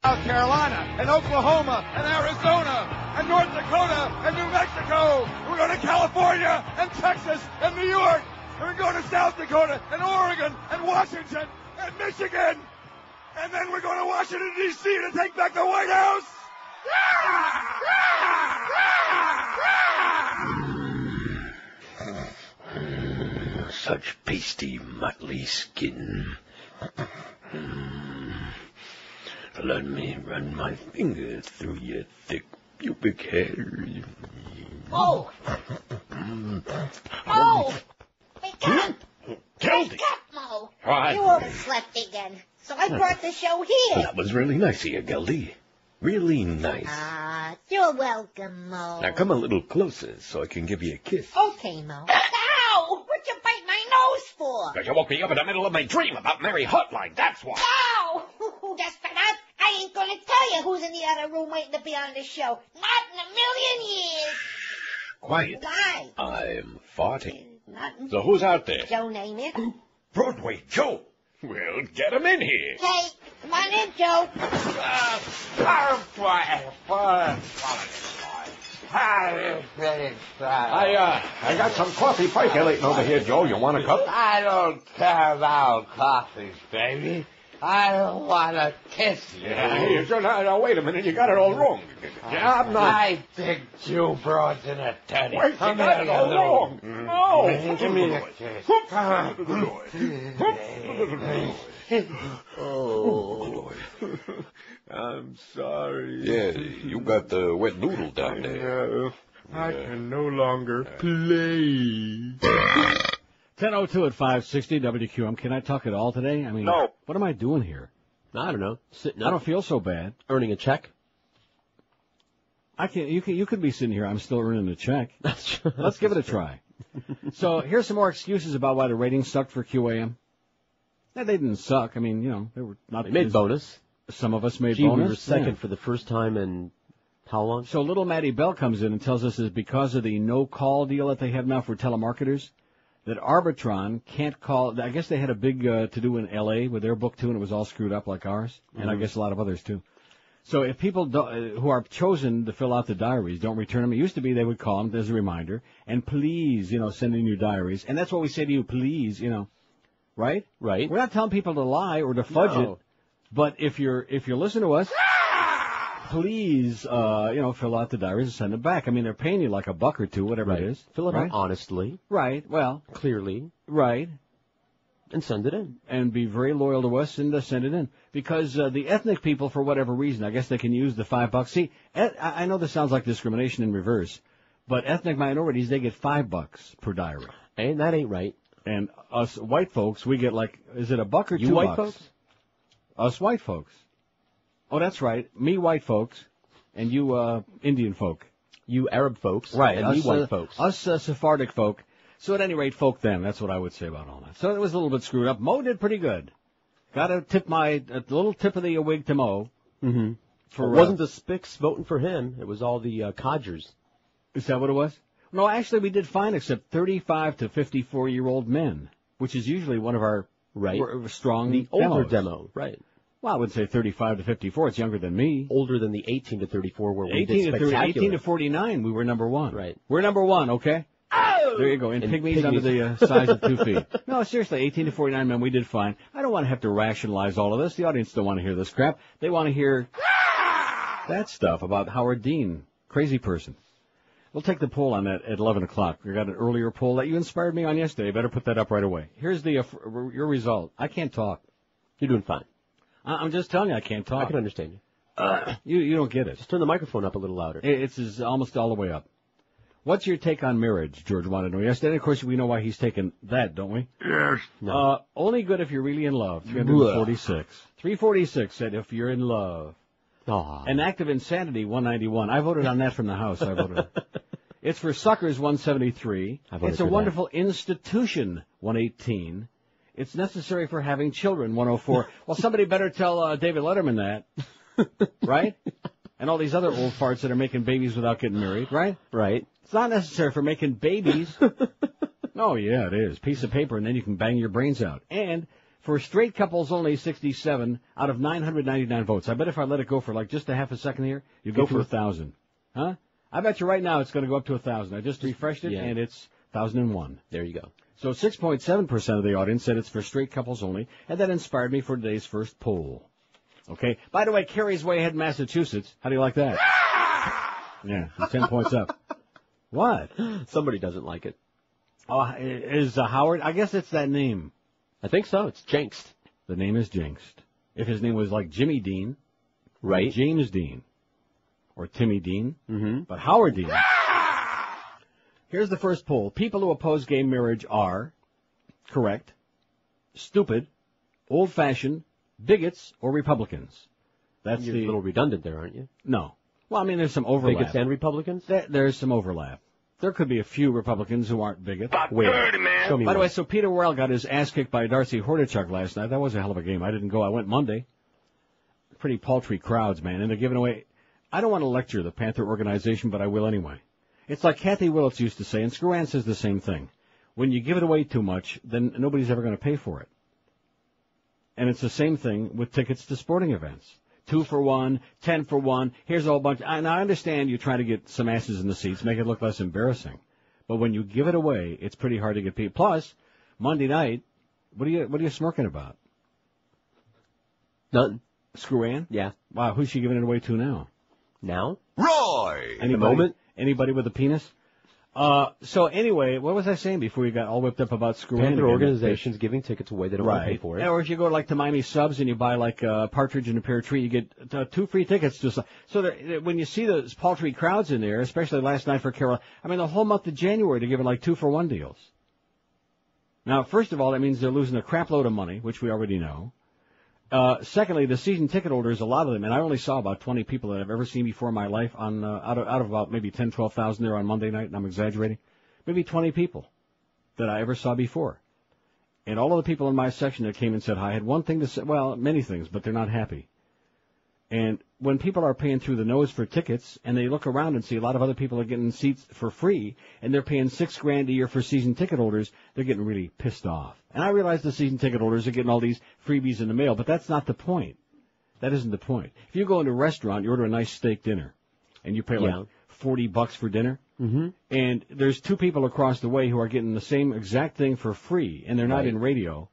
South Carolina and Oklahoma and Arizona and North Dakota and New Mexico. We're going to California and Texas and New York. And we're going to South Dakota and Oregon and Washington and Michigan. And then we're going to Washington, D.C. to take back the White House. Such pasty, motley skin. Let me run my finger through your thick pubic hair. Oh! Oh! Wake up! Keldy! Wake up, Mo! Why? You overslept again, so I brought the show here. That was really nice of you, Geldy. Really nice. You're welcome, Mo. Now come a little closer so I can give you a kiss. Okay, Mo. Ow! What'd you bite my nose for? Because you woke me up in the middle of my dream about Mary Hotline, that's why. Ow! Who just got up? I ain't gonna tell you who's in the other room waiting to be on the show. Not in a million years. Quiet. Why? I'm farting. Nothing. So who's out there? Joe, name it. Broadway Joe. Well, get him in here. Hey, come on in, Joe. I got some coffee percolating over here, Joe. You want a cup? I don't care about coffees, baby. I don't want to kiss you. Now, wait a minute. You got it all wrong. I'm not. I think you brought in a teddy. Wait, you got it all wrong. No. Give me a kiss. Oh, I'm sorry. Yeah, you got the wet noodle down there. I can no longer play. 10:02 at 560 WQM. Can I talk at all today? I mean, No. What am I doing here? I don't know. Sitting I up, don't feel so bad. earning a check. I can. You could be sitting here. I'm still earning a check. That's true. Let's give it a try. So here's some more excuses about why the ratings sucked for QAM. Yeah, they didn't suck. I mean, they were not. They made bonus. Some of us made Gee, bonus. we were second Yeah. for the first time in how long? So little Maddie Bell comes in and tells us it's because of the no-call deal that they have now for telemarketers, that Arbitron can't call. I guess they had a big to-do in L.A. with their book, too, and it was all screwed up like ours, and I guess a lot of others, too. So if people who are chosen to fill out the diaries don't return them, it used to be they would call them as a reminder, and please, send in your diaries. And that's what we say to you, please, right? Right. We're not telling people to lie or to fudge it, but if you're listening to us, please, fill out the diaries and send them back. I mean, they're paying you like $1 or $2, whatever it is. Fill it right? out honestly. Right. Well. Clearly. Right. And send it in. And be very loyal to us and send it in. Because the ethnic people, for whatever reason, I guess they can use the $5. See, I know this sounds like discrimination in reverse, but ethnic minorities, they get $5 per diary. And that ain't right. And us white folks, we get is it $1 or $2? You white folks? Us white folks. Oh, that's right. Me white folks, and you Indian folk. You Arab folks. Right. And us, me white folks. Us Sephardic folk. So at any rate, folk them. That's what I would say about all that. So it was a little bit screwed up. Mo did pretty good. Got to tip a little tip of the wig to Mo. Mm-hmm. For, it wasn't the Spicks voting for him. It was all the codgers. Is that what it was? No, actually we did fine, except 35 to 54-year-old men, which is usually one of our strong The older demo. Right. Well, I would say 35 to 54. It's younger than me. Older than the 18 to 34 where we did spectacular. 18 to 49, we were number one. Right. We're number one, okay? Oh! There you go. And pygmies under the size of 2 feet. No, seriously, 18 to 49 men, we did fine. I don't want to have to rationalize all of this. The audience don't want to hear this crap. They want to hear that stuff about Howard Dean. Crazy person. We'll take the poll on that at 11 o'clock. We got an earlier poll that you inspired me on yesterday. Better put that up right away. Here's your result. I can't talk. You're doing fine. I'm just telling you I can't talk. I can understand you. You don't get it. Just turn the microphone up a little louder. It's almost all the way up. What's your take on marriage? George wanted to know yesterday. Of course, we know why he's taking that, don't we? Yes. No. Only good if you're really in love. 346. 346 said if you're in love. Aww. An act of insanity, 191. I voted on that from the House. I voted. It's for suckers, 173. It's a wonderful institution, 118. It's necessary for having children, 104. Well, somebody better tell David Letterman that, right? And all these other old farts that are making babies without getting married, right? Right. It's not necessary for making babies. Oh, yeah, it is. Piece of paper, and then you can bang your brains out. And For straight couples only, 67 out of 999 votes. I bet if I let it go for like just a half a second here, you'd go for 1,000. Huh? I bet you right now it's going to go up to 1,000. I just refreshed it, and it's 1,001. There you go. So 6.7% of the audience said it's for straight couples only, and that inspired me for today's first poll. Okay? By the way, Kerry's way ahead in Massachusetts. How do you like that? Yeah, 10 points up. What? Somebody doesn't like it. Oh, is Howard? I guess it's that name. I think so. It's jinxed. The name is jinxed. If his name was like Jimmy Dean, right? James Dean, or Timmy Dean, but Howard Dean. Here's the first poll. People who oppose gay marriage are correct, stupid, old-fashioned, bigots, or Republicans. You're a little redundant there, aren't you? No. Well, I mean, there's some overlap. Bigots and Republicans? There's some overlap. There could be a few Republicans who aren't bigots. About 30, man. Show me By the one. way, so Peter Worrell got his ass kicked by Darcy Hordichuk last night. That was a hell of a game. I didn't go. I went Monday. Pretty paltry crowds, man. And they're giving away. I don't want to lecture the Panther organization, but I will anyway. It's like Kathy Willits used to say, and Screwan says the same thing. When you give it away too much, then nobody's ever going to pay for it. And it's the same thing with tickets to sporting events. 2 for 1, 10 for 1. Here's a whole bunch. And I understand you're trying to get some asses in the seats, make it look less embarrassing. But when you give it away, it's pretty hard to get people. Plus, Monday night, what are you smirking about? Nothing. Screwan? Yeah. Wow, who's she giving it away to now? Now? Roy! Anybody with a penis? So anyway, what was I saying before you got all whipped up about Screwan? Panther organizations giving tickets away. They don't want to pay for it. Or if you go like to Miami Subs and you buy like a partridge and a pear tree, you get 2 free tickets. When you see those paltry crowds in there, especially last night for Carol, I mean the whole month of January they're giving like 2 for 1 deals. Now, first of all, that means they're losing a crap load of money, which we already know. Secondly, the season ticket holders, a lot of them, and I only saw about 20 people that I've ever seen before in my life out of about maybe 10, 12,000 there on Monday night, and I'm exaggerating. Maybe 20 people that I ever saw before. And all of the people in my section that came and said hi had one thing to say, well, many things, but they're not happy. And when people are paying through the nose for tickets, and they look around and see a lot of other people are getting seats for free, and they're paying $6,000 a year for season ticket holders, they're getting really pissed off. And I realize the season ticket holders are getting all these freebies in the mail, but that's not the point. That isn't the point. If you go into a restaurant, you order a nice steak dinner, and you pay like $40 for dinner, and there's 2 people across the way who are getting the same exact thing for free, and they're not in radio,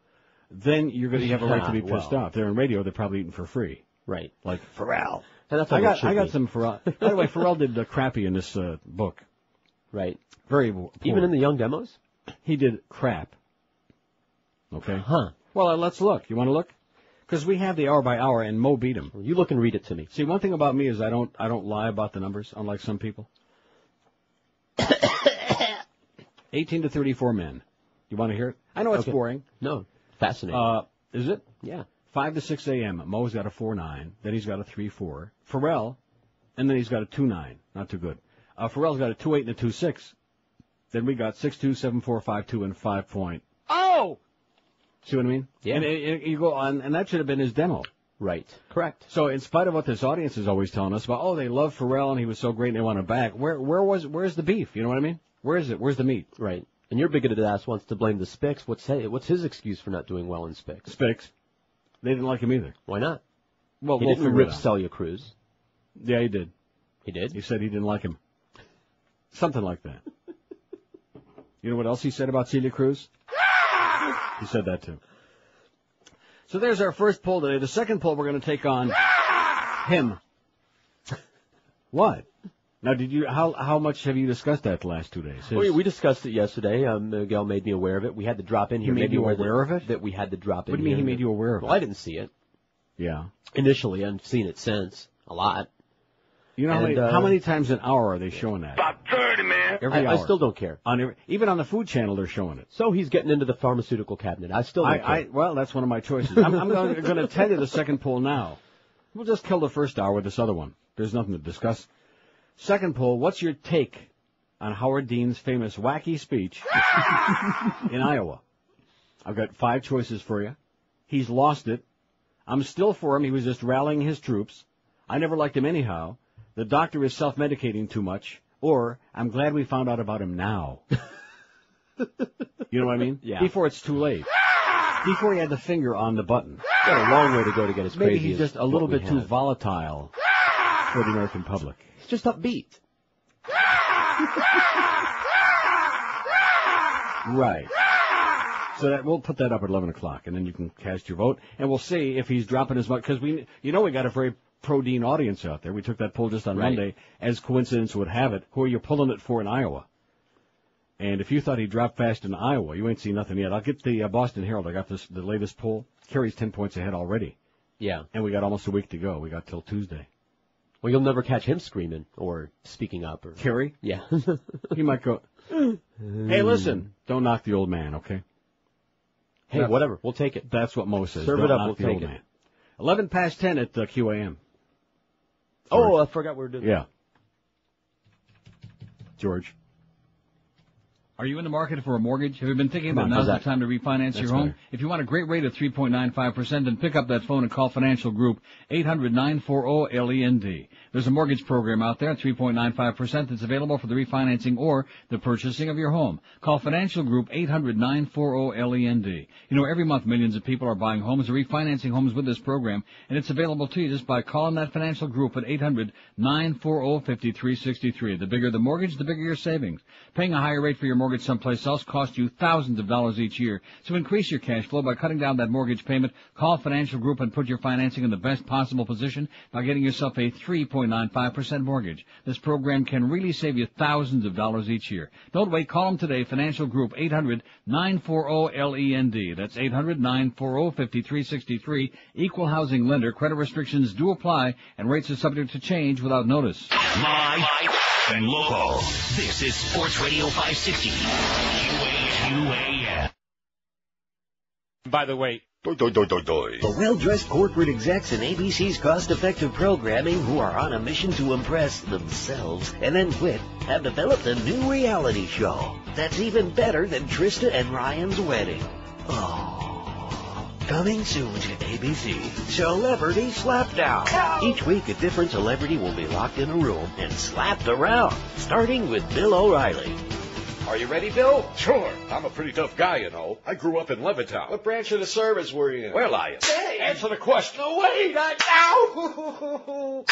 then you're going to have a right to be pissed off. They're in radio, they're probably eating for free. Right. Like Ferrall. And that's I got some Ferrall. By the way, Ferrall did crappy in this book. Right. Very poor. Even in the young demos? He did crap. Okay. Huh. Well, let's look. You want to look? Because we have the hour by hour, and Mo beat him. Well, you look and read it to me. See, one thing about me is I don't lie about the numbers, unlike some people. 18 to 34 men. You want to hear it? I know it's boring. No. Fascinating. Is it? Yeah. 5 to 6 a.m. Mo's got a 4.9. Then he's got a 3.4. Ferrall, and then he's got a 2.9. Not too good. Ferrall's got a 2.8 and a 2.6. Then we got 6.2, 7.4, 5.2, and 5 point. Oh! See what I mean? Yeah. And you go on, and that should have been his demo. Right. Correct. So in spite of what this audience is always telling us about, they love Ferrall and he was so great and they want him back, where's the beef? You know what I mean? Where is it? Where's the meat? Right. And your bigoted ass wants to blame the Spicks. What's his excuse for not doing well in Spicks? Spicks. They didn't like him either. Why not? Well, he didn't rip Celia Cruz. Yeah, he did. He did? He said he didn't like him. Something like that. You know what else he said about Celia Cruz? He said that too. So there's our first poll today. The second poll we're going to take on him. What? Now, how much have you discussed that the last 2 days? We discussed it yesterday. Miguel made me aware of it. We had to drop in here. He made you aware of it? That we had to drop in. What do you mean he made you aware of it? Well, I didn't see it. Yeah. Initially, I've seen it since. A lot. You know how many times an hour are they showing that? About 30, man. Every hour. I still don't care. Even on the Food Channel, they're showing it. So he's getting into the pharmaceutical cabinet. I still don't care. Well, that's one of my choices. I'm going to tell you the second poll now. We'll just kill the first hour with this other one. There's nothing to discuss. Second poll, what's your take on Howard Dean's famous wacky speech in Iowa? I've got 5 choices for you. He's lost it. I'm still for him. He was just rallying his troops. I never liked him anyhow. The doctor is self-medicating too much. Or, I'm glad we found out about him now. You know what I mean? Yeah. Before it's too late. Before he had the finger on the button. Got a long way to go to get as crazy. Maybe he's just a little bit too volatile for the American public. He's just upbeat. Right. So that we'll put that up at 11 o'clock, and then you can cast your vote, and we'll see if he's dropping as much, because we got a very pro-Dean audience out there. We took that poll just on Monday, as coincidence would have it. Who are you pulling it for in Iowa? And if you thought he dropped fast in Iowa, you ain't seen nothing yet. I'll get the Boston Herald. I got the latest poll. Kerry's 10 points ahead already. Yeah. And we got almost a week to go. We got till Tuesday. Well, you'll never catch him screaming or speaking up. Or Kerry? Yeah. He might go, hey, listen, don't knock the old man, okay? Hey, whatever. We'll take it. That's what Mo says. Serve don't it up. knock We'll the take old it. man. 11 past 10 at QAM. Oh, I forgot we were doing Yeah. George. Are you in the market for a mortgage? Have you been thinking about now's the time to refinance your home? If you want a great rate of 3.95%, then pick up that phone and call Financial Group, 800-940-LEND. There's a mortgage program out there at 3.95% that's available for the refinancing or the purchasing of your home. Call Financial Group, 800-940-LEND. You know, every month millions of people are buying homes or refinancing homes with this program, and it's available to you just by calling that Financial Group at 800-940-5363. The bigger the mortgage, the bigger your savings. Paying a higher rate for your mortgage someplace else costs you thousands of dollars each year. So increase your cash flow by cutting down that mortgage payment. Call Financial Group and put your financing in the best possible position by getting yourself a 3.95% mortgage. This program can really save you thousands of dollars each year. Don't wait. Call them today. Financial Group, 800-940-LEND. That's 800-940-5363. Equal housing lender. Credit restrictions do apply, and rates are subject to change without notice. Live and local. This is Sports Radio 560. QAM. By the way, The well-dressed corporate execs in ABC's cost-effective programming who are on a mission to impress themselves and then quit have developed a new reality show that's even better than Trista and Ryan's wedding. Oh. Coming soon to ABC, Celebrity Slapdown. Each week a different celebrity will be locked in a room and slapped around, starting with Bill O'Reilly. Are you ready, Bill? Sure. I'm a pretty tough guy, you know. I grew up in Levittown. What branch of the service were you in? Well, I... Hey, answer the question. No, wait, not now.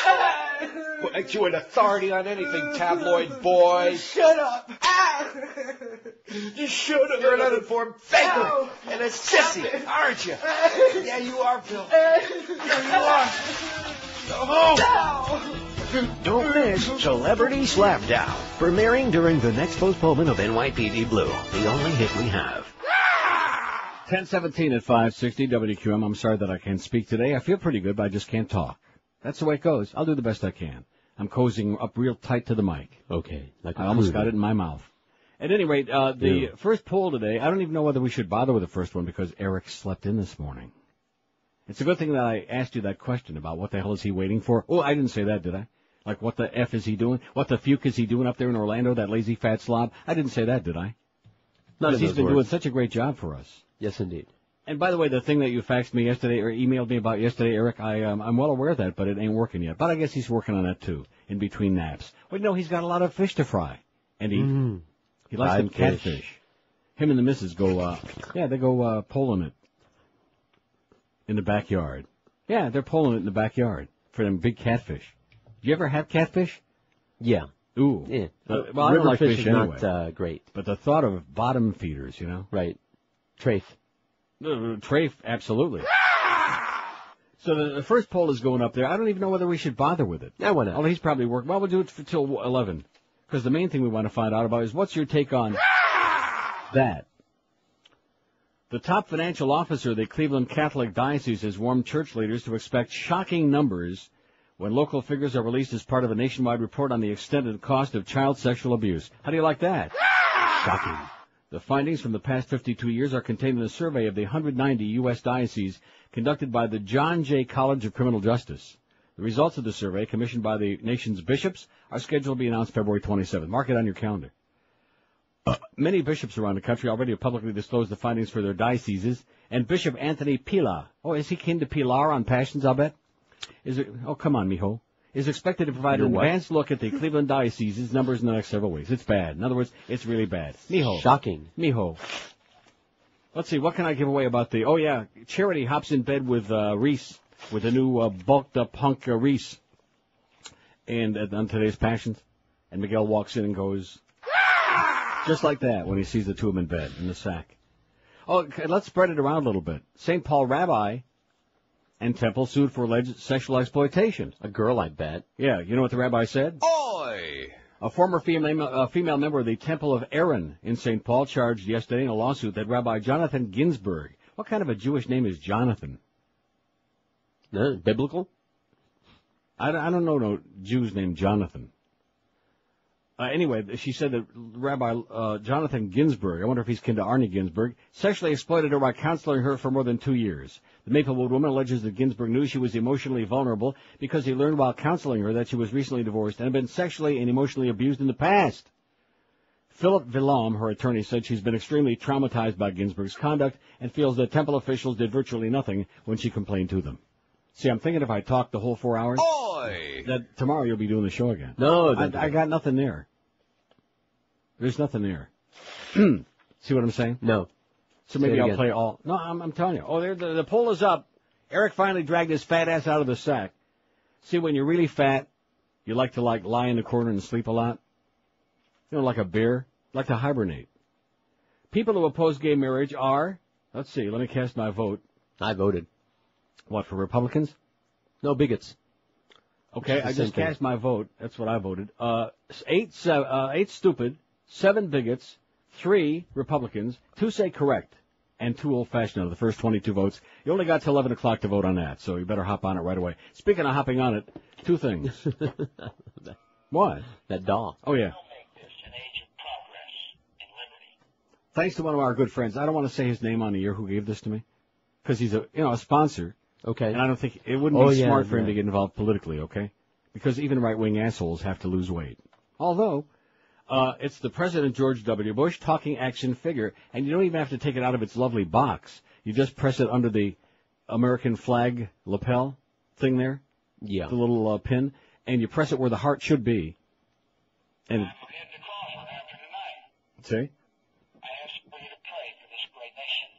What makes you an authority on anything, tabloid boy? Shut up. You should have. You're an uninformed faker and a sissy, aren't you? Yeah, you are, Bill. Yeah, you are. Go home. Don't miss Celebrity Slapdown, premiering during the next postponement of NYPD Blue, the only hit we have. 10:17 at 560 WQM. I'm sorry that I can't speak today. I feel pretty good, but I just can't talk. That's the way it goes. I'll do the best I can. I'm cozying up real tight to the mic. Okay. I almost got it in my mouth. At any rate, the first poll today, I don't even know whether we should bother with the first one because Eric slept in this morning. It's a good thing that I asked you that question about what the hell is he waiting for. Oh, I didn't say that, did I? Like, what the F is he doing? What the fuke is he doing up there in Orlando, that lazy fat slob? I didn't say that, did I? Because he's been doing such a great job for us. Yes, indeed. And by the way, the thing that you faxed me yesterday or emailed me about yesterday, Eric, I'm well aware of that, but it ain't working yet. But I guess he's working on that, too, in between naps. Well, no, he's got a lot of fish to fry and eat. He likes them catfish. Him and the missus go, they go pulling it in the backyard. Yeah, they're pulling it in the backyard for them big catfish. You ever have catfish? Yeah. Ooh. Yeah. Well, I don't like fish anyway. Not great. But the thought of bottom feeders, you know? Right. Trafe. Trafe, absolutely. So the first poll is going up there. I don't even know whether we should bother with it. Yeah, why not? Oh, he's probably working. Well, we'll do it till 11. Because the main thing we want to find out about is what's your take on that? The top financial officer of the Cleveland Catholic Diocese has warned church leaders to expect shocking numbers when local figures are released as part of a nationwide report on the extent and cost of child sexual abuse. How do you like that? Shocking. The findings from the past 52 years are contained in a survey of the 190 U.S. dioceses conducted by the John Jay College of Criminal Justice. The results of the survey, commissioned by the nation's bishops, are scheduled to be announced February 27th. Mark it on your calendar. Many bishops around the country already have publicly disclosed the findings for their dioceses, and Bishop Anthony Pilar, is he kin to Pilar on Passions, I'll bet? Come on, mijo. Is expected to provide an advanced look at the Cleveland Diocese's numbers in the next several weeks. It's bad. In other words, it's really bad. Mijo. Shocking. Mijo. Let's see, what can I give away about the... Oh, yeah, Charity hops in bed with Reese, with the new bulked-up hunk Reese. And on today's Passions. And Miguel walks in and goes... Just like that when he sees the two of them in bed, in the sack. Oh, okay, let's spread it around a little bit. St. Paul rabbi and temple sued for alleged sexual exploitation. A girl, I bet. Yeah, you know what the rabbi said? Oi! A former female member of the Temple of Aaron in St. Paul charged yesterday in a lawsuit that Rabbi Jonathan Ginsburg... What kind of a Jewish name is Jonathan? Biblical? I don't know no Jews named Jonathan. Anyway, she said that Rabbi Jonathan Ginsburg, I wonder if he's kin to Arnie Ginsburg, sexually exploited her by counseling her for more than 2 years. The Maplewood woman alleges that Ginsburg knew she was emotionally vulnerable because he learned while counseling her that she was recently divorced and had been sexually and emotionally abused in the past. Philip Villam, her attorney, said she's been extremely traumatized by Ginsburg's conduct and feels that temple officials did virtually nothing when she complained to them. See, I'm thinking if I talk the whole 4 hours, that tomorrow you'll be doing the show again. No, I got nothing there. There's nothing there. See what I'm saying? No. So maybe I'll play all... No, I'm telling you. Oh, the poll is up. Eric finally dragged his fat ass out of the sack. See, when you're really fat, you like to lie in the corner and sleep a lot. You know, like a bear. Like to hibernate. People who oppose gay marriage are... Let's see, let me cast my vote. I voted. What, for Republicans? No, bigots. Okay, I just cast my vote. That's what I voted. 8 stupid, 7 bigots, 3 Republicans, 2 say correct, and 2 old-fashioned out of the first 22 votes. You only got till 11 o'clock to vote on that, so you better hop on it right away. Speaking of hopping on it, 2 things. What? That dog. Oh, yeah. Thanks to one of our good friends. I don't want to say his name on the air who gave this to me, because he's a sponsor. Okay. And I don't think it wouldn't be smart for him to get involved politically, okay? Because even right-wing assholes have to lose weight. Although, it's the President George W. Bush talking action figure, and you don't even have to take it out of its lovely box. You just press it under the American flag lapel thing there. Yeah. The little pin, and you press it where the heart should be. And see?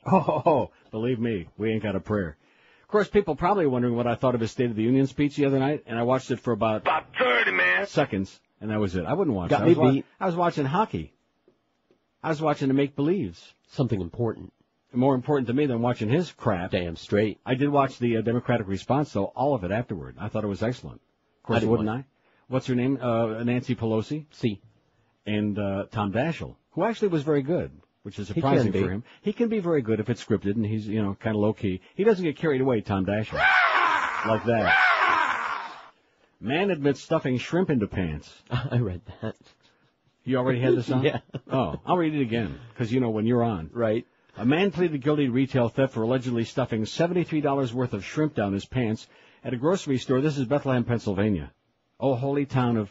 Oh, believe me, we ain't got a prayer. Of course, people probably are wondering what I thought of his State of the Union speech the other night, and I watched it for about 30 seconds, and that was it. I wouldn't watch Got it. me beat. I was watching hockey. I was watching the make-believes. Something important. More important to me than watching his crap. Damn straight. I did watch the Democratic response, though, all of it afterward. I thought it was excellent. Of course, wouldn't I? What's her name? Nancy Pelosi. C. And Tom Daschle, who actually was very good. Which is surprising for him. He can be very good if it's scripted, and he's, kind of low-key. He doesn't get carried away, Tom Daschle. Like that. Man admits stuffing shrimp into pants. I read that. You already had this on? Yeah. Oh, I'll read it again, because when you're on. Right. A man pleaded guilty to retail theft for allegedly stuffing $73 worth of shrimp down his pants at a grocery store. This is Bethlehem, Pennsylvania. Oh, holy town of...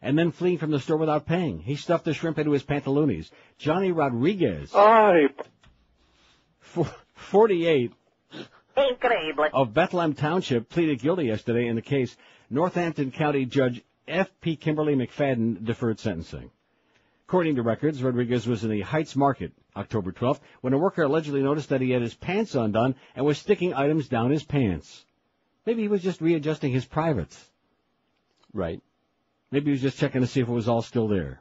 And then fleeing from the store without paying. He stuffed the shrimp into his pantaloonies. Johnny Rodriguez, 48, of Bethlehem Township, pleaded guilty yesterday in the case. Northampton County Judge F.P. Kimberly McFadden deferred sentencing. According to records, Rodriguez was in the Heights Market October 12th when a worker allegedly noticed that he had his pants undone and was sticking items down his pants. Maybe he was just readjusting his privates. Right. Maybe he was just checking to see if it was all still there.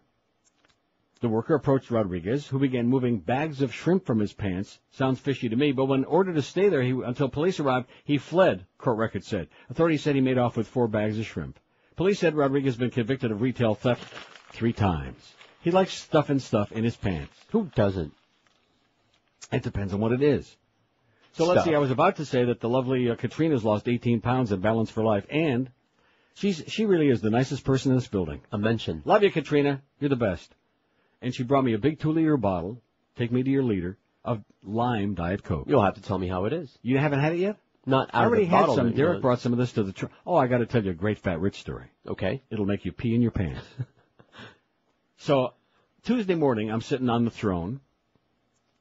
The worker approached Rodriguez, who began moving bags of shrimp from his pants. Sounds fishy to me, but when ordered to stay there until police arrived, he fled, court records said. Authorities said he made off with 4 bags of shrimp. Police said Rodriguez has been convicted of retail theft 3 times. He likes stuffing stuff in his pants. Who doesn't? It depends on what it is. So let's see, I was about to say that the lovely Katrina's lost 18 pounds at Balance for Life, and she really is the nicest person in this building. A mention. Love you, Katrina. You're the best. And she brought me a big 2-liter bottle, take me to your liter, of lime Diet Coke. You'll have to tell me how it is. You haven't had it yet? Not out I already of the bottle. had some. Derek brought some of this to the Oh, I got to tell you a great fat rich story. Okay. It'll make you pee in your pants. So, Tuesday morning, I'm sitting on the throne,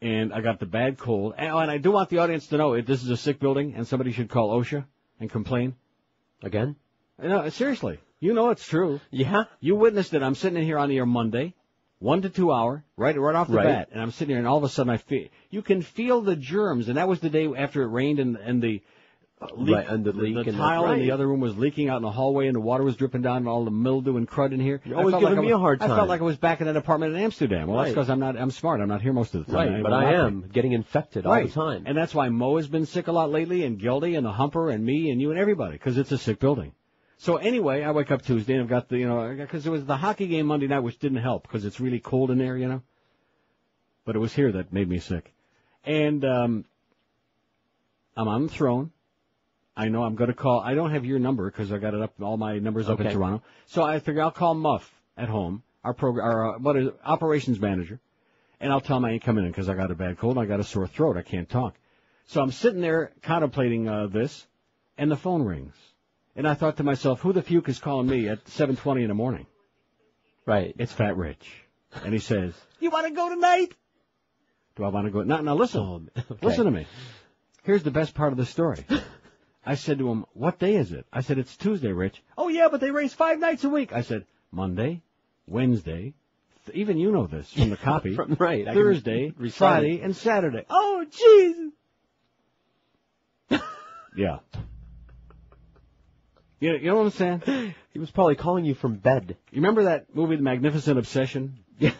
and I got the bad cold. And I do want the audience to know this is a sick building, and somebody should call OSHA and complain. Again? No, seriously. You know it's true. Yeah? You witnessed it. I'm sitting in here on the air Monday, 1 to 2 hour, right off the Right. bat, and I'm sitting here, and all of a sudden you can feel the germs, and that was the day after it rained, and the leak, Right, and the leak the and tile in the right. other room was leaking out in the hallway, and the water was dripping down, and all the mildew and crud in here. You're always I felt giving me a hard I time. felt like I was back in that apartment in Amsterdam. Well, that's Right. because I'm smart. I'm not here most of the time. Right, but I am getting infected all the time. And that's why Mo has been sick a lot lately, and Gildy, and the Humper, and me, and you, and everybody, because it's a sick building. So anyway, I wake up Tuesday, and I've got because it was the hockey game Monday night, which didn't help, because it's really cold in there, But it was here that made me sick. And I'm on the throne. I know I'm going to call. I don't have your number because I got it up, all my numbers up in Toronto. So I figure I'll call Muff at home, our operations manager, and I'll tell him I ain't coming in because I got a bad cold and I got a sore throat. I can't talk. So I'm sitting there contemplating this, and the phone rings. And I thought to myself, who the fuke is calling me at 7:20 in the morning? Right. It's Fat Rich. And he says, you want to go tonight? Do I want to go? Now listen. Listen to me. Here's the best part of the story. I said to him, what day is it? I said, it's Tuesday, Rich. Oh, yeah, but they race 5 nights a week. I said, Monday, Wednesday, even you know this from the copy. Right. Thursday, Friday, and Saturday. Oh, Jesus. Yeah. You know what I'm saying? He was probably calling you from bed. You remember that movie, The Magnificent Obsession? Yeah.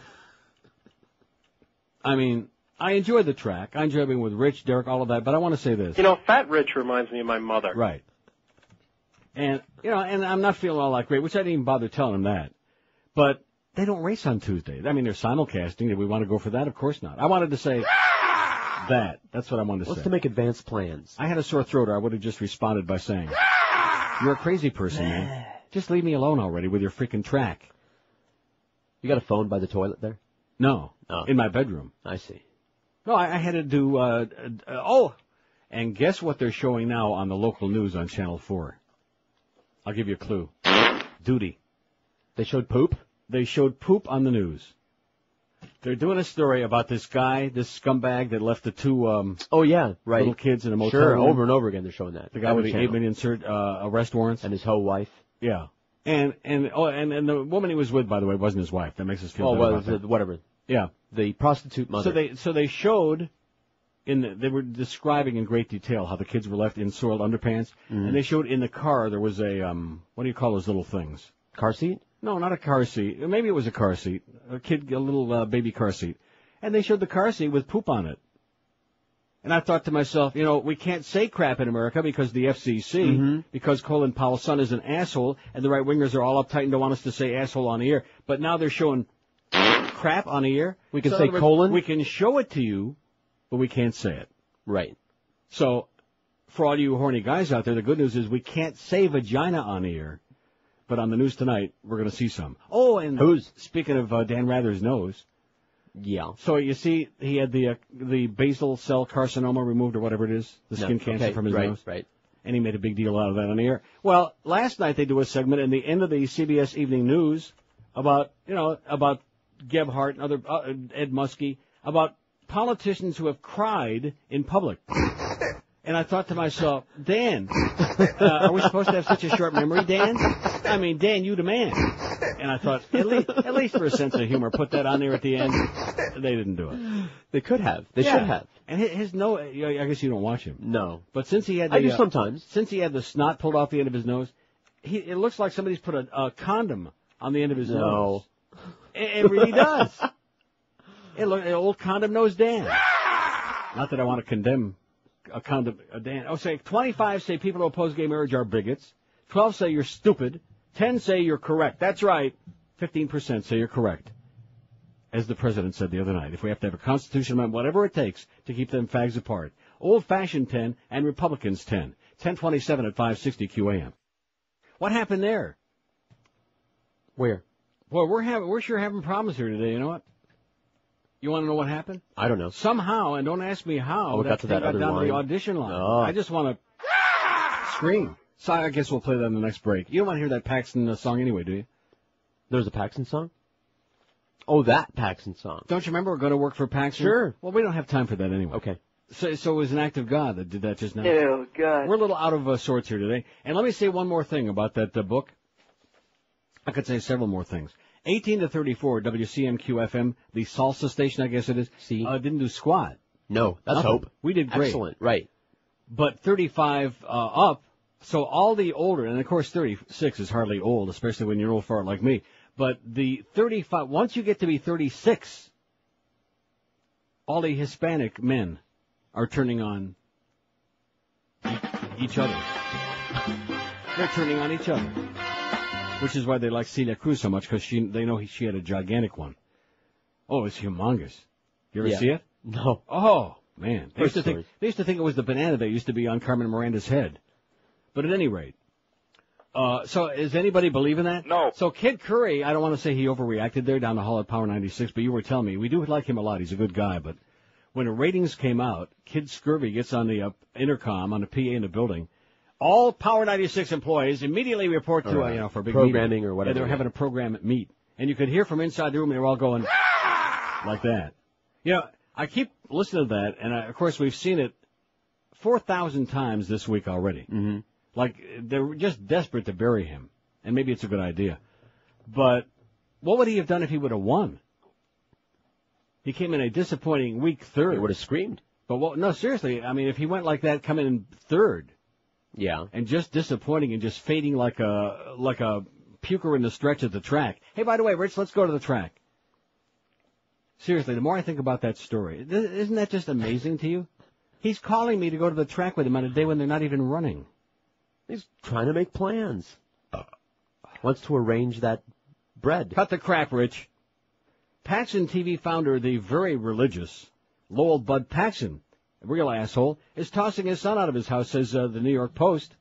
I mean, I enjoy the track. I enjoy being with Rich, Derek, all of that, but I want to say this. Fat Rich reminds me of my mother. Right. And, and I'm not feeling all that great, which I didn't even bother telling him that. But they don't race on Tuesday. I mean, they're simulcasting. Did we want to go for that? Of course not. I wanted to say that. That's what I wanted to say. What's to make advanced plans? I had a sore throat, or I would have just responded by saying, you're a crazy person, man. Just leave me alone already with your freaking track. You got a phone by the toilet there? No. Oh. In my bedroom. I see. No, I had to do, and guess what they're showing now on the local news on Channel 4? I'll give you a clue. Duty. They showed poop? They showed poop on the news. They're doing a story about this guy, this scumbag that left the two, little kids in a motel Sure, room. over and over again they're showing that. The guy with the 8 million arrest warrants. And his whole wife. Yeah. And the woman he was with, by the way, wasn't his wife. That makes us feel better about that. Whatever. Yeah. The prostitute mother. So they showed they were describing in great detail how the kids were left in soiled underpants, and they showed in the car there was a what do you call those little things? Car seat? No, not a car seat. Maybe it was a car seat. A little baby car seat. And they showed the car seat with poop on it. And I thought to myself, we can't say crap in America because the FCC, because Colin Powell's son is an asshole, and the right-wingers are all uptight and don't want us to say asshole on the air. But now they're showing crap on the air. We can say colon? We can show it to you, but we can't say it. Right. So, for all you horny guys out there, the good news is we can't say vagina on the air. But on the news tonight, we're going to see some. Oh, and speaking of Dan Rather's nose. Yeah. So you see, he had the basal cell carcinoma removed or whatever it is, the skin cancer from his nose. Right. And he made a big deal out of that on the air. Well, last night they do a segment in the end of the CBS Evening News about Gebhardt and other Ed Muskie, about politicians who have cried in public. And I thought to myself, Dan, are we supposed to have such a short memory, Dan? I mean, Dan, you the man. And I thought, at least for a sense of humor, put that on there at the end. They didn't do it. They could have. They should have. And his nose, I guess you don't watch him. No. But since he had I do sometimes. Since he had the snot pulled off the end of his nose, it looks like somebody's put a condom on the end of his nose. It really does. It look, old condom nose Dan. Not that I want to condemn a condom, Dan. Oh, say 25 say people who oppose gay marriage are bigots. 12 say you're stupid. 10 say you're correct. That's right. 15% say you're correct. As the president said the other night, if we have to have a constitution amendment, whatever it takes to keep them fags apart. Old-fashioned 10 and Republicans 10. 1027 at 560 QAM. What happened there? Where? Well, we're sure having problems here today. You know what? You want to know what happened? I don't know. Somehow, and don't ask me how, got to that got other down line. to the audition line. Oh. I just want to scream. So I guess we'll play that in the next break. You don't want to hear that Paxton song anyway, do you? There's a Paxton song? Oh, that Paxton song. Don't you remember we're going to work for Paxton? Sure. Well, we don't have time for that anyway. Okay. So it was an act of God that did that just now. Oh, God. We're a little out of sorts here today. And let me say one more thing about that book. I could say several more things. 18 to 34, WCMQ-FM, the salsa station, I guess it is, didn't do squat. No, that's Nothing. hope. We did great. Excellent, right. But 35 up, so all the older, and of course 36 is hardly old, especially when you're old fart like me, but the 35, once you get to be 36, all the Hispanic men are turning on each other. They're turning on each other. Which is why they like Celia Cruz so much, because they know she had a gigantic one. Oh, it's humongous. You ever see it? No. Oh, man. They used to think it was the banana that used to be on Carmen Miranda's head. But at any rate. So is anybody believing that? No. So Kid Curry, I don't want to say he overreacted there down the hall at Power 96, but you were telling me, we do like him a lot. He's a good guy, but when the ratings came out, Kid Scurvy gets on the intercom, on the PA in the building. All Power 96 employees immediately report to, for a big programming meeting. or whatever. Yeah, they were having a program at meet. And you could hear from inside the room, they were all going like that. I keep listening to that, and of course we've seen it 4,000 times this week already. Mm-hmm. Like, they're just desperate to bury him. And maybe it's a good idea. But what would he have done if he would have won? He came in a disappointing weak third. He would have screamed. But no, seriously, I mean, if he went like that, coming in third. Yeah. And just disappointing and just fading like a puker in the stretch at the track. Hey, by the way, Rich, let's go to the track. Seriously, the more I think about that story, isn't that just amazing to you? He's calling me to go to the track with him on a day when they're not even running. He's trying to make plans. Wants to arrange that bread. Cut the crap, Rich. Paxson TV founder, the very religious Lowell Bud Paxson, a real asshole, is tossing his son out of his house, says the New York Post.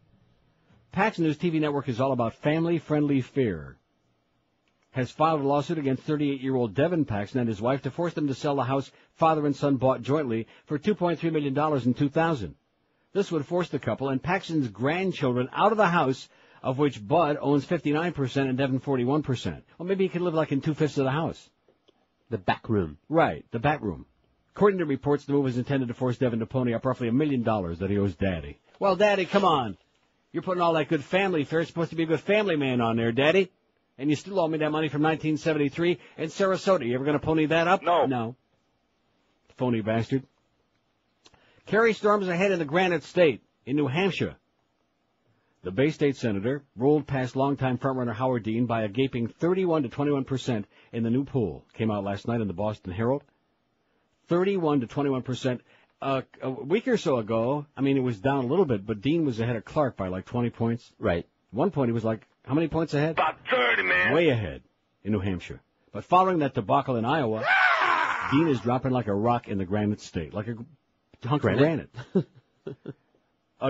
Paxson, whose TV network is all about family-friendly fare, has filed a lawsuit against 38-year-old Devin Paxson and his wife to force them to sell the house father and son bought jointly for $2.3 million in 2000. This would force the couple and Paxson's grandchildren out of the house, of which Bud owns 59% and Devin 41%. Well, maybe he could live like in 2/5 of the house. The back room. Right, the back room. According to reports, the move is intended to force Devin to pony up roughly $1 million that he owes Daddy. Well, Daddy, come on. You're putting all that good family fare. You're supposed to be a good family man on there, Daddy. And you still owe me that money from 1973 in Sarasota. You ever going to pony that up? No. No. Phony bastard. Kerry storms ahead in the Granite State in New Hampshire. The Bay State senator rolled past longtime frontrunner Howard Dean by a gaping 31 to 21% in the new poll. Came out last night in the Boston Herald. 31 to 21%. A week or so ago, I mean, it was down a little bit, but Dean was ahead of Clark by like 20 points. Right. At one point, he was like, how many points ahead? About 30, man. Way ahead in New Hampshire. But following that debacle in Iowa, Dean is dropping like a rock in the Granite State, like a hunk of granite.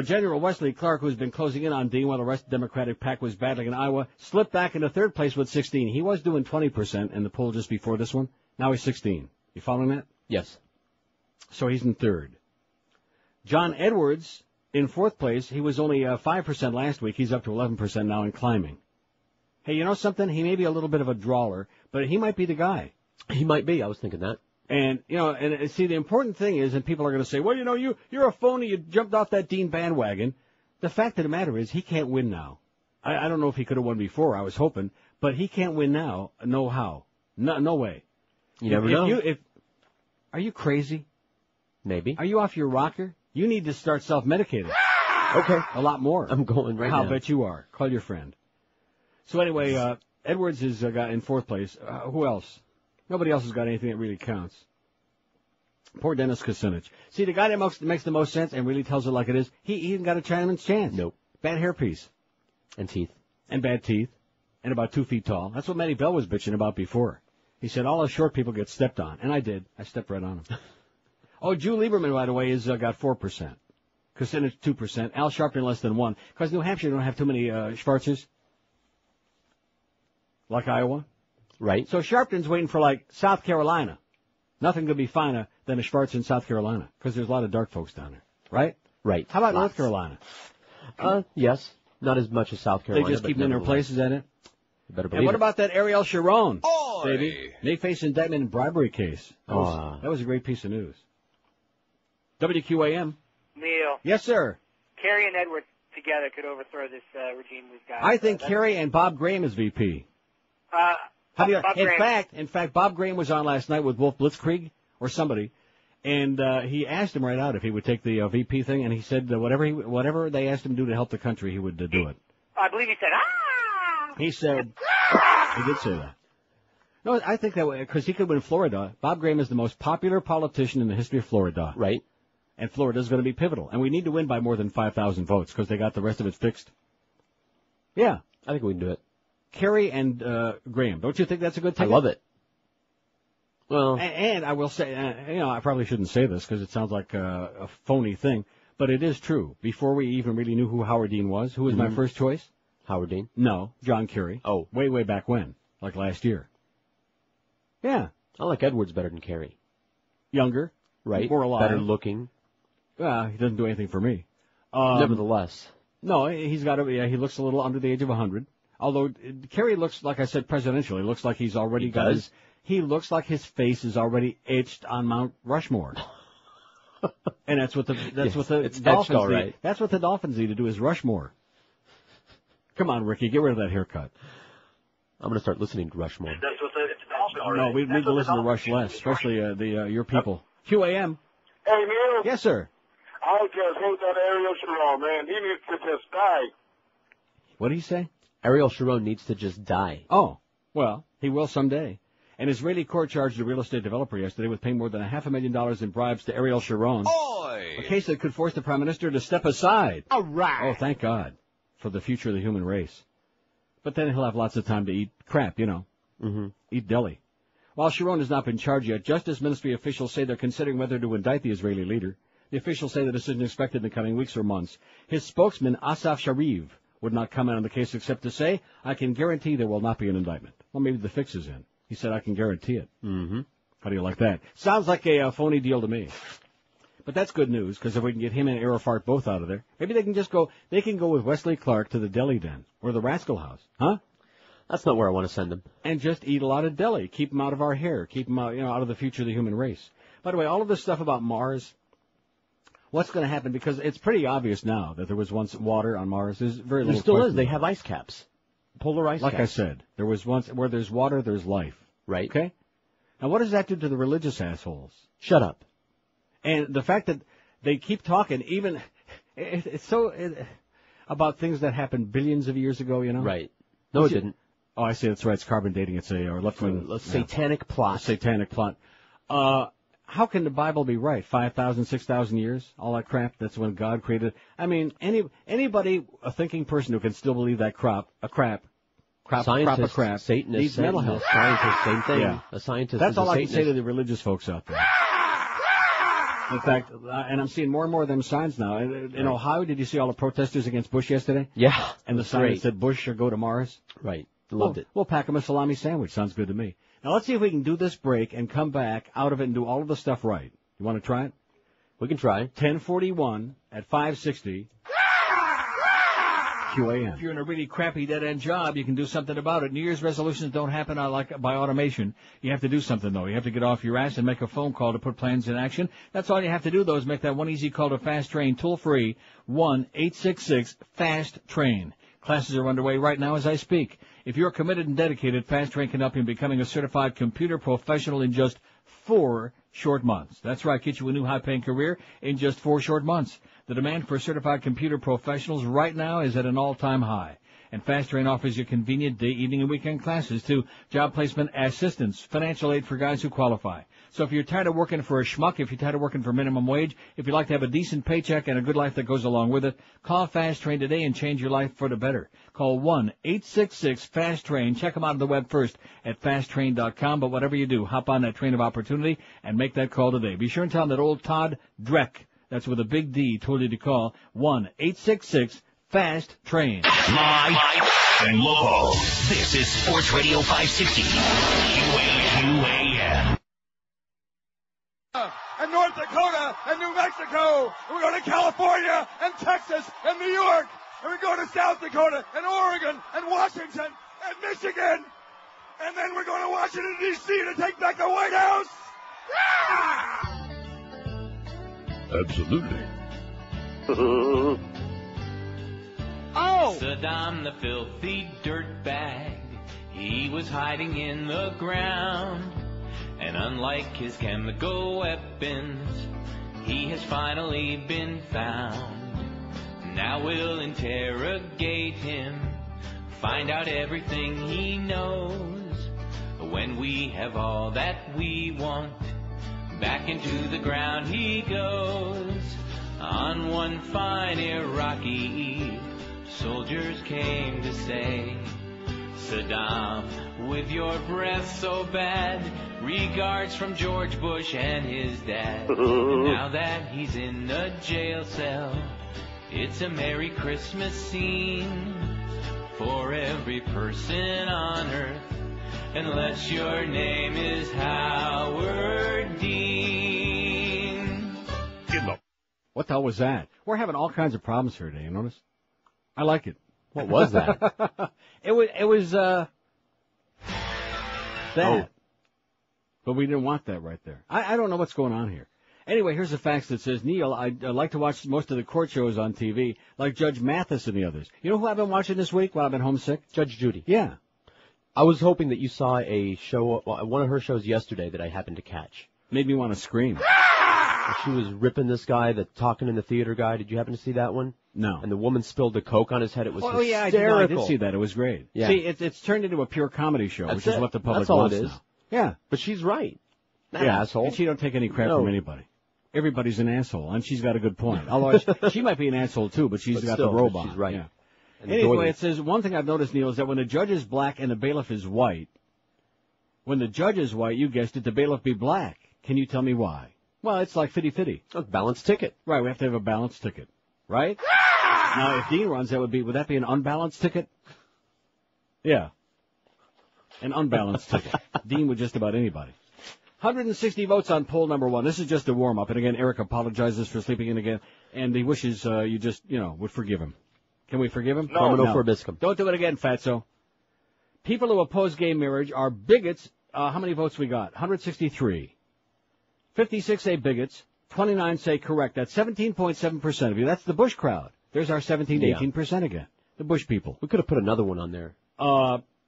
General Wesley Clark, who's been closing in on Dean while the rest of the Democratic pack was battling in Iowa, slipped back into third place with 16. He was doing 20% in the poll just before this one. Now he's 16. You following that? Yes. So he's in third. John Edwards in fourth place. He was only 5% last week. He's up to 11% now and climbing. Hey, you know something? He may be a little bit of a drawler, but he might be the guy. He might be. I was thinking that. And, and see, the important thing is, and people are going to say, well, you're a phony. You jumped off that Dean bandwagon. The fact of the matter is he can't win now. I don't know if he could have won before. I was hoping. But he can't win now. No how. No way. You never know. Are you crazy? Maybe. Are you off your rocker? You need to start self-medicating. Okay. A lot more. I'm going right now. I'll bet you are. Call your friend. So anyway, Edwards is got in fourth place. Who else? Nobody else has got anything that really counts. Poor Dennis Kucinich. See, the guy that makes the most sense and really tells it like it is, he even got a Chinaman's chance. Nope. Bad hairpiece. And teeth. And bad teeth. And about 2 feet tall. That's what Matty Bell was bitching about before. He said all us short people get stepped on. And I did. I stepped right on him. Oh, Drew Lieberman, by the way, is got 4%. Kucinich 2%. Al Sharpton less than 1. Because New Hampshire don't have too many Schwarzers. Like Iowa. Right. So Sharpton's waiting for, like, South Carolina. Nothing could be finer than a Schwartz in South Carolina, because there's a lot of dark folks down there. Right? Right. How about North Carolina? Yes. Not as much as South Carolina. They just keep them in their place, is that it? You better believe And what it. about that Ariel Sharon? Oy. Baby. They face indictment in bribery case. That was a great piece of news. WQAM. Neil. Yes, sir. Kerry and Edwards together could overthrow this regime we've got. I think Kerry and Bob Graham is VP. How do you, Bob Graham. in fact, Bob Graham was on last night with Wolf Blitzkrieg or somebody, and he asked him right out if he would take the VP thing, and he said whatever they asked him to do to help the country, he would do it. I believe he said, ah! He said, he did say that. No, I think that way, because he could win Florida. Bob Graham is the most popular politician in the history of Florida. Right. And Florida's going to be pivotal. And we need to win by more than 5,000 votes, because they got the rest of it fixed. Yeah. I think we can do it. Kerry and Graham. Don't you think that's a good ticket? I love it. Well, and I will say, I probably shouldn't say this because it sounds like a phony thing, but it is true. Before we even really knew who Howard Dean was, who was my first choice? Howard Dean? No, John Kerry. Oh. Way back when, like last year. Yeah. I like Edwards better than Kerry. Younger. Right. More alive. Better looking. Well, he doesn't do anything for me. Nevertheless. No, he looks a little under the age of 100. Although Kerry looks, like I said, presidential. He looks like he's already he looks like his face is already etched on Mount Rushmore. And that's what the Dolphins need. Right. That's what the Dolphins need to do is Rushmore. Come on, Ricky, get rid of that haircut. I'm going to start listening to Rushmore. That's what the No, we need to listen to Rush less, especially your people. QAM. Hey, Neil. Yes, sir. I just hate that Ariel Sharon, man. He needs to just die. What did he say? Ariel Sharon needs to just die. Oh, well, he will someday. An Israeli court charged a real estate developer yesterday with paying more than $500,000 in bribes to Ariel Sharon. Oi! A case that could force the prime minister to step aside. All right. Oh, thank God. For the future of the human race. But then he'll have lots of time to eat crap, Eat deli. While Sharon has not been charged yet, Justice Ministry officials say they're considering whether to indict the Israeli leader. The officials say the decision is expected in the coming weeks or months. His spokesman, Asaf Shariv, would not comment on the case except to say, I can guarantee there will not be an indictment. Well, maybe the fix is in. He said, I can guarantee it. Mm-hmm. How do you like that? Sounds like a phony deal to me. But that's good news, because if we can get him and Arafat both out of there, maybe they can go with Wesley Clark to the deli den, or the Rascal House. Huh? That's not where I want to send them. And just eat a lot of deli. Keep them out of our hair. Keep them out, out of the future of the human race. By the way, all of this stuff about Mars, what's going to happen? Because it's pretty obvious now that there was once water on Mars. There's very little There still question is. They about have ice caps. Polar ice caps. Like I said, there was once, where there's water, there's life. Right. Okay? Now, what does that do to the religious assholes? Shut up. And the fact that they keep talking, even, about things that happened billions of years ago, Right. No, it didn't. Oh, I see. That's right. It's carbon dating. It's a left-wing satanic plot. A satanic plot. How can the Bible be right? 5,000, 6,000 years? All that crap? That's when God created. I mean, anybody, a thinking person who can still believe that crap, Satanist, needs mental health. Scientist, same thing. Yeah. A scientist That's is all a I can Satanist. say to the religious folks out there. In fact, and I'm seeing more and more of them signs now. In Ohio, did you see all the protesters against Bush yesterday? Yeah. And the sign that said Bush or go to Mars? Right. Loved it. We'll pack them a salami sandwich. Sounds good to me. Now let's see if we can do this break and come back out of it and do all of the stuff right. You want to try it? We can try. 1041 at 560 QAM. If you're in a really crappy dead-end job, you can do something about it. New Year's resolutions don't happen by automation. You have to do something, though. You have to get off your ass and make a phone call to put plans in action. That's all you have to do, though, is make that one easy call to Fast Train, toll-free, 1-866-FAST-TRAIN. Classes are underway right now as I speak. If you're committed and dedicated, Fast Train can help you in becoming a certified computer professional in just 4 short months. That's right, get you a new high-paying career in just 4 short months. The demand for certified computer professionals right now is at an all-time high. And Fast Train offers you convenient day, evening, and weekend classes to job placement assistance, financial aid for guys who qualify. So if you're tired of working for a schmuck, if you're tired of working for minimum wage, if you'd like to have a decent paycheck and a good life that goes along with it, call Fast Train today and change your life for the better. Call 1-866-FAST-TRAIN. Check them out on the web first at fasttrain.com. But whatever you do, hop on that train of opportunity and make that call today. Be sure and tell them that old Todd Dreck, that's with a big D, told you to call 1-866-FAST-TRAIN. Live and local. This is Sports Radio 560. QAM. And North Dakota and New Mexico. And we're going to California and Texas and New York. And we're going to South Dakota and Oregon and Washington and Michigan. And then we're going to Washington, D.C. to take back the White House. Absolutely. Oh! Saddam the filthy dirtbag. He was hiding in the ground, and unlike his chemical weapons, he has finally been found. Now we'll interrogate him, find out everything he knows. When we have all that we want, back into the ground he goes. On one fine Iraqi eve, soldiers came to say, Saddam, with your breath so bad, regards from George Bush and his dad. And now that he's in a jail cell, it's a Merry Christmas scene for every person on earth, unless your name is Howard Dean. What the hell was that? We're having all kinds of problems here today, you notice? I like it. What was that? It was that. Oh. But we didn't want that right there. I don't know what's going on here. Anyway, here's a fax that says, Neil, I like to watch most of the court shows on TV, like Judge Mathis and the others. You know who I've been watching this week while I've been homesick? Judge Judy. Yeah. I was hoping that you saw a show, one of her shows yesterday that I happened to catch. Made me want to scream. She was ripping this guy, the talking in the theater guy. Did you happen to see that one? No. And the woman spilled the Coke on his head. It was hysterical. Yeah, I did see that. It was great. Yeah. See, it's turned into a pure comedy show, which is what the public That's all wants it is. now. Yeah. But she's right. That yeah. asshole. And she don't take any crap from anybody. Everybody's an asshole, and she's got a good point. Although she might be an asshole too, but she's got the robe on. She's right. Yeah. Anyway, it says, one thing I've noticed, Neil, is that when the judge is black and the bailiff is white, when the judge is white, you guessed it, the bailiff be black. Can you tell me why? Well, it's like 50-50. A balanced ticket. Right, we have to have a balanced ticket. Right? Now, if Dean runs, would that be an unbalanced ticket? Yeah. An unbalanced ticket. Dean with just about anybody. 160 votes on poll number 1. This is just a warm-up. And again, Eric apologizes for sleeping in again, and he wishes you just, would forgive him. Can we forgive him? No. Forbiscum. Don't do it again, fatso. People who oppose gay marriage are bigots. How many votes we got? 163. 56 say bigots. 29 say correct. That's 17.7% of you. That's the Bush crowd. There's our 17 to 18% again. The Bush people. We could have put another one on there.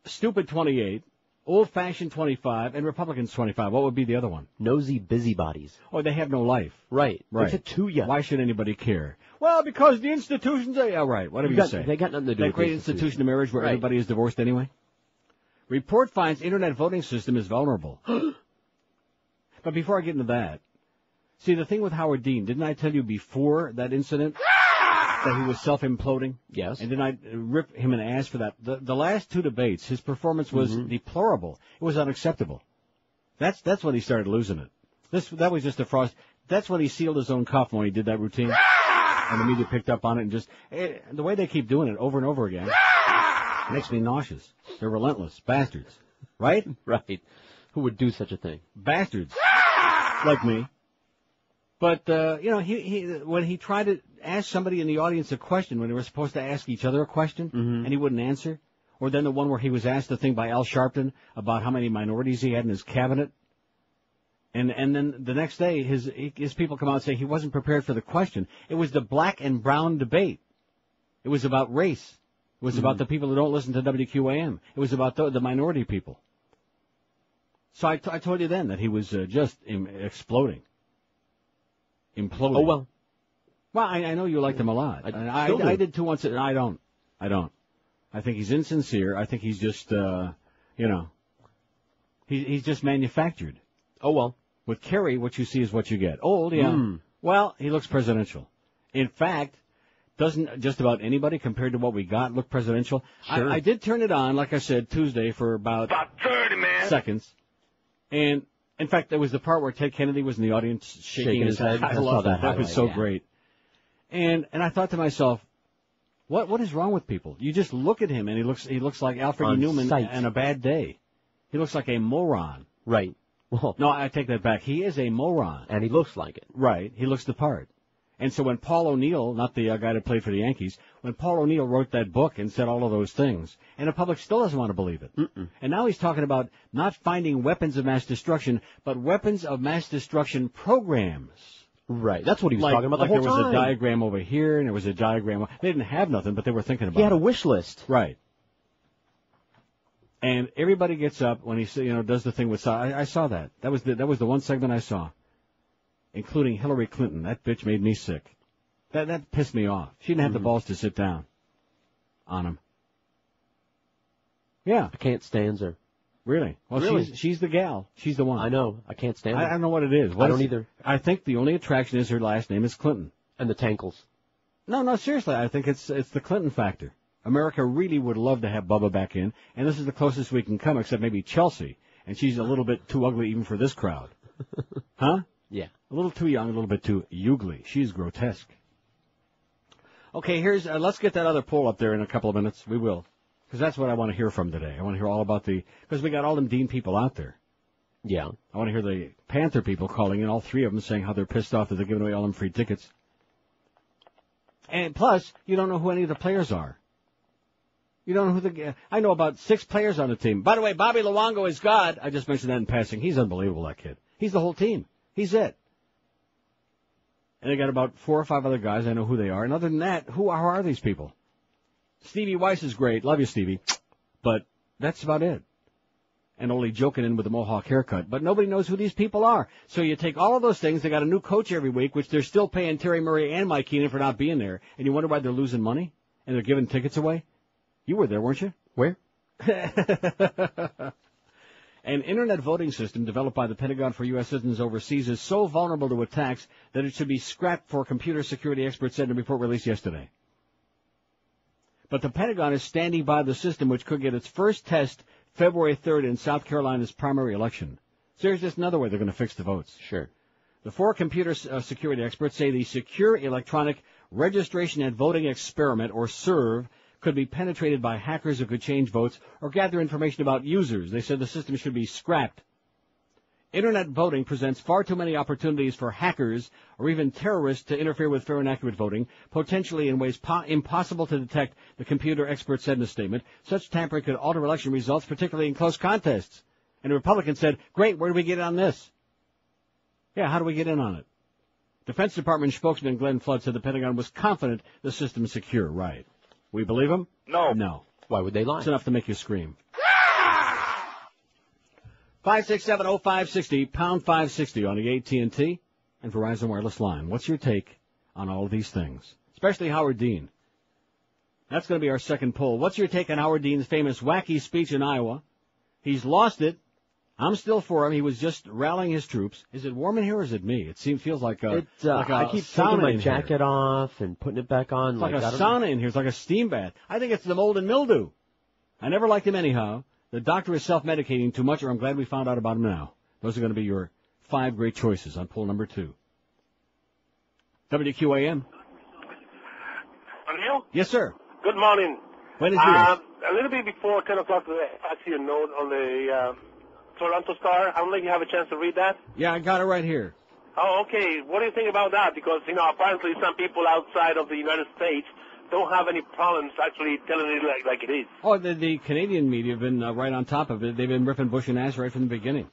Stupid 28. Old-fashioned 25, and Republicans 25. What would be the other one? Nosy busybodies. Oh, they have no life. Right. Right. They too young. Why should anybody care? Well, because the institutions are... Yeah, right. Whatever you say. They got nothing to do that with great the institution of marriage where everybody is divorced anyway? Report finds Internet voting system is vulnerable. But before I get into that, see, the thing with Howard Dean, didn't I tell you before that incident that he was self-imploding? Yes. And didn't I rip him an ass for that? The last two debates, his performance was deplorable. It was unacceptable. That's when he started losing it. That was just a frost. That's when he sealed his own coffin when he did that routine. And the media picked up on it and just... the way they keep doing it over and over again makes me nauseous. They're relentless. Bastards. Right? Right. Who would do such a thing? Bastards. Like me. But, he when he tried to ask somebody in the audience a question, when they were supposed to ask each other a question, and he wouldn't answer, or then the one where he was asked the thing by Al Sharpton about how many minorities he had in his cabinet, and then the next day his people come out and say he wasn't prepared for the question. It was the black and brown debate. It was about race. It was about the people who don't listen to WQAM. It was about the minority people. So I told you then that he was just exploding. Imploding. Oh, well. Well, I know you liked him a lot. I did too once, and I don't. I think he's insincere. I think he's just, he's just manufactured. Oh, well. With Kerry, what you see is what you get. Old, yeah. Well, he looks presidential. In fact, doesn't just about anybody compared to what we got look presidential? Sure. I did turn it on, like I said, Tuesday for about 30, man. seconds. And, in fact, there was the part where Ted Kennedy was in the audience shaking his head. I love that. That was so great. And I thought to myself, what is wrong with people? You just look at him and he looks like Alfred E. Newman on a bad day. He looks like a moron. Right. Well, no, I take that back. He is a moron. And he looks like it. Right. He looks the part. And so when Paul O'Neill, not the guy that played for the Yankees, when Paul O'Neill wrote that book and said all of those things, and the public still doesn't want to believe it. And now he's talking about not finding weapons of mass destruction, but weapons of mass destruction programs. Right. That's what he was talking about the whole time. Like there was a diagram over here, and there was a diagram. They didn't have nothing, but they were thinking about it. He had a wish list. Right. And everybody gets up when he does the thing with I saw that. That was the one segment I saw, including Hillary Clinton. That bitch made me sick. That pissed me off. She didn't have the balls to sit down on him. Yeah, I can't stand her. Really? Well, really? She's the gal. She's the one. I know. I can't stand her. I don't know what it is. I don't either. I think the only attraction is her last name is Clinton. And the tankles. No, seriously. I think it's the Clinton factor. America really would love to have Bubba back in, and this is the closest we can come, except maybe Chelsea. And she's a little bit too ugly even for this crowd. Huh? Yeah. A little too young, a little bit too ugly. She's grotesque. Okay, here's, let's get that other poll up there in a couple of minutes. We will. Because that's what I want to hear from today. I want to hear all about because we got all them Dean people out there. Yeah. I want to hear the Panther people calling in, all three of them, saying how they're pissed off that they're giving away all them free tickets. And plus, you don't know who any of the players are. You don't know who I know about 6 players on the team. By the way, Bobby Luongo is God. I just mentioned that in passing. He's unbelievable, that kid. He's the whole team. He's it. And they got about 4 or 5 other guys. I know who they are. And other than that, who are these people? Stevie Weiss is great. Love you, Stevie. But that's about it. And only joking in with the mohawk haircut. But nobody knows who these people are. So you take all of those things. They got a new coach every week, which they're still paying Terry Murray and Mike Keenan for not being there. And you wonder why they're losing money? And they're giving tickets away? You were there, weren't you? Where? An internet voting system developed by the Pentagon for U.S. citizens overseas is so vulnerable to attacks that it should be scrapped for computer security experts said in a report released yesterday. But the Pentagon is standing by the system, which could get its first test February 3rd in South Carolina's primary election. So here's just another way they're going to fix the votes. Sure. The 4 computer security experts say the Secure Electronic Registration and Voting Experiment, or SERV, could be penetrated by hackers who could change votes or gather information about users. They said the system should be scrapped. Internet voting presents far too many opportunities for hackers or even terrorists to interfere with fair and accurate voting, potentially in ways impossible to detect, the computer expert said in a statement. Such tampering could alter election results, particularly in close contests. And the Republicans said, great, where do we get on this? Yeah, how do we get in on it? Defense Department spokesman Glenn Flood said the Pentagon was confident the system is secure. Right. We believe him? No. No. Why would they lie? It's enough to make you scream. 567-0560, pound 560 on the AT&T and Verizon wireless line. What's your take on all of these things? Especially Howard Dean. That's going to be our second poll. What's your take on Howard Dean's famous wacky speech in Iowa? He's lost it. I'm still for him. He was just rallying his troops. Is it warm in here or is it me? It feels like a I keep taking my jacket off and putting it back on. It's like a sauna in here. It's like a steam bath. I think it's the mold and mildew. I never liked him anyhow. The doctor is self-medicating too much, or I'm glad we found out about him now. Those are going to be your 5 great choices on poll number 2. WQAM. O'Neill? Yes, sir. Good morning. When is yours? A little bit before 10 o'clock today, I see a note on the Toronto Star. I don't think you have a chance to read that. Yeah, I got it right here. Oh, okay. What do you think about that? Because, apparently some people outside of the United States don't have any problems actually telling it like it is. Oh, the Canadian media have been right on top of it. They've been ripping Bush and ass right from the beginning.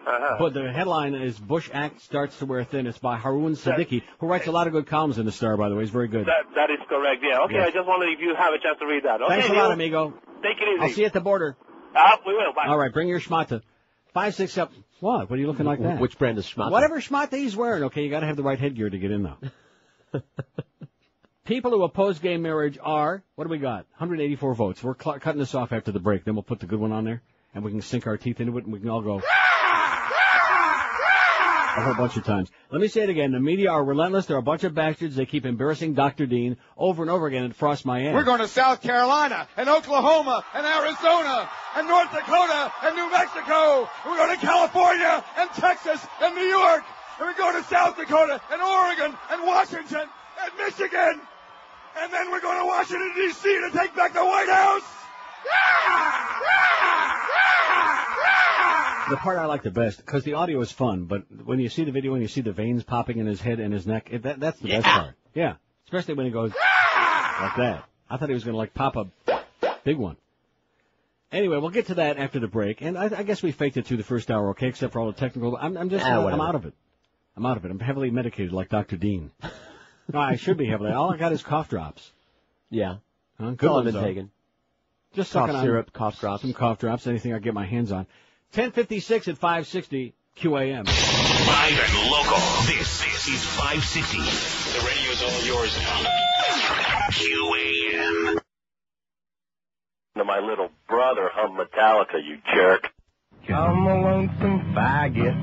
Uh-huh. But the headline is Bush Act Starts to Wear Thin. It's by Haroon Siddiqui, who writes a lot of good columns in the Star, by the way. He's very good. That is correct, yeah. Okay, yes. I just wondered if you have a chance to read that. Okay, Thanks a lot, amigo. Take it easy. I'll see you at the border. We will. Bye. All right, bring your schmata. 567. What? What are you looking like that? Which brand is schmata? Whatever schmata he's wearing. Okay, you got to have the right headgear to get in, though. People who oppose gay marriage are, what do we got? 184 votes. We're cutting this off after the break. Then we'll put the good one on there, and we can sink our teeth into it, and we can all go a whole bunch of times. Let me say it again. The media are relentless. They're a bunch of bastards. They keep embarrassing Dr. Dean over and over again and frost my ass. We're going to South Carolina and Oklahoma and Arizona and North Dakota and New Mexico. We're going to California and Texas and New York. And we're going to South Dakota and Oregon and Washington and Michigan. And then we're going to Washington, D.C. to take back the White House. The part I like the best, because the audio is fun, but when you see the video and you see the veins popping in his head and his neck, that's the best part. Yeah, especially when he goes like that. I thought he was going to pop a big one. Anyway, we'll get to that after the break, and I guess we faked it through the first hour, okay, except for all the technical. I'm out of it. I'm out of it. I'm heavily medicated like Dr. Dean. No, I should be heavily. All I got is cough drops. Yeah. Good ones, though. Taken. Just cough sucking on syrup, cough drops. Some cough drops, anything I get my hands on. 10:56 at 560 QAM. Live and local. This is 560. The radio's all yours now. QAM. To my little brother hum Metallica, you jerk. I'm a lonesome faggot,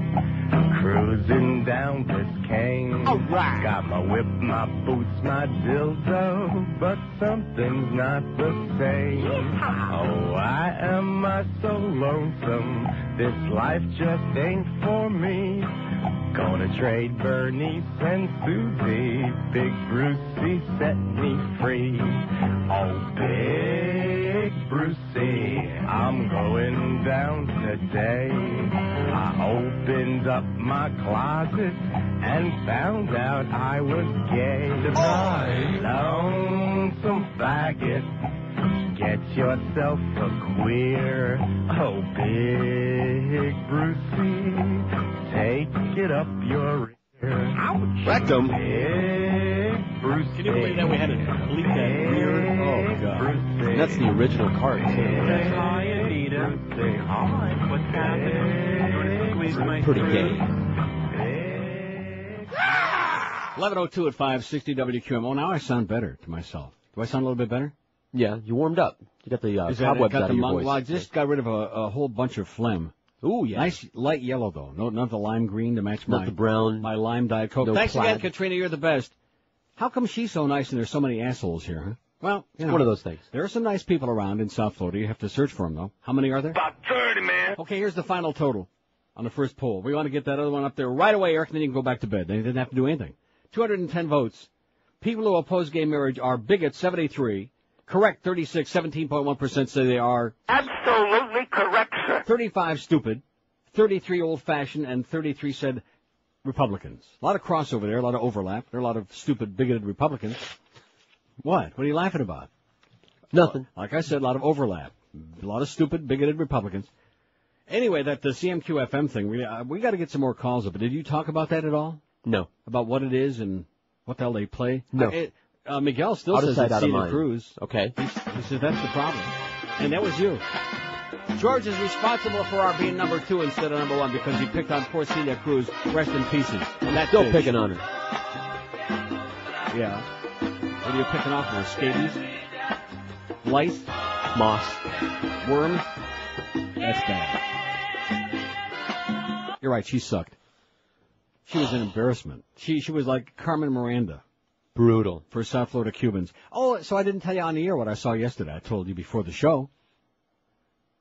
cruising down Biscayne. All right. Got my whip, my boots, my dildo, but something's not the same. Oh, I am so lonesome, this life just ain't for me. Gonna trade Bernice and Susie, Big Brucey set me free. Oh, Big Brucey, I'm going down today. I opened up my closet and found out I was gay. Lonesome faggot, get yourself a queer. Oh, Big Brucey, take it up your rear. Ouch. Rectum. Big Brucey. Can you believe that we had to bleep that rear? Oh, God. And that's the original card, too. Hi, Anita. Say hi. What's happening? You want to squeeze my Pretty gay. 11:02 at 560 WQM. Oh, now I sound better to myself. Do I sound a little bit better? Yeah, you warmed up. You got the cobwebs out of your voice. Well, I just got rid of a whole bunch of phlegm. Ooh, yeah. Nice light yellow, though. No, not the lime green to match Not the brown. my lime Diet Coke. No Thanks plaid. again, Katrina. You're the best. How come she's so nice and there's so many assholes here, huh? Well, It's one of those things. There are some nice people around in South Florida. You have to search for them, though. How many are there? About 30, man. Okay, here's the final total on the first poll. We want to get that other one up there right away, Eric, and then you can go back to bed. Then you didn't have to do anything. 210 votes. People who oppose gay marriage are bigots, 73. Correct, 36. 17.1% say they are. Absolutely correct, sir. 35 stupid. 33 old-fashioned, and 33 said Republicans. A lot of crossover there, a lot of overlap. There are a lot of stupid, bigoted Republicans. What? What are you laughing about? Nothing. Like I said, a lot of overlap. A lot of stupid, bigoted Republicans. Anyway, that the CMQ-FM thing, we got to get some more calls up. Did you talk about that at all? No. About what it is and what the hell they play? No. Miguel still says it's Cedar Cruz. Okay. He says that's the problem. And that was you. George is responsible for our being number 2 instead of number 1 because he picked on poor Celia Cruz. Rest in pieces. And that's Still picking on her. Yeah. What are you picking off her? Scabies? Lice? Moss. Worms? That's bad. You're right, she sucked. She was an embarrassment. She was like Carmen Miranda. Brutal. For South Florida Cubans. Oh, so I didn't tell you on the air what I saw yesterday. I told you before the show.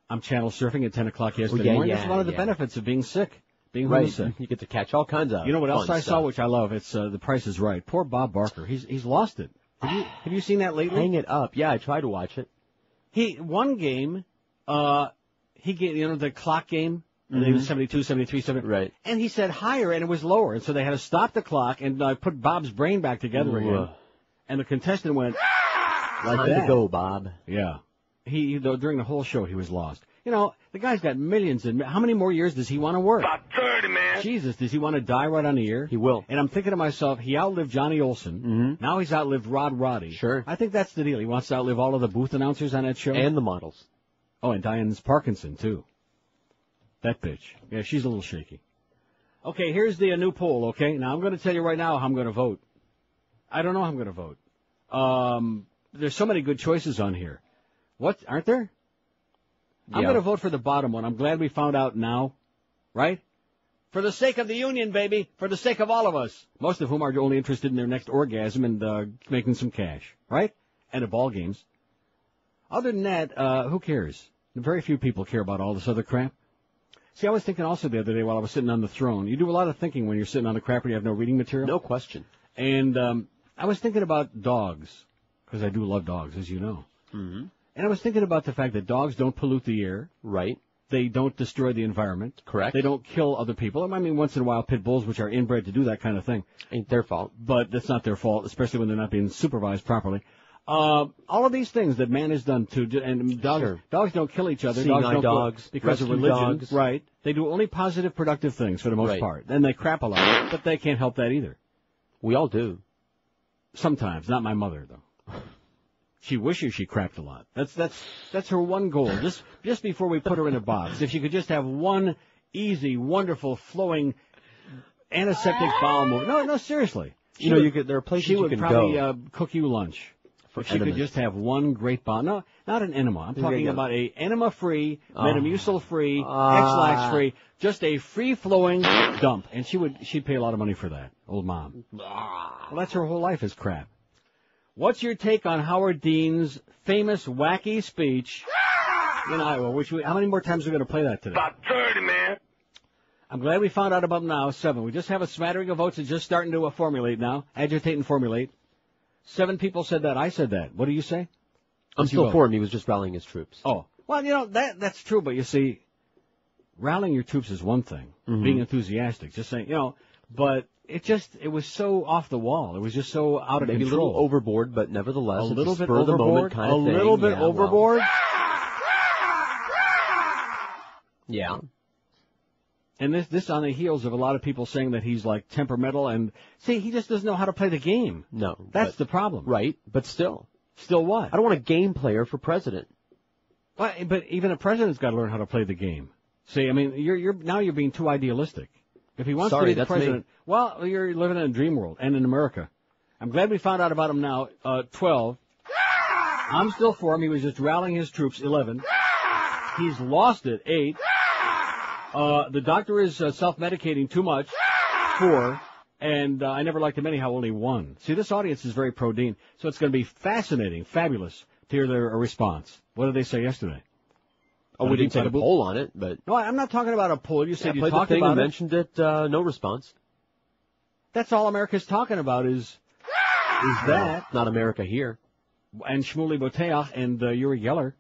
I'm channel surfing at 10 o'clock yesterday morning. That's one of the benefits of being sick. Being homesick. You get to catch all kinds of You know what else I stuff. saw, which I love? It's The Price is Right. Poor Bob Barker. He's lost it. Have you seen that lately? Hang it up. Yeah, I tried to watch it. One game, he gave, the clock game. And it was 72, 73, 70. Right. And he said higher, and it was lower. And so they had to stop the clock and put Bob's brain back together again. And the contestant went like Time that. to go, Bob. Yeah. During the whole show, he was lost. The guy's got millions. And how many more years does he want to work? About 30, man. Jesus, does he want to die right on the air? He will. And I'm thinking to myself, he outlived Johnny Olson. Mm-hmm. Now he's outlived Rod Roddy. Sure. I think that's the deal. He wants to outlive all of the booth announcers on that show. And the models. Oh, and Diane's Parkinson, too. That bitch. Yeah, she's a little shaky. Okay, here's the new poll, okay? Now, I'm going to tell you right now how I'm going to vote. I don't know how I'm going to vote. There's so many good choices on here. What? Aren't there? I'm going to vote for the bottom one. I'm glad we found out now. Right? For the sake of the union, baby. For the sake of all of us. Most of whom are only interested in their next orgasm and making some cash. Right? And at ball games. Other than that, who cares? Very few people care about all this other crap. See, I was thinking also the other day while I was sitting on the throne. You do a lot of thinking when you're sitting on the crap and you have no reading material. No question. And I was thinking about dogs, because I do love dogs, as you know. Mm-hmm. And I was thinking about the fact that dogs don't pollute the air. Right. They don't destroy the environment. Correct. They don't kill other people. I mean, once in a while, pit bulls, which are inbred to do that kind of thing. Ain't their fault. But that's not their fault, especially when they're not being supervised properly. All of these things that man has done and dogs don't kill each other. Dogs because of religion. Dogs. Right. They do only positive, productive things for the most part. Then they crap a lot, but they can't help that either. We all do. Sometimes. Not my mother, though. She wishes she crapped a lot. That's her one goal. Just before we put her in a box, if she could just have one easy, wonderful, flowing antiseptic bowel movement. No, seriously. There are places you can go. She would probably cook you lunch. If she could just have one great bowel. No, not an enema. I'm talking about a enema-free, Metamucil-free, X-Lax-free, just a free-flowing dump. And she'd pay a lot of money for that, old mom. Well, that's her whole life is crap. What's your take on Howard Dean's famous wacky speech in Iowa? How many more times are we going to play that today? About 30, man. I'm glad we found out about them now. 7. We just have a smattering of votes. It's just starting to formulate now. Agitate and formulate. 7 people said that. I said that. What do you say? I'm still for him. He was just rallying his troops. Oh. Well, that's true, but you see, rallying your troops is one thing. Being enthusiastic. Just saying, but it was so off the wall. It was just so out of control. Maybe a little overboard, but nevertheless, a little bit overboard. Kind of a little bit overboard. Yeah. And this on the heels of a lot of people saying that he's like temperamental and see, he just doesn't know how to play the game. No. That's the problem. Right, but still. Still what? I don't want a game player for president. But even a president's got to learn how to play the game. See, I mean, you're being too idealistic. If he wants to be the president, well, you're living in a dream world and in America. I'm glad we found out about him now. 12. I'm still for him. He was just rallying his troops. 11. He's lost it. 8. The doctor is self-medicating too much. 4. And I never liked him anyhow, only 1. See, this audience is very pro-Dean, so it's going to be fascinating, fabulous to hear their response. What did they say yesterday? Oh, we didn't take a poll on it, but... No, I'm not talking about a poll. You said you talked about it. You mentioned it, no response. That's all America's talking about is that. Not America here. And Shmuley Boteach and Uri Geller.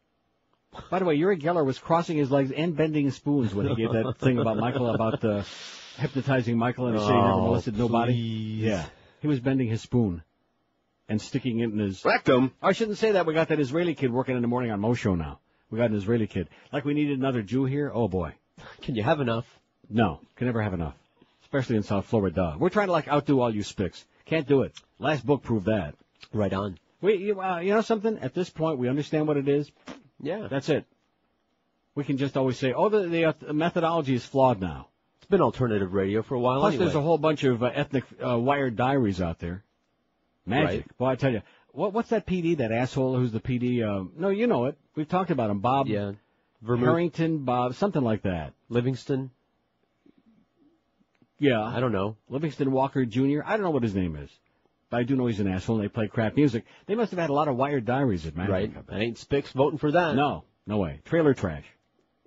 By the way, Uri Geller was crossing his legs and bending spoons when he gave that thing about Michael, about hypnotizing Michael and he said he never molested nobody. Yeah. He was bending his spoon and sticking it in his... rectum. I shouldn't say that. We got that Israeli kid working in the morning on Mo Show now. We got an Israeli kid. Like we needed another Jew here? Oh, boy. Can you have enough? No. Can never have enough. Especially in South Florida. We're trying to, outdo all you spicks. Can't do it. Last book proved that. Right on. You know something? At this point, we understand what it is. Yeah. That's it. We can just always say, the methodology is flawed now. It's been alternative radio for a while. Plus, anyway. There's a whole bunch of ethnic wired diaries out there. Magic. Right. Boy, I tell you. What's that PD, that asshole who's the PD? No, you know it. We've talked about him. Bob Harrington, Bob, something like that. Livingston? Yeah. I don't know. Livingston Walker Jr.? I don't know what his name is. But I do know he's an asshole and they play crap music. They must have had a lot of wired diaries at Magic. Right. That ain't Spicks voting for that. No way. Trailer trash.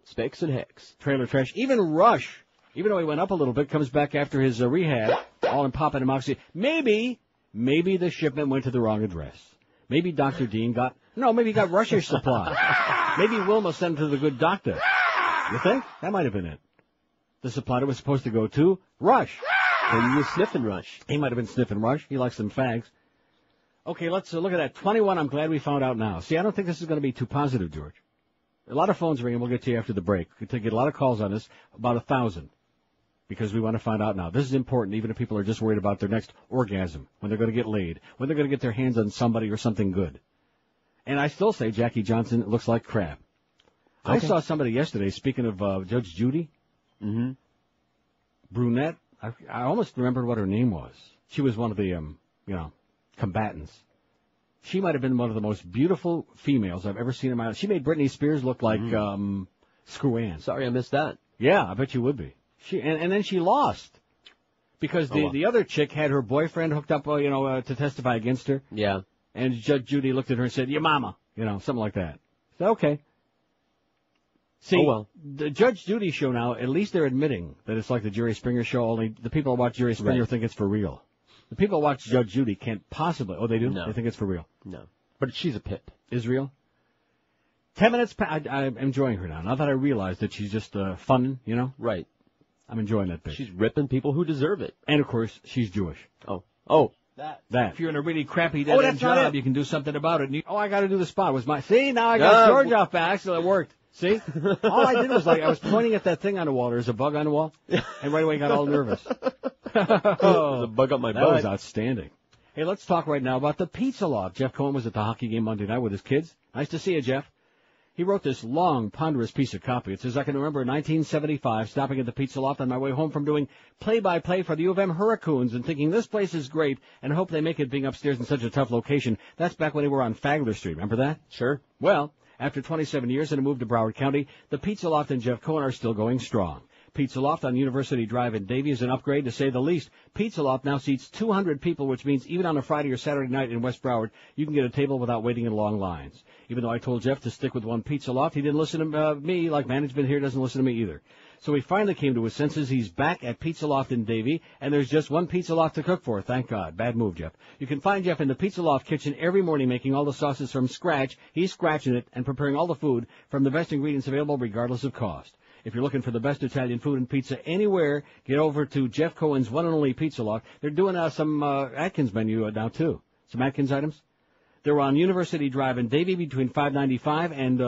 Spicks and Hicks. Trailer trash. Even Rush, even though he went up a little bit, comes back after his rehab, all in pop and democracy. Maybe the shipment went to the wrong address. Maybe Dr. Dean maybe he got Rush's supply. Maybe Wilma sent him to the good doctor. You think? That might have been it. The supply that was supposed to go to Rush. And he was sniffing Rush. He might have been sniffing Rush. He likes them fags. Okay, let's look at that. 21, I'm glad we found out now. See, I don't think this is going to be too positive, George. A lot of phones ringing. We'll get to you after the break. We're going to get a lot of calls on this, about 1,000. Because we want to find out now. This is important, even if people are just worried about their next orgasm, when they're going to get laid, when they're going to get their hands on somebody or something good. And I still say Jackie Johnson looks like crap. Okay. I saw somebody yesterday, speaking of Judge Judy, brunette. I almost remembered what her name was. She was one of the, combatants. She might have been one of the most beautiful females I've ever seen in my life. She made Britney Spears look like Screw Ann. Sorry I missed that. Yeah, I bet you would be. And then she lost because the other chick had her boyfriend hooked up, to testify against her. Yeah. And Judge Judy looked at her and said, "Your mama," something like that. So okay. See, the Judge Judy show now, at least they're admitting that it's like the Jerry Springer show. Only the people who watch Jerry Springer think it's for real. The people who watch Judge Judy can't possibly. Oh, they do. No. They think it's for real. No, but she's a pip. Is real. 10 minutes. I'm enjoying her now. Now that I realize that she's just fun, Right. I'm enjoying that bitch. She's ripping people who deserve it. And, of course, she's Jewish. Oh. That. If you're in a really crappy dead-end job, you can do something about it. I got to do the spot. See, now I got George off by accident. It worked. See? All I did was I was pointing at that thing on the wall. There's a bug on the wall. And right away got all nervous. There's a bug up my butt. That was outstanding. Hey, let's talk right now about the Pizza Loft. Jeff Cohen was at the hockey game Monday night with his kids. Nice to see you, Jeff. He wrote this long, ponderous piece of copy. It says, I can remember 1975 stopping at the Pizza Loft on my way home from doing play-by-play for the U of M Hurricanes and thinking this place is great and hope they make it being upstairs in such a tough location. That's back when they were on Fagler Street. Remember that? Sure. Well, after 27 years and a move to Broward County, the Pizza Loft and Jeff Cohen are still going strong. Pizza Loft on University Drive in Davie is an upgrade, to say the least. Pizza Loft now seats 200 people, which means even on a Friday or Saturday night in West Broward, you can get a table without waiting in long lines. Even though I told Jeff to stick with one Pizza Loft, he didn't listen to me, like management here doesn't listen to me either. So he finally came to his senses. He's back at Pizza Loft in Davie, and there's just one Pizza Loft to cook for, thank God. Bad move, Jeff. You can find Jeff in the Pizza Loft kitchen every morning making all the sauces from scratch. He's scratching it and preparing all the food from the best ingredients available regardless of cost. If you're looking for the best Italian food and pizza anywhere, get over to Jeff Cohen's one and only Pizza Loft. They're doing some Atkins menu now, too. Some Atkins items. They're on University Drive in Davie between 595 and,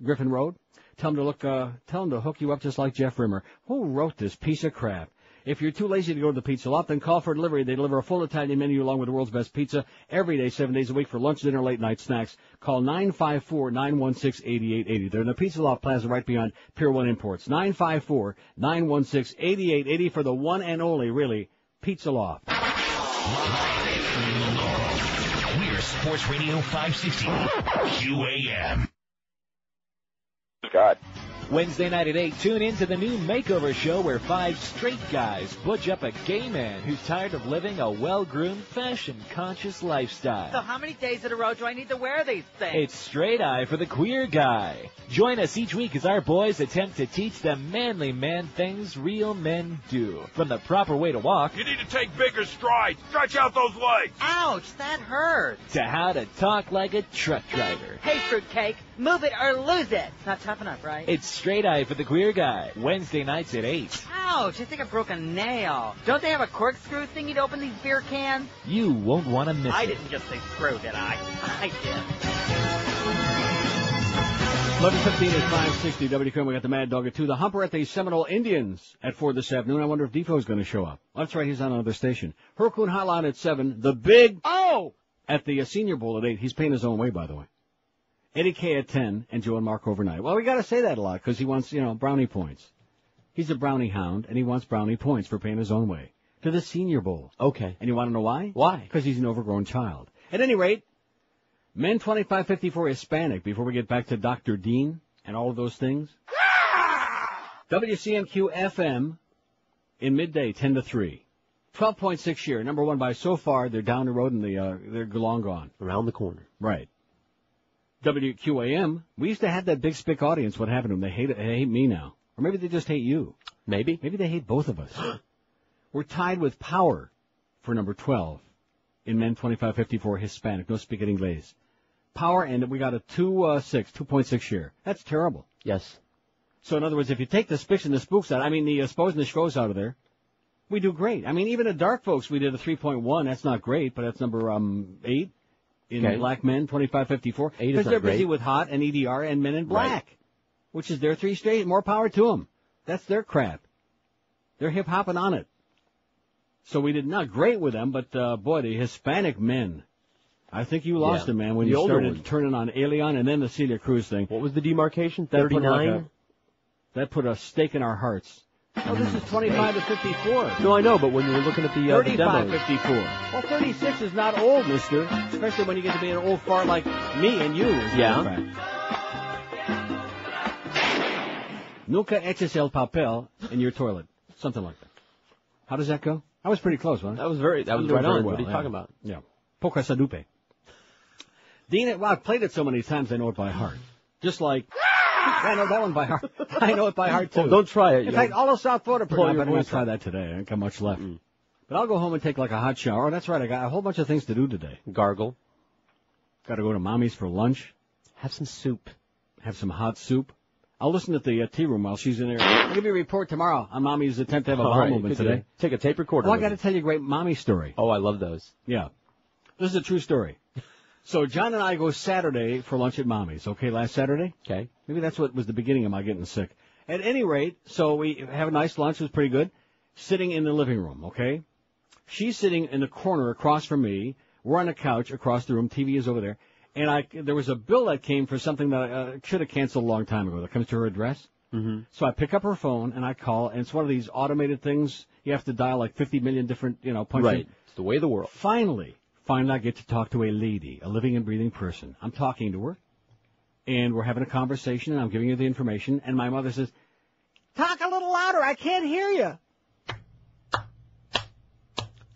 Griffin Road. Tell them to hook you up just like Jeff Rimmer. Who wrote this piece of crap? If you're too lazy to go to the Pizza Loft, then call for delivery. They deliver a full Italian menu along with the world's best pizza every day, 7 days a week for lunch, dinner, late night snacks. Call 954-916-8880. They're in the Pizza Loft Plaza right beyond Pier 1 Imports. 954-916-8880 for the one and only, really, Pizza Loft. We're Sports Radio 560 QAM. Scott. Wednesday night at 8, tune in to the new Makeover Show where 5 straight guys butch up a gay man who's tired of living a well-groomed, fashion-conscious lifestyle. So how many days in a row do I need to wear these things? It's Straight Eye for the Queer Guy. Join us each week as our boys attempt to teach the manly man things real men do. From the proper way to walk. You need to take bigger strides. Stretch out those legs. Ouch, that hurts. To how to talk like a truck driver. Hey, fruitcake, move it or lose it. Not tough enough, right? It's Straight Eye for the Queer Guy. Wednesday nights at 8. Ouch, I think I broke a nail. Don't they have a corkscrew thingy to open these beer cans? You won't want to miss it. I didn't just say screw, did I? I did. 11:15 at 560 WQAM. We got the Mad Dog at 2. The Humper at the Seminole Indians at 4 this afternoon. I wonder if Defoe's going to show up. That's right, he's on another station. Hurricane Hotline at 7. The Big O at the Senior Bowl at 8. He's paying his own way, by the way. Eddie K at 10 and Joe and Mark overnight. Well, we got to say that a lot because he wants, brownie points. He's a brownie hound and he wants brownie points for paying his own way to the Senior Bowl. Okay. And you want to know why? Why? Because he's an overgrown child. At any rate, men 25-54 Hispanic, before we get back to Dr. Dean and all of those things. WCMQ FM in midday, 10 to 3. 12.6 share, number one by so far. They're down the road and they're long gone. Around the corner. Right. WQAM, we used to have that big spick audience. What happened to them? They hate me now. Or maybe they just hate you. Maybe. Maybe they hate both of us. We're tied with Power for number 12 in men 25-54 Hispanic. No speak English. Power, and we got a 2.6 share. That's terrible. Yes. So in other words, if you take the spicks and the spooks out, the spos and the schvos out of there, we do great. Even the dark folks, we did a 3.1. That's not great, but that's number 8. In black men, 25-54. Because they're busy with hot and EDR and men in black, which is their 3 straight. More power to them. That's their crap. They're hip-hopping on it. So we did not great with them, but, boy, the Hispanic men. I think you lost them, man, when you started turning on Alien and then the Celia Cruz thing. What was the demarcation? 39? That put a stake in our hearts. Oh, this is 25-54. No, I know, but when you were looking at the 35-54. Well, 36 is not old, mister. Especially when you get to be an old fart like me and you. Yeah. Nunca eches el papel in your toilet. Something like that. How does that go? I was pretty close, wasn't it? That was right on. What are you talking about? Yeah. Poca sadupe. Dean, I've played it so many times I know it by heart. Just like... I know that one by heart. I know it by heart, too. Well, don't try it. In fact, all of South Florida, I better not try that today. I ain't got much left. But I'll go home and take like a hot shower. Oh, that's right. I got a whole bunch of things to do today. Gargle. Got to go to Mommy's for lunch. Have some soup. Have some hot soup. I'll listen at the tea room while she's in there. I'll give you a report tomorrow on Mommy's attempt to have a bowel movement today. Take a tape recorder. Well, I got to tell you a great Mommy story. Oh, I love those. Yeah. This is a true story. So John and I go Saturday for lunch at Mommy's, okay, last Saturday? Okay. Maybe that's what was the beginning of my getting sick. At any rate, so we have a nice lunch. It was pretty good. Sitting in the living room, okay? She's sitting in the corner across from me. We're on a couch across the room. TV is over there. And there was a bill that came for something that I should have canceled a long time ago that comes to her address. Mm-hmm. So I pick up her phone and I call, and it's one of these automated things. You have to dial like 50 million different, punch Right. in. It's the way of the world. Finally, I get to talk to a lady, a living and breathing person. I'm talking to her, and we're having a conversation, and I'm giving her the information, and my mother says, "Talk a little louder. I can't hear you."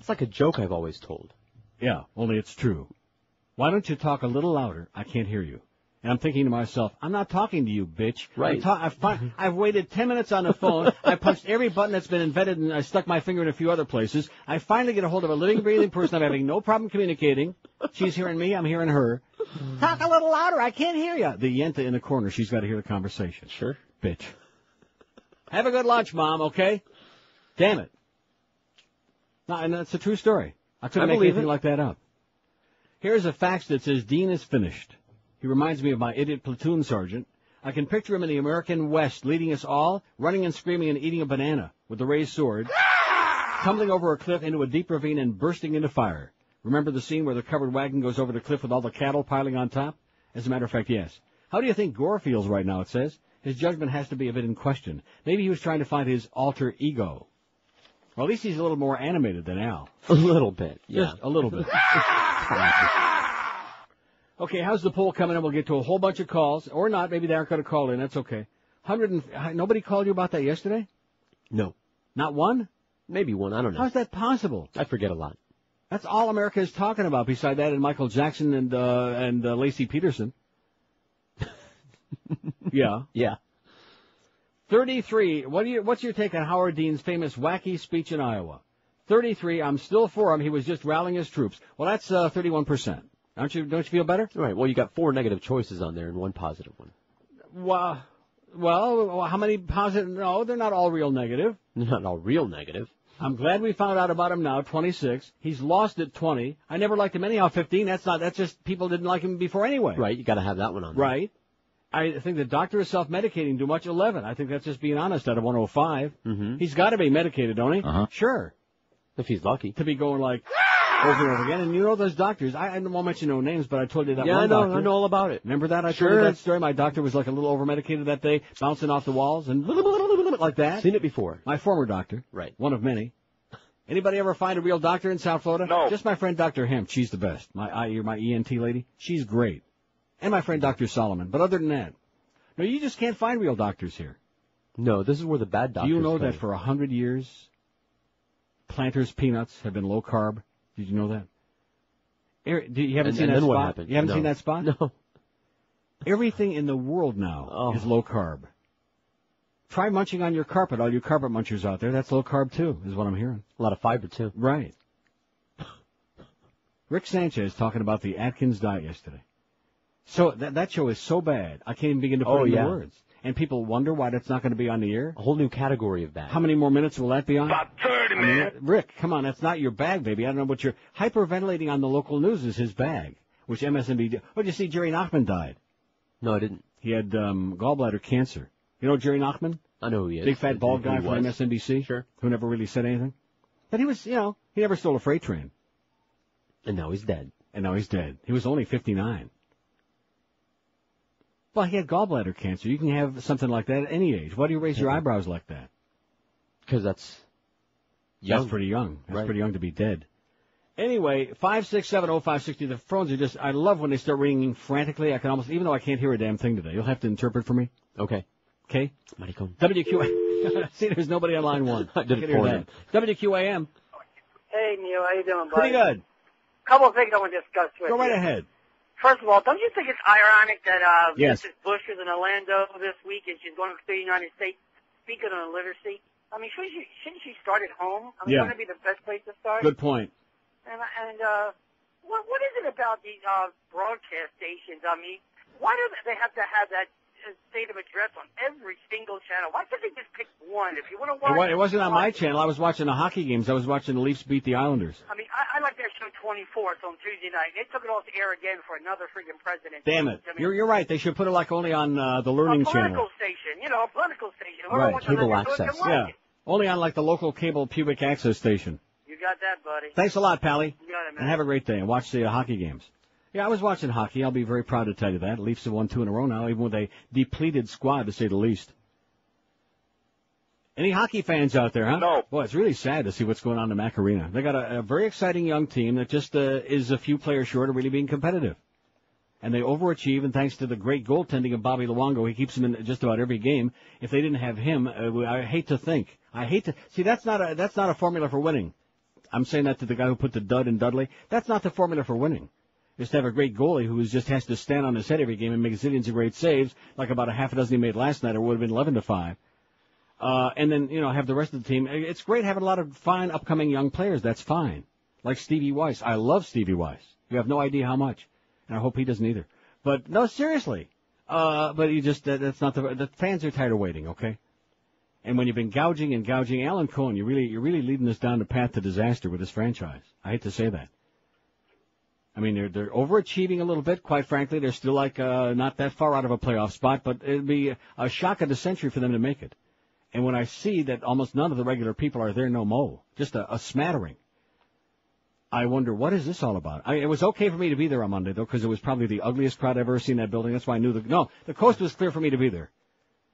It's like a joke I've always told. Yeah, only it's true. Why don't you talk a little louder? I can't hear you. And I'm thinking to myself, I'm not talking to you, bitch. Right. I've waited 10 minutes on the phone. I punched every button that's been invented, and I stuck my finger in a few other places. I finally get a hold of a living, breathing person. I'm having no problem communicating. She's hearing me. I'm hearing her. Talk a little louder. I can't hear you. The yenta in the corner. She's got to hear the conversation. Sure. Bitch. Have a good lunch, Mom, okay? Damn it. No, and that's a true story. I couldn't make anything like that up. Here's a fax that says Dean is finished. He reminds me of my idiot platoon sergeant. I can picture him in the American West, leading us all, running and screaming and eating a banana with a raised sword, tumbling over a cliff into a deep ravine and bursting into fire. Remember the scene where the covered wagon goes over the cliff with all the cattle piling on top? As a matter of fact, yes. How do you think Gore feels right now, it says? His judgment has to be a bit in question. Maybe he was trying to find his alter ego. Well, at least he's a little more animated than Al. A little bit, yeah. Just a little bit. Okay, how's the poll coming in? We'll get to a whole bunch of calls. Or not, maybe they aren't going to call in. That's okay. Nobody called you about that yesterday? No. Not one? Maybe one, I don't know. How's that possible? I forget a lot. That's all America is talking about, beside that and Michael Jackson and Lacey Peterson. Yeah. Yeah. 33. What's your take on Howard Dean's famous wacky speech in Iowa? 33. I'm still for him. He was just rallying his troops. Well, that's 31%. Don't you feel better? Right. Well, you got 4 negative choices on there and 1 positive one. Well, how many positive? No, they're not all real negative. They're not all real negative. I'm glad we found out about him now. 26. He's lost at 20. I never liked him anyhow. 15. That's just people didn't like him before anyway. Right. You got to have that one on there. Right. I think the doctor is self-medicating too much. 11. I think that's just being honest out of 105. Mm-hmm. He's got to be medicated, don't he? Uh-huh. Sure. If he's lucky. To be going like over and over again. And you know those doctors. I won't mention no names, but I told you that one doctor. Yeah, I know all about it. Remember that? I Sure. told you that story. My doctor was like a little over-medicated that day, bouncing off the walls and like that. Seen it before. My former doctor. Right. One of many. Anybody ever find a real doctor in South Florida? No. Just my friend Dr. Hemp. She's the best. My ENT lady. She's great. And my friend Dr. Solomon. But other than that, no, you just can't find real doctors here. No, this is where the bad doctors Do you know play. that for 100 years, Planters peanuts have been low carb? Did you know that? You haven't seen that spot? What happened? You haven't No. seen that spot? No. Everything in the world now is low carb. Try munching on your carpet, all you carpet munchers out there. That's low carb too, is what I'm hearing. A lot of fiber too. Right. Rick Sanchez talking about the Atkins diet yesterday. So that show is so bad, I can't even begin to put it into words. And people wonder why that's not going to be on the air. A whole new category of bad. How many more minutes will that be on? About 30, man. Rick, come on, that's not your bag, baby. I don't know what you're hyperventilating on the local news is his bag, which MSNBC did. Oh, did you see Jerry Nachman died? No, I didn't. He had gallbladder cancer. You know Jerry Nachman? I know who he is. Big fat bald guy from MSNBC? Sure. Who never really said anything? But he was, he never stole a freight train. And now he's dead. He was only 59. Well, he had gallbladder cancer. You can have something like that at any age. Why do you raise your eyebrows like that? Because that's young. That's pretty young. That's Right. pretty young to be dead. Anyway, 5670560. The phones are just, I love when they start ringing frantically. I can almost, even though I can't hear a damn thing today. You'll have to interpret for me. Okay. Okay? Maricón. WQAM. See, there's nobody on line one. I did it hear for that. WQAM. Hey, Neil, how you doing, buddy? Pretty good. Couple of things I want to discuss with you. Go right ahead. First of all, don't you think it's ironic that Yes. Mrs. Bush is in Orlando this week and she's going to the United States speaking on literacy? I mean, shouldn't she start at home? I mean, Yeah. wouldn't it be the best place to start? Good point. And what is it about these broadcast stations? I mean, why do they have to have that state of address on every single channel? Why can't they just pick one? If you want to watch, It wasn't on my channel. I was watching the hockey games. I was watching the Leafs beat the Islanders. I mean, I like their show 24. It's on Tuesday night. They took it off the air again for another freaking president. Damn it. I mean, You're right. They should put it like only on the Learning a political Channel. station, a political station. Whoever Right. wants to Cable listen to it access. can watch Yeah. it. Only on like the local cable pubic access station. You got that, buddy. Thanks a lot, Pally. You got it, man. And have a great day. And watch the hockey games. Yeah, I was watching hockey. I'll be very proud to tell you that. Leafs have won 2 in a row now, even with a depleted squad, to say the least. Any hockey fans out there, huh? No. Boy, it's really sad to see what's going on in Mac Arena. They got a very exciting young team that just is a few players short of really being competitive. And they overachieve, and thanks to the great goaltending of Bobby Luongo, he keeps them in just about every game. If they didn't have him, I hate to think. See, that's not a formula for winning. I'm saying that to the guy who put the dud in Dudley. That's not the formula for winning. Just to have a great goalie who just has to stand on his head every game and make zillions of great saves, like about a half a dozen he made last night, or would have been 11-5. And then, have the rest of the team. It's great having a lot of fine upcoming young players. That's fine. Like Stevie Weiss. I love Stevie Weiss. You have no idea how much. And I hope he doesn't either. But, no, seriously. But you just, that's not the fans are tired of waiting, okay? And when you've been gouging, Alan Cohen, you're really leading us down the path to disaster with this franchise. I hate to say that. I mean, they're overachieving a little bit, quite frankly. They're still not that far out of a playoff spot, but it'd be a shock of the century for them to make it. And when I see that almost none of the regular people are there no mo, just a smattering, I wonder, what is this all about? It was okay for me to be there on Monday, though, because it was probably the ugliest crowd I've ever seen in that building. That's why I knew the coast was clear for me to be there.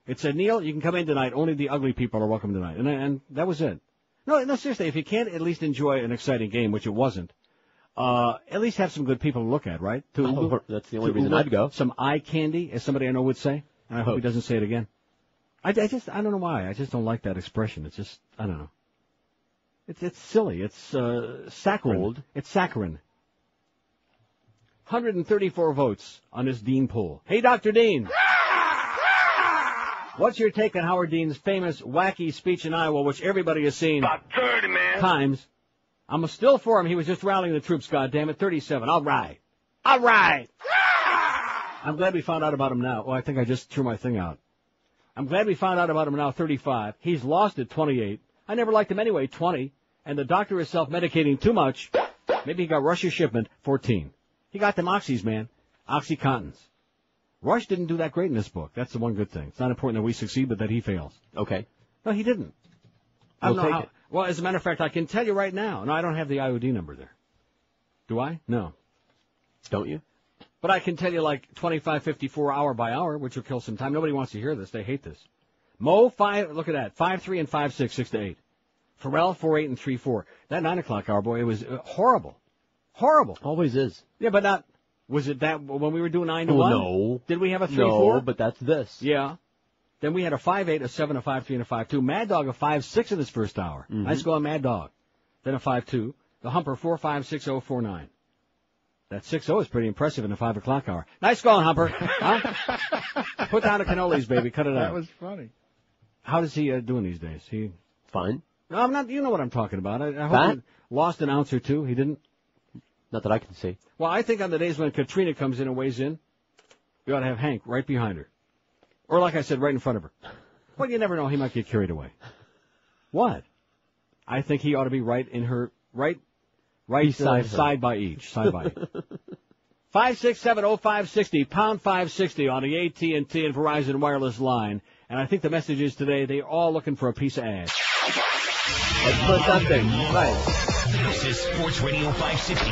It said, Neil, you can come in tonight. Only the ugly people are welcome tonight. And that was it. No, seriously, if you can't at least enjoy an exciting game, which it wasn't, at least have some good people to look at, right? That's the only reason I'd go. Some eye candy, as somebody I know would say. And I hope he doesn't say it again. I don't know why. I just don't like that expression. It's just, I don't know. It's silly. It's saccharine. It's saccharine. 134 votes on this Dean poll. Hey, Dr. Dean. What's your take on Howard Dean's famous wacky speech in Iowa, which everybody has seen About 30, man. times? I'm still for him. He was just rallying the troops, goddammit. 37. All right. I'm glad we found out about him now. Oh, I think I just threw my thing out. I'm glad we found out about him now, 35. He's lost at 28. I never liked him anyway, 20. And the doctor is self-medicating too much. Maybe he got Rush's shipment, 14. He got them oxys, man. OxyContins. Rush didn't do that great in this book. That's the one good thing. It's not important that we succeed, but that he fails. Okay. No, he didn't. I don't know how. Well, as a matter of fact, I can tell you right now. No, I don't have the IOD number there. Do I? No. Don't you? But I can tell you like 2554 hour by hour, which will kill some time. Nobody wants to hear this. They hate this. Mo, look at that. 5-3 and 5-6, 6-8. Ferrall, 4-8 and 3-4. That 9 o'clock hour, boy, it was horrible. Horrible. Always is. Yeah, but not, was it that when we were doing 9-1? No. Did we have a 3-4? No, but that's this. Yeah. Then we had a 5-8, a 7, a 5-3, and a 5-2. Mad Dog, a 5-6 in his first hour. Mm-hmm. Nice going, Mad Dog. Then a 5-2. The Humper, 4-5, 6-0, 4-9. That 6-0 is pretty impressive in the 5 o'clock hour. Nice going, Humper. Huh? Put down the cannolis, baby. Cut it out. That was funny. How is he doing these days? He fine. No, I'm not. You know what I'm talking about. I hope he lost an ounce or two. He didn't. Not that I can see. Well, I think on the days when Katrina comes in and weighs in, you ought to have Hank right behind her, or like I said, right in front of her. Well, you never know. He might get carried away. What? I think he ought to be right in her right side by each. 5670560 pound 560 on the AT&T and Verizon wireless line. And I think the message is today they're all looking for a piece of ass. Let's put something. Right. This is Sports Radio 560.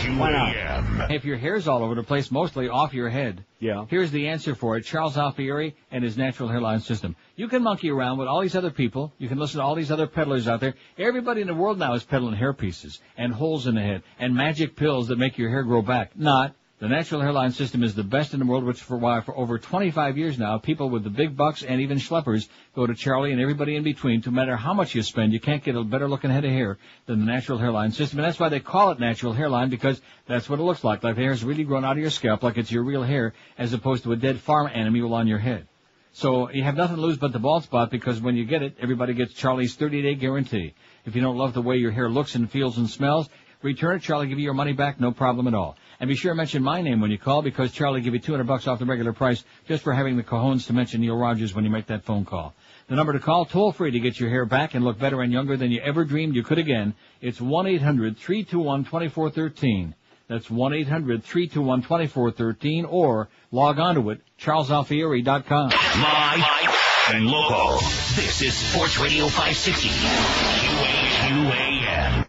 QAM. If your hair's all over the place, mostly off your head, here's the answer for it. Charles Alfieri and his natural hairline system. You can monkey around with all these other people. You can listen to all these other peddlers out there. Everybody in the world now is peddling hair pieces and holes in the head and magic pills that make your hair grow back. Not. The natural hairline system is the best in the world, which for over 25 years now, people with the big bucks and even schleppers go to Charlie and everybody in between. No matter how much you spend, you can't get a better looking head of hair than the natural hairline system. And that's why they call it natural hairline, because that's what it looks like. Like the hair's really grown out of your scalp, like it's your real hair, as opposed to a dead farm animal on your head. So you have nothing to lose but the bald spot, because when you get it, everybody gets Charlie's 30-day guarantee. If you don't love the way your hair looks and feels and smells, return it. Charlie give you your money back, no problem at all. And be sure to mention my name when you call, because Charlie give you $200 off the regular price just for having the cojones to mention Neil Rogers when you make that phone call. The number to call, toll free, to get your hair back and look better and younger than you ever dreamed you could again. It's 1-800-321-2413. That's 1-800-321-2413, or log on to it, charlesalfieri.com. Live and local. This is Sports Radio 560. QAM.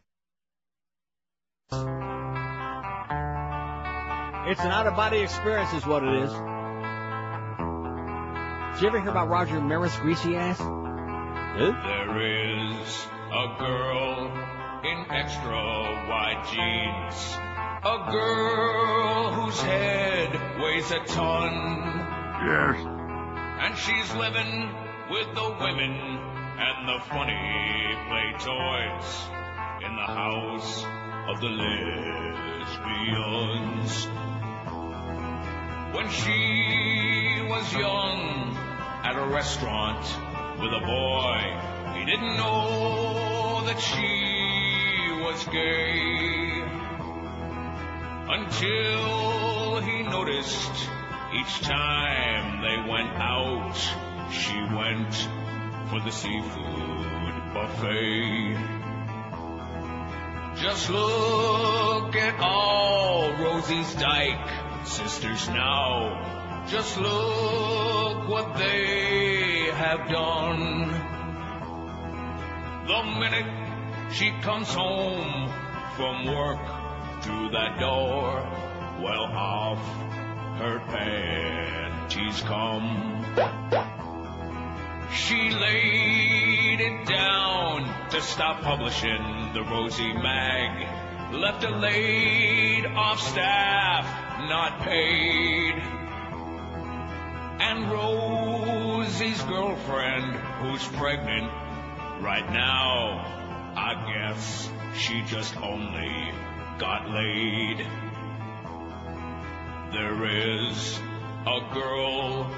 It's an out-of-body experience is what it is. Did you ever hear about Roger Maris' greasy ass? There is a girl in extra wide jeans. A girl whose head weighs a ton. Yes. And she's living with the women and the funny play toys in the house of the lesbians. When she was young at a restaurant with a boy, he didn't know that she was gay until he noticed each time they went out, she went for the seafood buffet. Just look at all Rosie's Dyke sisters now. Just look what they have done. The minute she comes home from work through that door, well, off her panties come. She laid it down to stop publishing the Rosie Mag. Left a laid off staff, not paid. And Rosie's girlfriend, who's pregnant right now, I guess she just only got laid. There is a girl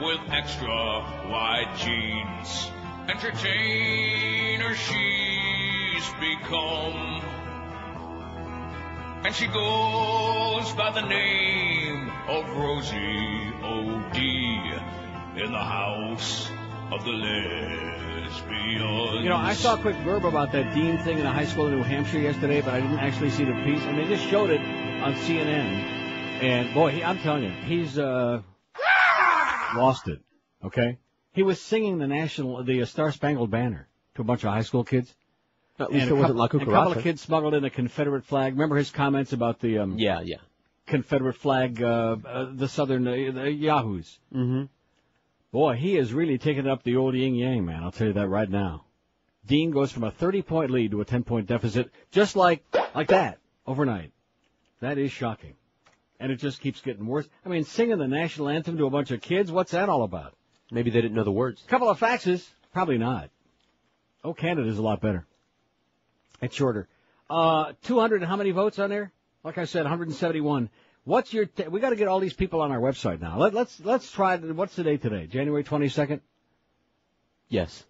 with extra wide jeans. Entertainer she's become. And she goes by the name of Rosie O.D. in the house of the lesbians. You know, I saw a quick blurb about that Dean thing in a high school in New Hampshire yesterday, but I didn't actually see the piece. And they just showed it on CNN. And, boy, I'm telling you, he's lost it, okay? He was singing the Star-Spangled Banner to a bunch of high school kids. At least it wasn't La Cucaracha. A couple of kids smuggled in a Confederate flag. Remember his comments about the Confederate flag, the Southern Yahoos? Mm-hmm. Boy, he is really taking up the old yin-yang, man. I'll tell you that right now. Dean goes from a 30-point lead to a 10-point deficit, just like that, overnight. That is shocking. And it just keeps getting worse. I mean, singing the national anthem to a bunch of kids, what's that all about? Maybe they didn't know the words. Couple of faxes, probably not. Oh, Canada's a lot better. It's shorter. 200 and how many votes on there? Like I said, 171. What's your? We got to get all these people on our website now. Let's try. What's the date today? January 22nd. Yes.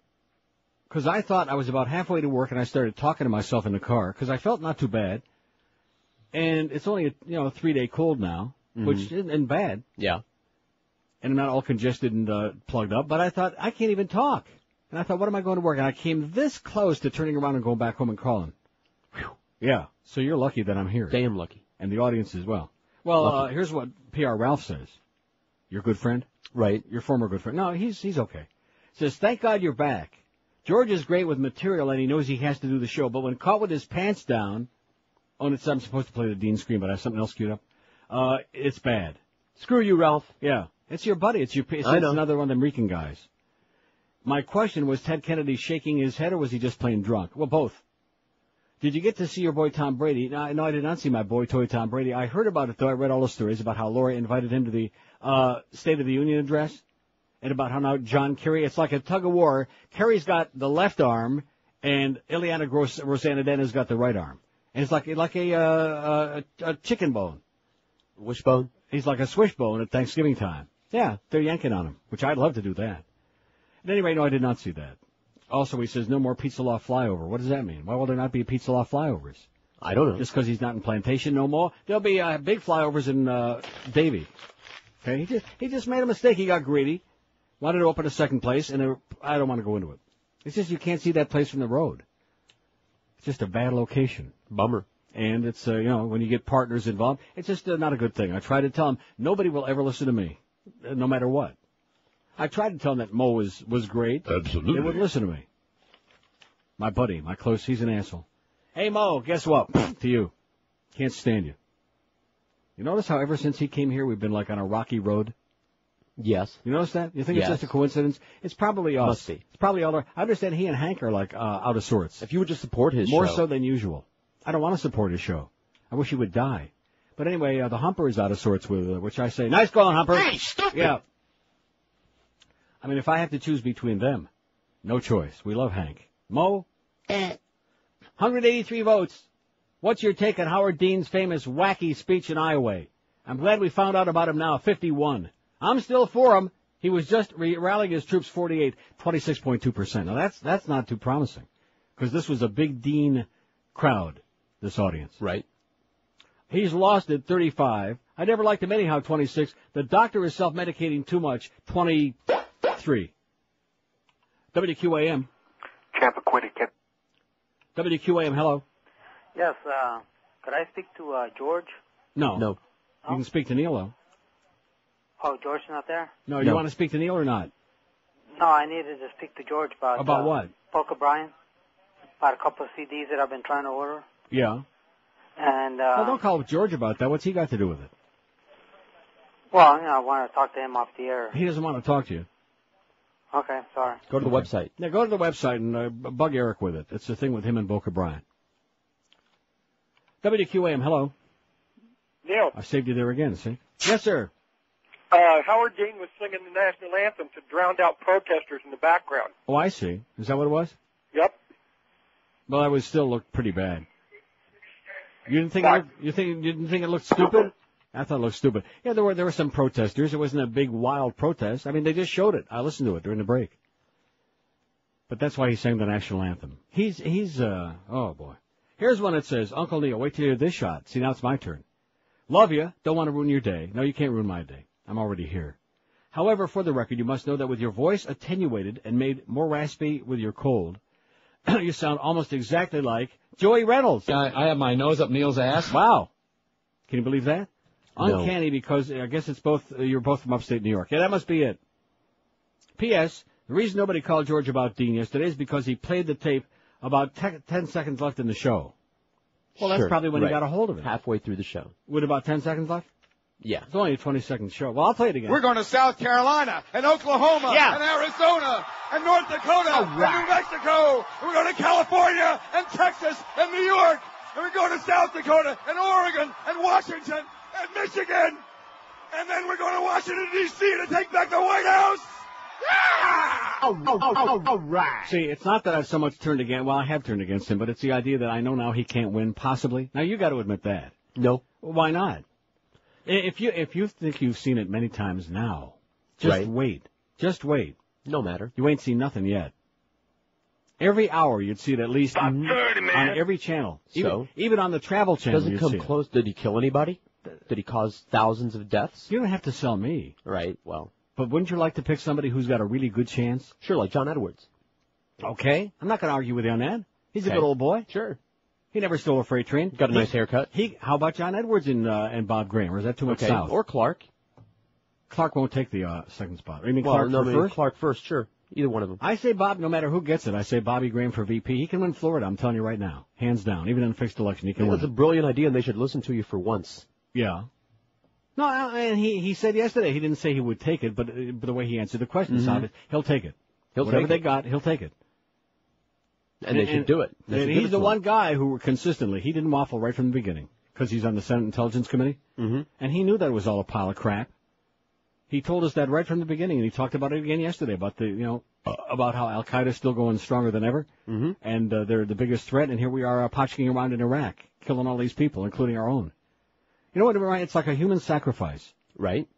Because I thought I was about halfway to work and I started talking to myself in the car because I felt not too bad. And it's only a 3-day cold now, which isn't bad. Yeah. And I'm not all congested and plugged up. But I thought I can't even talk. And I thought, what am I going to work? And I came this close to turning around and going back home and calling. Whew. Yeah. So you're lucky that I'm here. Damn lucky. And the audience as well. Well, here's what PR Ralph says. Your good friend? Right. Your former good friend. No, he's okay. Says, thank God you're back. George is great with material and he knows he has to do the show. But when caught with his pants down, I'm supposed to play the Dean scream, but I have something else queued up. It's bad. Screw you, Ralph. Yeah. It's your buddy. It's another one of them Rican guys. My question was Ted Kennedy shaking his head or was he just plain drunk? Well, both. Did you get to see your boy Tom Brady? No, I did not see my boy toy Tom Brady. I heard about it, though. I read all the stories about how Lori invited him to the State of the Union address and about how now John Kerry, it's like a tug of war. Kerry's got the left arm and Ileana Rosanna-Denna's got the right arm. And it's like a chicken bone. Wishbone? He's like a swishbone at Thanksgiving time. Yeah, they're yanking on him, which I'd love to do that. At any rate, no, I did not see that. Also, he says no more Pizza Loft flyover. What does that mean? Why will there not be Pizza Loft flyovers? I don't know. Just because he's not in Plantation no more? There'll be big flyovers in Davie. Okay, he just made a mistake. He got greedy. Wanted to open a second place, and I don't want to go into it. It's just you can't see that place from the road. It's just a bad location. Bummer. And it's, when you get partners involved, it's just not a good thing. I tried to tell him, nobody will ever listen to me, no matter what. I tried to tell him that Mo was great. Absolutely. They wouldn't listen to me. My buddy, he's an asshole. Hey, Mo, guess what? To you. Can't stand you. You notice how ever since he came here, we've been like on a rocky road? Yes. You notice that? You think Yes. it's just a coincidence? It's probably us. Must be. It's probably all our... I understand he and Hank are like out of sorts. If you would just support his More show. so than usual. I don't want to support his show. I wish he would die. But anyway, the Humper is out of sorts with which I say, nice going, Humper. Hey, stupid! Yeah. I mean, if I have to choose between them, no choice. We love Hank. Mo? 183 votes. What's your take on Howard Dean's famous wacky speech in Iowa? I'm glad we found out about him now. 51. I'm still for him. He was just rallying his troops 48, 26.2%. Now that's not too promising. Because this was a big Dean crowd, this audience. Right. He's lost at 35. I never liked him anyhow, 26. The doctor is self-medicating too much, 23. WQAM. Champ acquitted. WQAM, hello. Yes, could I speak to George? No. You can speak to Neil, though. Oh, George not there? No, you want to speak to Neil or not? No, I needed to speak to George about... About what? Polka Brian. About a couple of CDs that I've been trying to order. Yeah. And, well, don't call George about that. What's he got to do with it? Well, I want to talk to him off the air. He doesn't want to talk to you. Okay, sorry. Go to the website. Yeah, go to the website and bug Eric with it. It's the thing with him and Boca Brian. WQAM, hello. Neil. I saved you there again, see? Yes, sir. Howard Dean was singing the national anthem to drown out protesters in the background. Oh, I see. Is that what it was? Yep. Well, that would still look pretty bad. You didn't think you didn't think it looked stupid? I thought it looked stupid. Yeah, there were some protesters. It wasn't a big wild protest. I mean, they just showed it. I listened to it during the break. But that's why he sang the national anthem. He's oh boy. Here's one that says, Uncle Neil, wait till you hear this shot. See, now it's my turn. Love you. Don't want to ruin your day. No, you can't ruin my day. I'm already here. However, for the record, you must know that with your voice attenuated and made more raspy with your cold, you sound almost exactly like Joey Reynolds. I have my nose up Neil's ass. Wow. Can you believe that? No. Uncanny because I guess it's both, you're both from upstate New York. Yeah, that must be it. P.S. The reason nobody called George about Dean yesterday is because he played the tape about 10 seconds left in the show. Well, that's probably when he got a hold of it. Halfway through the show. With about 10 seconds left? Yeah. It's only a 20-second show. Well, I'll play it again. We're going to South Carolina and Oklahoma Yeah. and Arizona and North Dakota and New Mexico. And we're going to California and Texas and New York. And we're going to South Dakota and Oregon and Washington and Michigan. And then we're going to Washington, D.C. to take back the White House. All right. See, it's not that I've so much turned against, well, I have turned against him, but it's the idea that I know now he can't win, possibly. Now, you got to admit that. No. Well, why not? If you think you've seen it many times now, just wait. Just wait. No matter. You ain't seen nothing yet. Every hour you'd see it at least on every channel. Even on the travel channel. Doesn't come close. Did he kill anybody? Did he cause thousands of deaths? You don't have to sell me. Right, well. But wouldn't you like to pick somebody who's got a really good chance? Sure, like John Edwards. Okay. I'm not going to argue with you on that. He's a good old boy. Sure. He never stole a freight train. Got a nice haircut. How about John Edwards and Bob Graham? Or is that too much south? Or Clark. Clark won't take the second spot. You mean Clark first? Clark first, sure. Either one of them. I say Bob, no matter who gets it. I say Bobby Graham for VP. He can win Florida, I'm telling you right now. Hands down. Even in a fixed election, he can win. That's a brilliant idea, and they should listen to you for once. Yeah. No, and he said yesterday, he didn't say he would take it, but the way he answered the question sounded, he'll take it. Whatever they got, he'll take it. And they should do it. And he's the one guy who consistently, he didn't waffle right from the beginning, because he's on the Senate Intelligence Committee, and he knew that it was all a pile of crap. He told us that right from the beginning, and he talked about it again yesterday, about about how Al-Qaeda's still going stronger than ever, and they're the biggest threat, and here we are potchking around in Iraq, killing all these people, including our own. You know what, it's like a human sacrifice. Right.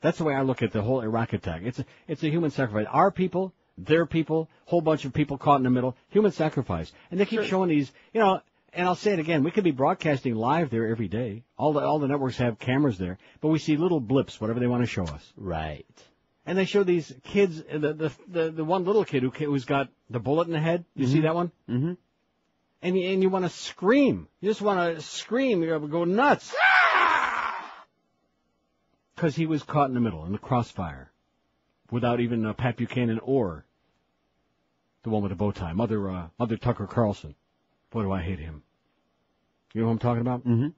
That's the way I look at the whole Iraq attack. It's a human sacrifice. Our people, their people, whole bunch of people caught in the middle, human sacrifice. And they keep showing these, and I'll say it again, we could be broadcasting live there every day. All the networks have cameras there, but we see little blips, whatever they want to show us. Right. And they show these kids, the one little kid who's got the bullet in the head. You see that one? Mm-hmm. And you want to scream. You just want to scream. You go nuts. Because he was caught in the middle, in the crossfire, without even Pat Buchanan or the one with the bow tie, Mother Tucker Carlson. Boy, do I hate him. You know who I'm talking about? Mm-hmm.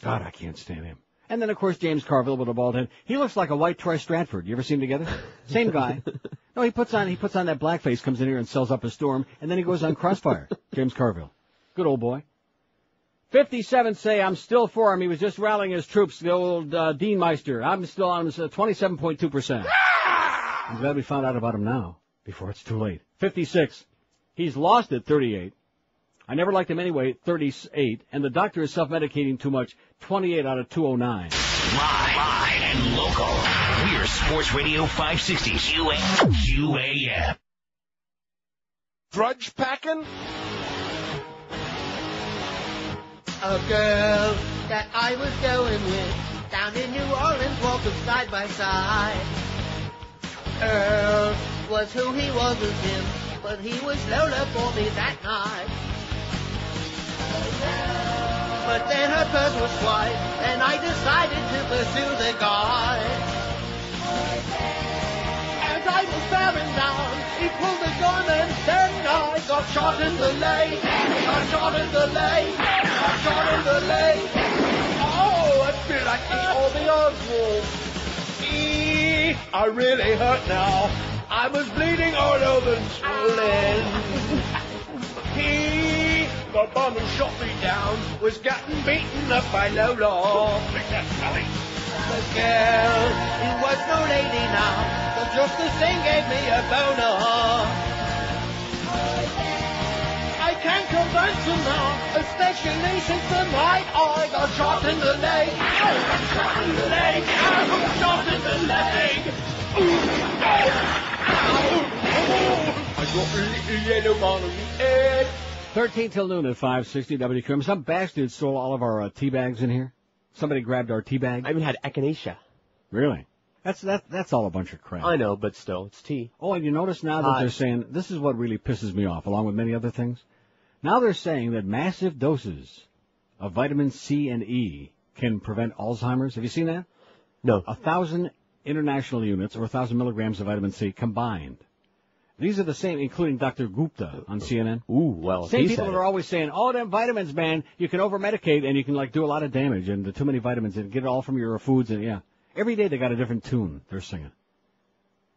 God, I can't stand him. And then, of course, James Carville with a bald head. He looks like a white Troy Stratford. You ever see him together? Same guy. No, he puts on that blackface, comes in here and sells up a storm, and then he goes on Crossfire. James Carville. Good old boy. 57 say, I'm still for him. He was just rallying his troops, the old Dean Meister. I'm still on 27.2%. I'm glad we found out about him now, before it's too late. 56. He's lost it, 38. I never liked him anyway, 38. And the doctor is self-medicating too much, 28 out of 209. Live and local. We're Sports Radio 560 QAM. Drudge packing? A girl that I was going with down in New Orleans, walking side by side. Earl was who he was with him, but he was Lola for me that night. But then her purse was swiped, and I decided to pursue the guy. As I was bearing down, he pulled a gun and said, I got shot in the leg, got shot in the leg, got shot in the leg. Oh, I feel like he told me Oswald. I really hurt now. I was bleeding all over and swollen. The bum who shot me down was getting beaten up by Lola. The girl, who was no lady now, but just the thing gave me a boner. I can't convince him now, especially since the night I got shot in the leg. I got shot in the leg. I got shot in the leg. I got a little yellow man on the head. 13 till noon at 560 WQM. Some bastard stole all of our tea bags in here. Somebody grabbed our tea bag. I even had echinacea. Really? That's all a bunch of crap. I know, but still, it's tea. Oh, and you notice now that they're saying, this is what really pisses me off, along with many other things. Now they're saying that massive doses of vitamin C and E can prevent Alzheimer's. Have you seen that? No. 1,000 international units, or 1,000 milligrams of vitamin C combined. These are the same, including Dr. Gupta on CNN. Ooh, well, same people that are always saying, oh, them vitamins, man, you can over-medicate and you can, do a lot of damage and too many vitamins and get it all from your foods and, yeah. Every day they got a different tune they're singing.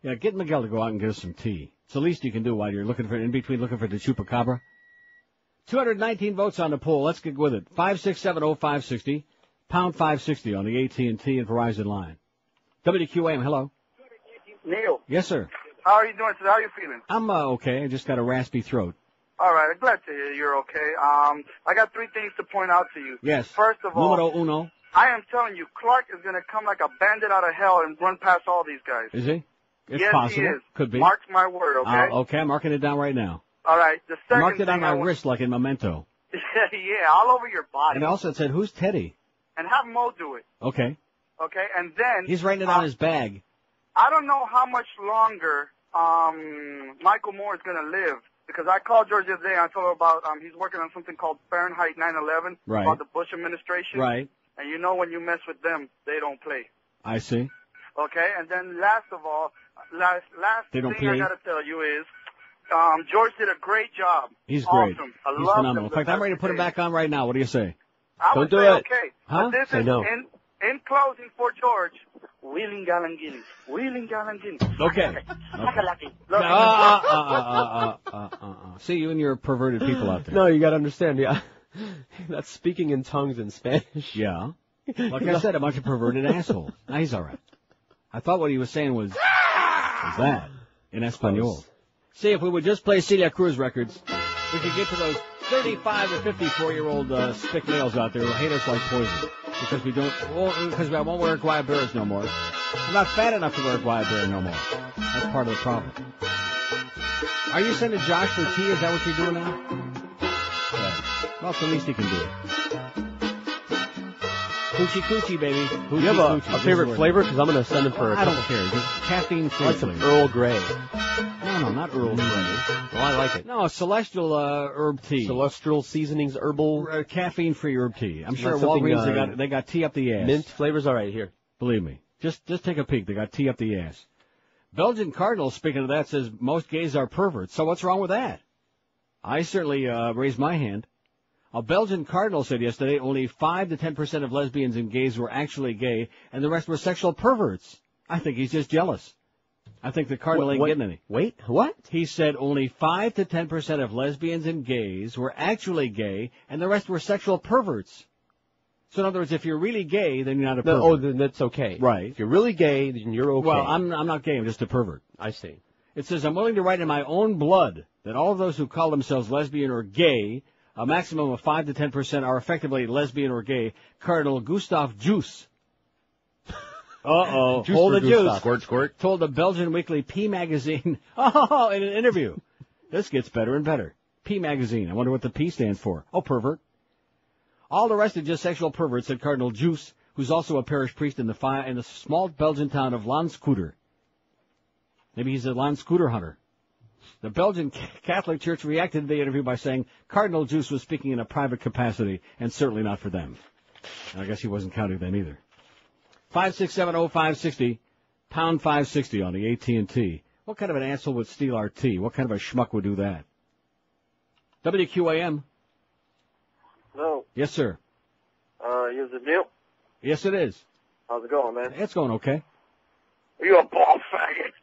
Yeah, get Miguel to go out and get us some tea. It's the least you can do while you're looking for the chupacabra. 219 votes on the poll. Let's get with it. 5670560, pound 560 on the AT&T and Verizon line. WQAM, hello. Neil. Yes, sir. How are you doing today? How are you feeling? I'm okay. I just got a raspy throat. All right. I'm glad to hear you're okay. I got 3 things to point out to you. Yes. First of all, Numero uno. I am telling you, Clark is going to come like a bandit out of hell and run past all these guys. Is he? It's yes, possible. he is. Could be. Mark my word, okay? Okay, I'm marking it down right now. All right. The second Marked it on my thing wrist like in Memento. yeah, all over your body. And also it said, who's Teddy? And have Mo do it. Okay. Okay, and then... He's writing it on his bag. I don't know how much longer Michael Moore is going to live, because I called George the other day and I told him about he's working on something called Fahrenheit 9/11 Right. about the Bush administration. Right. And you know when you mess with them, they don't play. I see. Okay, and then last of all, last They don't thing I play. got to tell you is George did a great job. He's awesome. great. I He's love phenomenal. him. In fact, I'm ready to put him back on right now. What do you say? I would Don't do say it. okay. Huh? But this Say is no. in closing for George, Wheeling Gallon Guineas. Wheeling Gallon Guineas. Okay. See, you and your perverted people out there. No, you gotta understand, yeah. That's speaking in tongues in Spanish. Yeah. Like I said, a bunch of perverted assholes. Now, he's all right. I thought what he was saying was that, in Espanol. See, if we would just play Celia Cruz records, we could get to those 35 to 54-year-old spick males out there who hate us like poison. Because I won't wear Guayaberas no more. I'm not fat enough to wear Guayabera no more. That's part of the problem. Are you sending Josh for tea? Is that what you're doing now? Yeah. Well, it's the least he can do. Coochie coochie, baby. Coochie, You have a coochie. favorite flavor? Because I'm going to send him for... I don't care. Just caffeine-free. I like some Earl Grey. No, not Earl Grey. Well, I like it. No, celestial herb tea. Celestial seasonings, herbal... caffeine-free herb tea. I'm sure at Something, Walgreens they got tea up the ass. Mint flavors, all right, here. Believe me. Just take a peek. They got tea up the ass. Belgian Cardinal, speaking of that, says most gays are perverts. So what's wrong with that? I certainly raised my hand. A Belgian cardinal said yesterday only 5 to 10% of lesbians and gays were actually gay, and the rest were sexual perverts. I think he's just jealous. I think the cardinal ain't getting any. Wait, what? He said only 5 to 10% of lesbians and gays were actually gay, and the rest were sexual perverts. So in other words, if you're really gay, then you're not a pervert. Oh, then that's okay. Right. If you're really gay, then you're okay. Well, I'm not gay. I'm just a pervert. I see. It says, I'm willing to write in my own blood that all of those who call themselves lesbian or gay, a maximum of 5 to 10% are effectively lesbian or gay. Cardinal Gustav Juice. Uh-oh. Hold the juice. Squirt, squirt. Told the Belgian weekly P Magazine, in an interview. This gets better and better. P Magazine. I wonder what the P stands for. Oh, pervert. All the rest are just sexual perverts, said Cardinal Juice, who's also a parish priest in the small Belgian town of Landscooter. Maybe he's a Landscooter hunter. The Belgian Catholic Church reacted to the interview by saying Cardinal Juice was speaking in a private capacity and certainly not for them. And I guess he wasn't counting them either. 5670560, pound 560 on the AT&T. What kind of an asshole would steal our tea? What kind of a schmuck would do that? WQAM. Hello. Yes, sir. Is it Neil? Yes, it is. How's it going, man? It's going okay. Are you a ball faggot?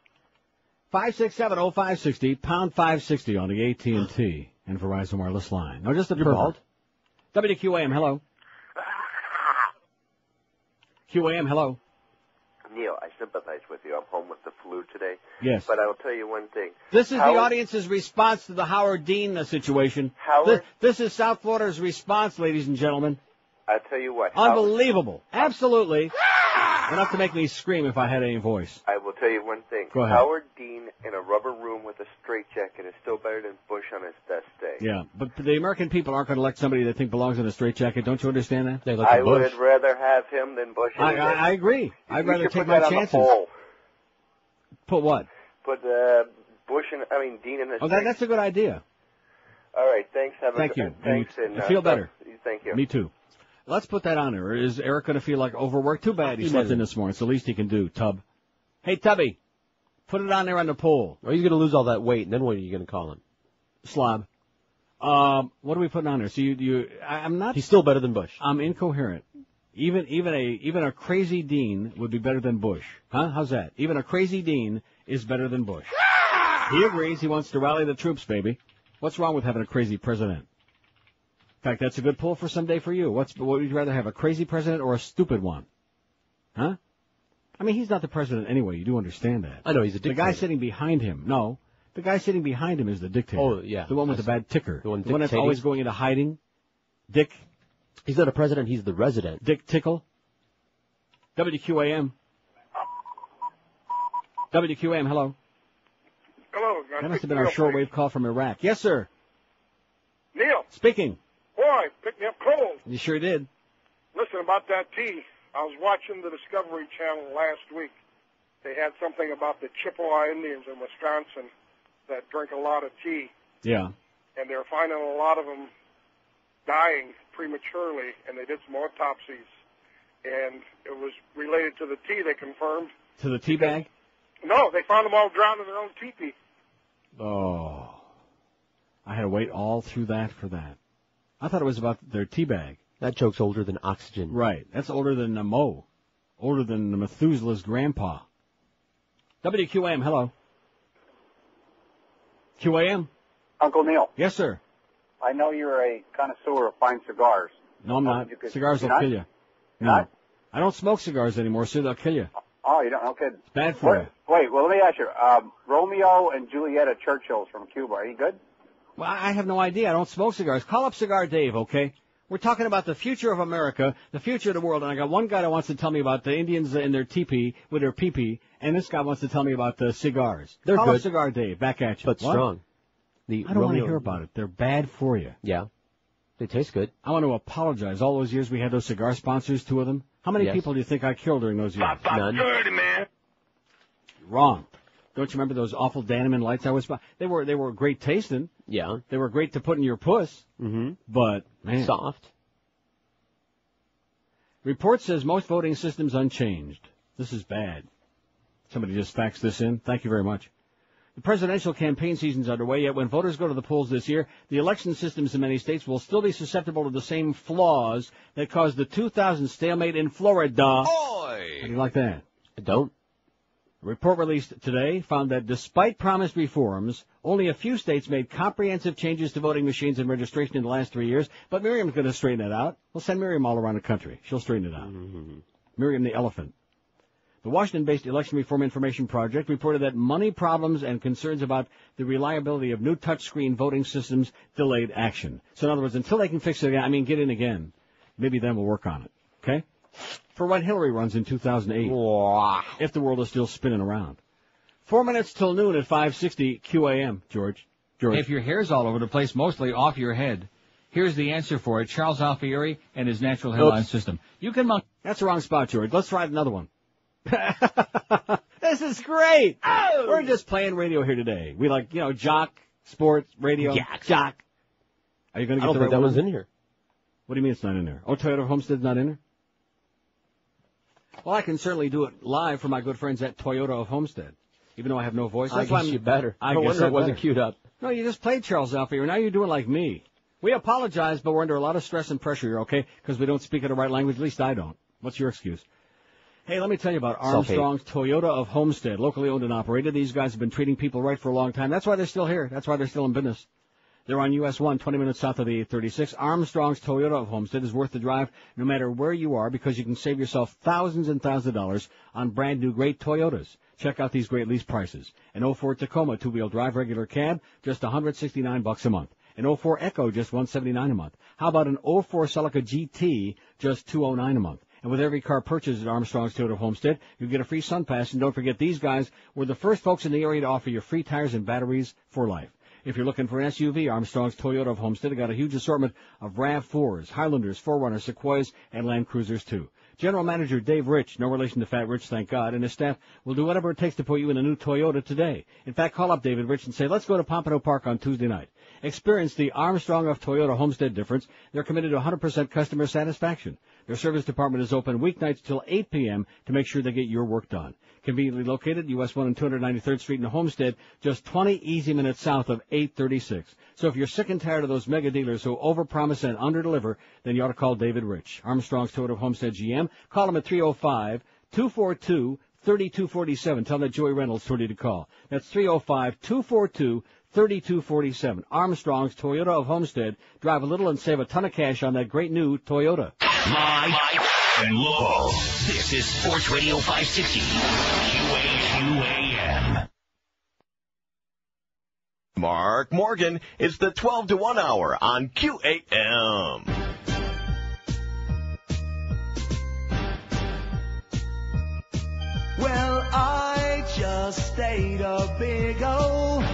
5670560, pound 560 on the AT&T and Verizon wireless line. No, just a pervert. WQAM, hello. QAM, hello. Neil, I sympathize with you. I'm home with the flu today. Yes. But I will tell you one thing. This is the audience's response to the Howard Dean situation. Howard? This is South Florida's response, ladies and gentlemen. I tell you what. Unbelievable. Absolutely. Enough to make me scream if I had any voice. I will tell you one thing. Go ahead. Howard Dean in a rubber room with a straitjacket is still better than Bush on his best day. Yeah, but the American people aren't going to elect somebody they think belongs in a straitjacket. Don't you understand that? They I would rather have him than Bush. I agree. I'd rather take put my that chances. On the poll. Put what? Put Dean in the that's a good idea. All right, thanks. Thank you. Thanks. And feel better. Thank you. Me too. Let's put that on there. Is Eric going to feel like overworked? Too bad he slept in this morning. It's the least he can do, Tub. Hey, Tubby, put it on there on the poll. Or he's going to lose all that weight, and then what are you going to call him? Slob. What are we putting on there? So I'm not. He's still better than Bush. I'm incoherent. Even a crazy Dean would be better than Bush. Huh? How's that? Even a crazy Dean is better than Bush. He agrees. He wants to rally the troops, baby. What's wrong with having a crazy president? In fact, that's a good pull for someday for you. What would you rather have, a crazy president or a stupid one? Huh? I mean, he's not the president anyway. You do understand that. I know, he's a dictator. The guy sitting behind him, no. The guy sitting behind him is the dictator. Oh, yeah. The one with the bad ticker. The one that's always going into hiding. Dick. He's not a president, he's the resident. Dick Tickle. WQAM. WQAM, hello. Hello. That must have been our shortwave call from Iraq. Yes, sir. Neil. Speaking. Boy, picked me up cold. You sure did. Listen, about that tea, I was watching the Discovery Channel last week. They had something about the Chippewa Indians in Wisconsin that drink a lot of tea. Yeah. And they're finding a lot of them dying prematurely, and they did some autopsies. And it was related to the tea, they confirmed. To the tea bag? No, they found them all drowned in their own teepee. Oh. I had to wait all through that for that. I thought it was about their tea bag. That joke's older than oxygen. Right. That's older than Mo. Older than Methuselah's grandpa. WQAM, hello. QAM? Uncle Neil. Yes, sir. I know you're a connoisseur of fine cigars. No, I'm not. Cigars will kill you. No. Not? I don't smoke cigars anymore, so they'll kill you. Oh, you don't? Okay. It's bad for you. Wait, well, let me ask you. Romeo and Julieta Churchills from Cuba, are you good? Well, I have no idea. I don't smoke cigars. Call up Cigar Dave, okay? We're talking about the future of America, the future of the world, and I got one guy that wants to tell me about the Indians in their teepee with their pee-pee, and this guy wants to tell me about the cigars. They're Call good. up Cigar Dave. Back at you. But what? strong. I don't want to hear about it. They're bad for you. Yeah. They taste good. I want to apologize. All those years we had those cigar sponsors, 2 of them. How many people do you think I killed during those years? None. Good, man. Wrong. Don't you remember those awful Daneman lights I was buying? They were great tasting. Yeah. They were great to put in your puss. Mm-hmm. But, man. Soft. Report says most voting systems unchanged. This is bad. Somebody just faxed this in. Thank you very much. The presidential campaign season's underway, yet when voters go to the polls this year, the election systems in many states will still be susceptible to the same flaws that caused the 2000 stalemate in Florida. Oi! How do you like that? I don't. A report released today found that despite promised reforms, only a few states made comprehensive changes to voting machines and registration in the last 3 years, but Miriam's going to straighten that out. We'll send Miriam all around the country. She'll straighten it out. Mm-hmm. Miriam the elephant. The Washington-based Election Reform Information Project reported that money problems and concerns about the reliability of new touchscreen voting systems delayed action. So in other words, until they can fix it again, get in again, maybe then we'll work on it. Okay? For when Hillary runs in 2008, if the world is still spinning around. 4 minutes till noon at 5:60 QAM, George. If your hair's all over the place, mostly off your head, here's the answer for it. Charles Alfieri and his natural hairline system. You can That's the wrong spot, George. Let's try another one. This is great. Oh! We're just playing radio here today. We like, jock, sports, radio, jock. Are you going to get the right one? That was in here. What do you mean it's not in there? Oh, Toyota Homestead's not in there? Well, I can certainly do it live for my good friends at Toyota of Homestead, even though I have no voice. I guess you better. I wonder it wasn't queued up. No, you just played Charles Alfieri. Now you're doing like me. We apologize, but we're under a lot of stress and pressure here, okay? Because we don't speak in the right language. At least I don't. What's your excuse? Hey, let me tell you about Armstrong's Toyota of Homestead, locally owned and operated. These guys have been treating people right for a long time. That's why they're still here. That's why they're still in business. They're on US 1, 20 minutes south of the 836. Armstrong's Toyota of Homestead is worth the drive no matter where you are because you can save yourself thousands and thousands of dollars on brand new great Toyotas. Check out these great lease prices. An 04 Tacoma two-wheel drive regular cab, just $169 a month. An 04 Echo, just $179 a month. How about an 04 Celica GT, just $209 a month? And with every car purchased at Armstrong's Toyota of Homestead, you get a free sun pass. And don't forget, these guys were the first folks in the area to offer you free tires and batteries for life. If you're looking for an SUV, Armstrong's Toyota of Homestead have got a huge assortment of RAV4s, Highlanders, 4Runners, Sequoias, and Land Cruisers, too. General Manager Dave Rich, no relation to Fat Rich, thank God, and his staff will do whatever it takes to put you in a new Toyota today. In fact, call up David Rich and say, let's go to Pompano Park on Tuesday night. Experience the Armstrong of Toyota Homestead difference. They're committed to 100% customer satisfaction. Their service department is open weeknights till 8 p.m. to make sure they get your work done. Conveniently located, US 1 and 293rd Street in Homestead, just 20 easy minutes south of 836. So if you're sick and tired of those mega dealers who overpromise and underdeliver, then you ought to call David Rich. Armstrong's Toyota of Homestead GM. Call him at 305-242-3247. Tell them that Joey Reynolds told you to call. That's 305-242-3247. Armstrong's Toyota of Homestead. Drive a little and save a ton of cash on that great new Toyota. Live and local. This is Sports Radio 560. QAM. Mark Morgan. It's the 12 to 1 hour on QAM. Well, I just ate a big old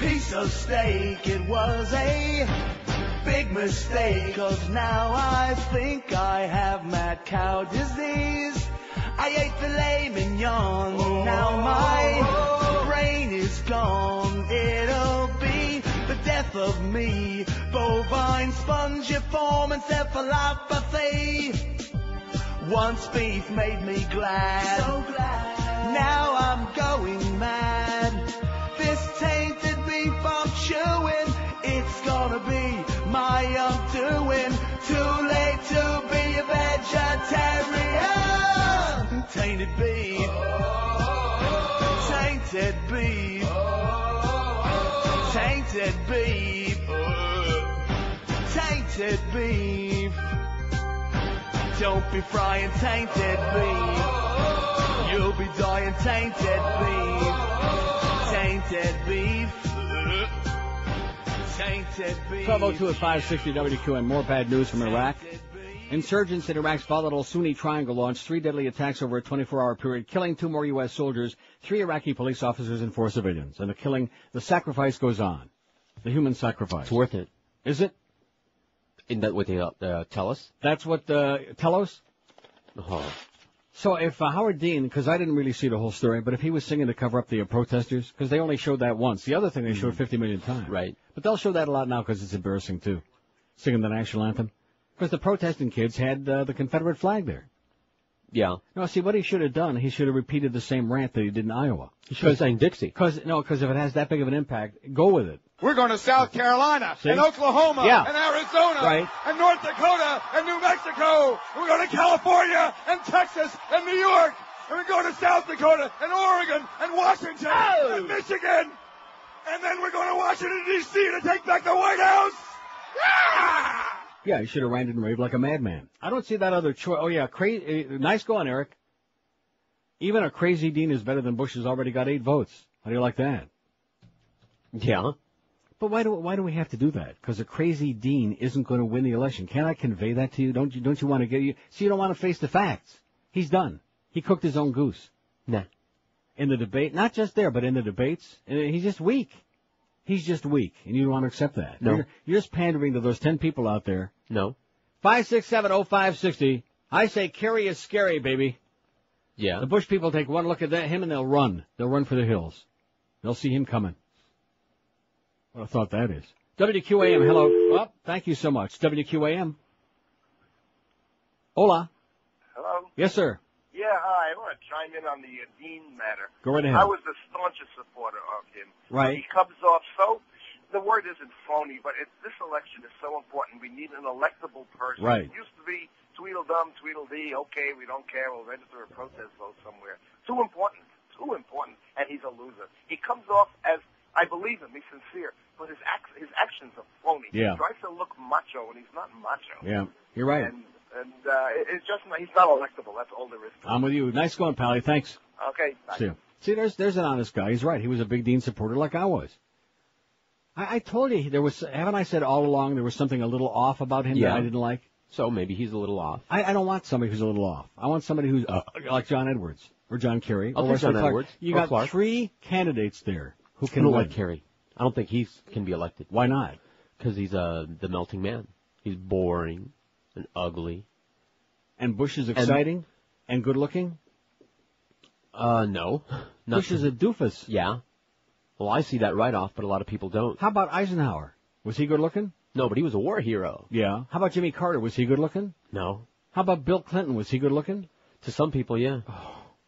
piece of steak. It was a big mistake, 'cause now I think I have mad cow disease. I ate filet mignon, now my brain is gone. It'll be the death of me, bovine spongiform encephalopathy. Once beef made me glad, so glad. Now I'm going mad. This tainted beef I'm chewing, it's gonna be my undoing. Too late to be a vegetarian. Tainted beef, tainted beef, tainted beef, tainted beef. Don't be frying tainted beef. You'll be dying tainted beef. Tainted beef. Tainted beef. 12:02 at 560 WQN. More bad news from Iraq. Insurgents in Iraq's volatile Sunni Triangle launched 3 deadly attacks over a 24-hour period, killing 2 more U.S. soldiers, 3 Iraqi police officers, and 4 civilians. And the sacrifice goes on. The human sacrifice. It's worth it. Is it? Isn't that what they tell us? That's what tell us? Uh-huh. So if Howard Dean, because I didn't really see the whole story, but if he was singing to cover up the protesters, because they only showed that once. The other thing they showed 50 million times. Right. But they'll show that a lot now because it's embarrassing, too, singing the national anthem. Because the protesting kids had the Confederate flag there. Yeah. No, see, what he should have done, he should have repeated the same rant that he did in Iowa. He should have sang Dixie. Because if it has that big of an impact, go with it. We're going to South Carolina See? and Oklahoma and Arizona Right. and North Dakota and New Mexico. We're going to California and Texas and New York. And we're going to South Dakota and Oregon and Washington and Michigan. And then we're going to Washington, D.C. to take back the White House. Yeah, he should have ranted and raved like a madman. I don't see that other choice. Oh, yeah, nice going, Eric. Even a crazy dean is better than Bush, who's already got 8 votes. How do you like that? Yeah. But why do we have to do that? Because a crazy dean isn't going to win the election. Can't I convey that to you? Don't you want to get you? So you don't want to face the facts. He's done. He cooked his own goose. Nah. In the debate, not just there, but in the debates, he's just weak. He's just weak, and you don't want to accept that. No. You're just pandering to those 10 people out there. No. 5670560. I say Kerry is scary, baby. Yeah. The Bush people take one look at him and they'll run. They'll run for the hills. They'll see him coming. What a thought that is. WQAM, hello. Well, thank you so much. WQAM. Hola. Hello? Yes, sir. Yeah, hi. I want to chime in on the Dean matter. Go right ahead. I was the staunchest supporter of him. Right. He comes off the word isn't phony, but this election is so important. We need an electable person. Right. It used to be Tweedledum, Tweedledee, okay, we don't care, we'll register a protest vote somewhere. Too important, and he's a loser. He comes off as, I believe him, he's sincere, but his actions are phony. Yeah. He tries to look macho, and he's not macho. Yeah, you're right. And it's just, he's not electable, that's all there is to it. I'm with you. Nice going, Pally. Thanks. Okay, bye. See you. See, there's an honest guy. He's right. He was a big Dean supporter like I was. I told you haven't I said all along there was something a little off about him that I didn't like? So maybe he's a little off. I don't want somebody who's a little off. I want somebody who's like John Edwards or John Kerry or Wesley Clark. Edwards you got Clark. 3 candidates there who can I don't win. like Kerry. I don't think he can be elected. Why not? Because he's the melting man. He's boring and ugly. And Bush is exciting and good looking? No. Bush is a doofus. Yeah. Well, I see that right off, but a lot of people don't. How about Eisenhower? Was he good looking? No, but he was a war hero. Yeah. How about Jimmy Carter? Was he good looking? No. How about Bill Clinton? Was he good looking? To some people, yeah.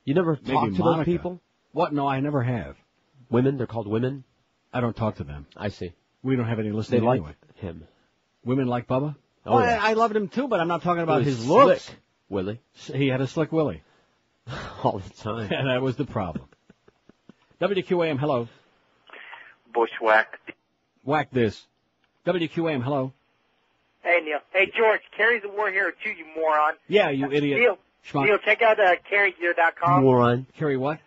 You never talk to those people? What? No, I never have. Women? They're called women? I don't talk to them. I see. We don't have any listening They like anyway. him. Women like Bubba? Oh, yeah. I loved him too, but I'm not talking about He his was looks. slick, Willie. He had a slick Willie. All the time. And that was the problem. WQAM, hello. Bushwhack. Whack this. WQAM, hello. Hey, Neil. Hey, George. Kerry's a war hero, too, you moron. Yeah, you idiot. Neil, check out CarryGear.com. Moron. Kerry what?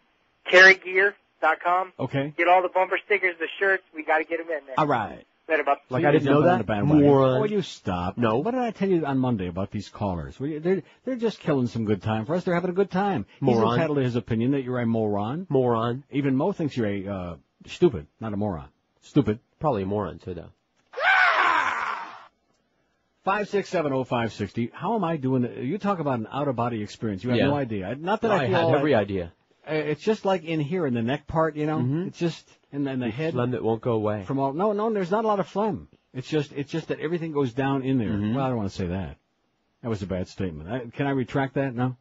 CarryGear.com. Okay. Get all the bumper stickers, the shirts. We got to get them in there. All right. Later, bub. Like I didn't know that? Moron. Oh, you stop. No. What did I tell you on Monday about these callers? They're just killing some good time for us. They're having a good time. Moron. He's entitled to his opinion that you're a moron. Moron. Even Mo thinks you're a stupid, not a moron. Stupid. Probably a moron, too, though. 5670560. How am I doing? You talk about an out-of-body experience. You have no idea. Not that I feel had every idea. It's just like in here, in the neck part, you know? Mm-hmm. It's just in the head. Phlegm that won't go away. No, there's not a lot of phlegm. It's just that everything goes down in there. Mm-hmm. Well, I don't want to say that. That was a bad statement. Can I retract that? No?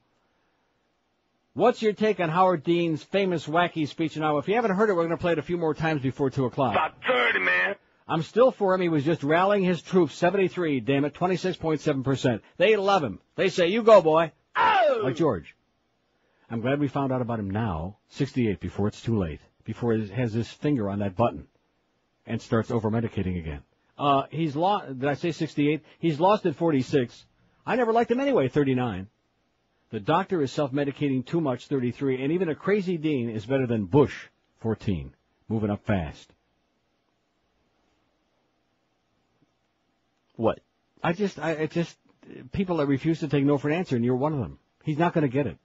What's your take on Howard Dean's famous wacky speech? Now, if you haven't heard it, we're going to play it a few more times before 2 o'clock. About 30, man. I'm still for him. He was just rallying his troops. 73, damn it, 26.7%. They love him. They say, you go, boy. Oh! Like George. I'm glad we found out about him now, 68, before it's too late, before he has his finger on that button and starts over-medicating again. He's lost, did I say 68? He's lost at 46. I never liked him anyway, 39. The doctor is self-medicating too much, 33, and even a crazy dean is better than Bush, 14. Moving up fast. What? People that refuse to take no for an answer, and you're one of them. He's not going to get it.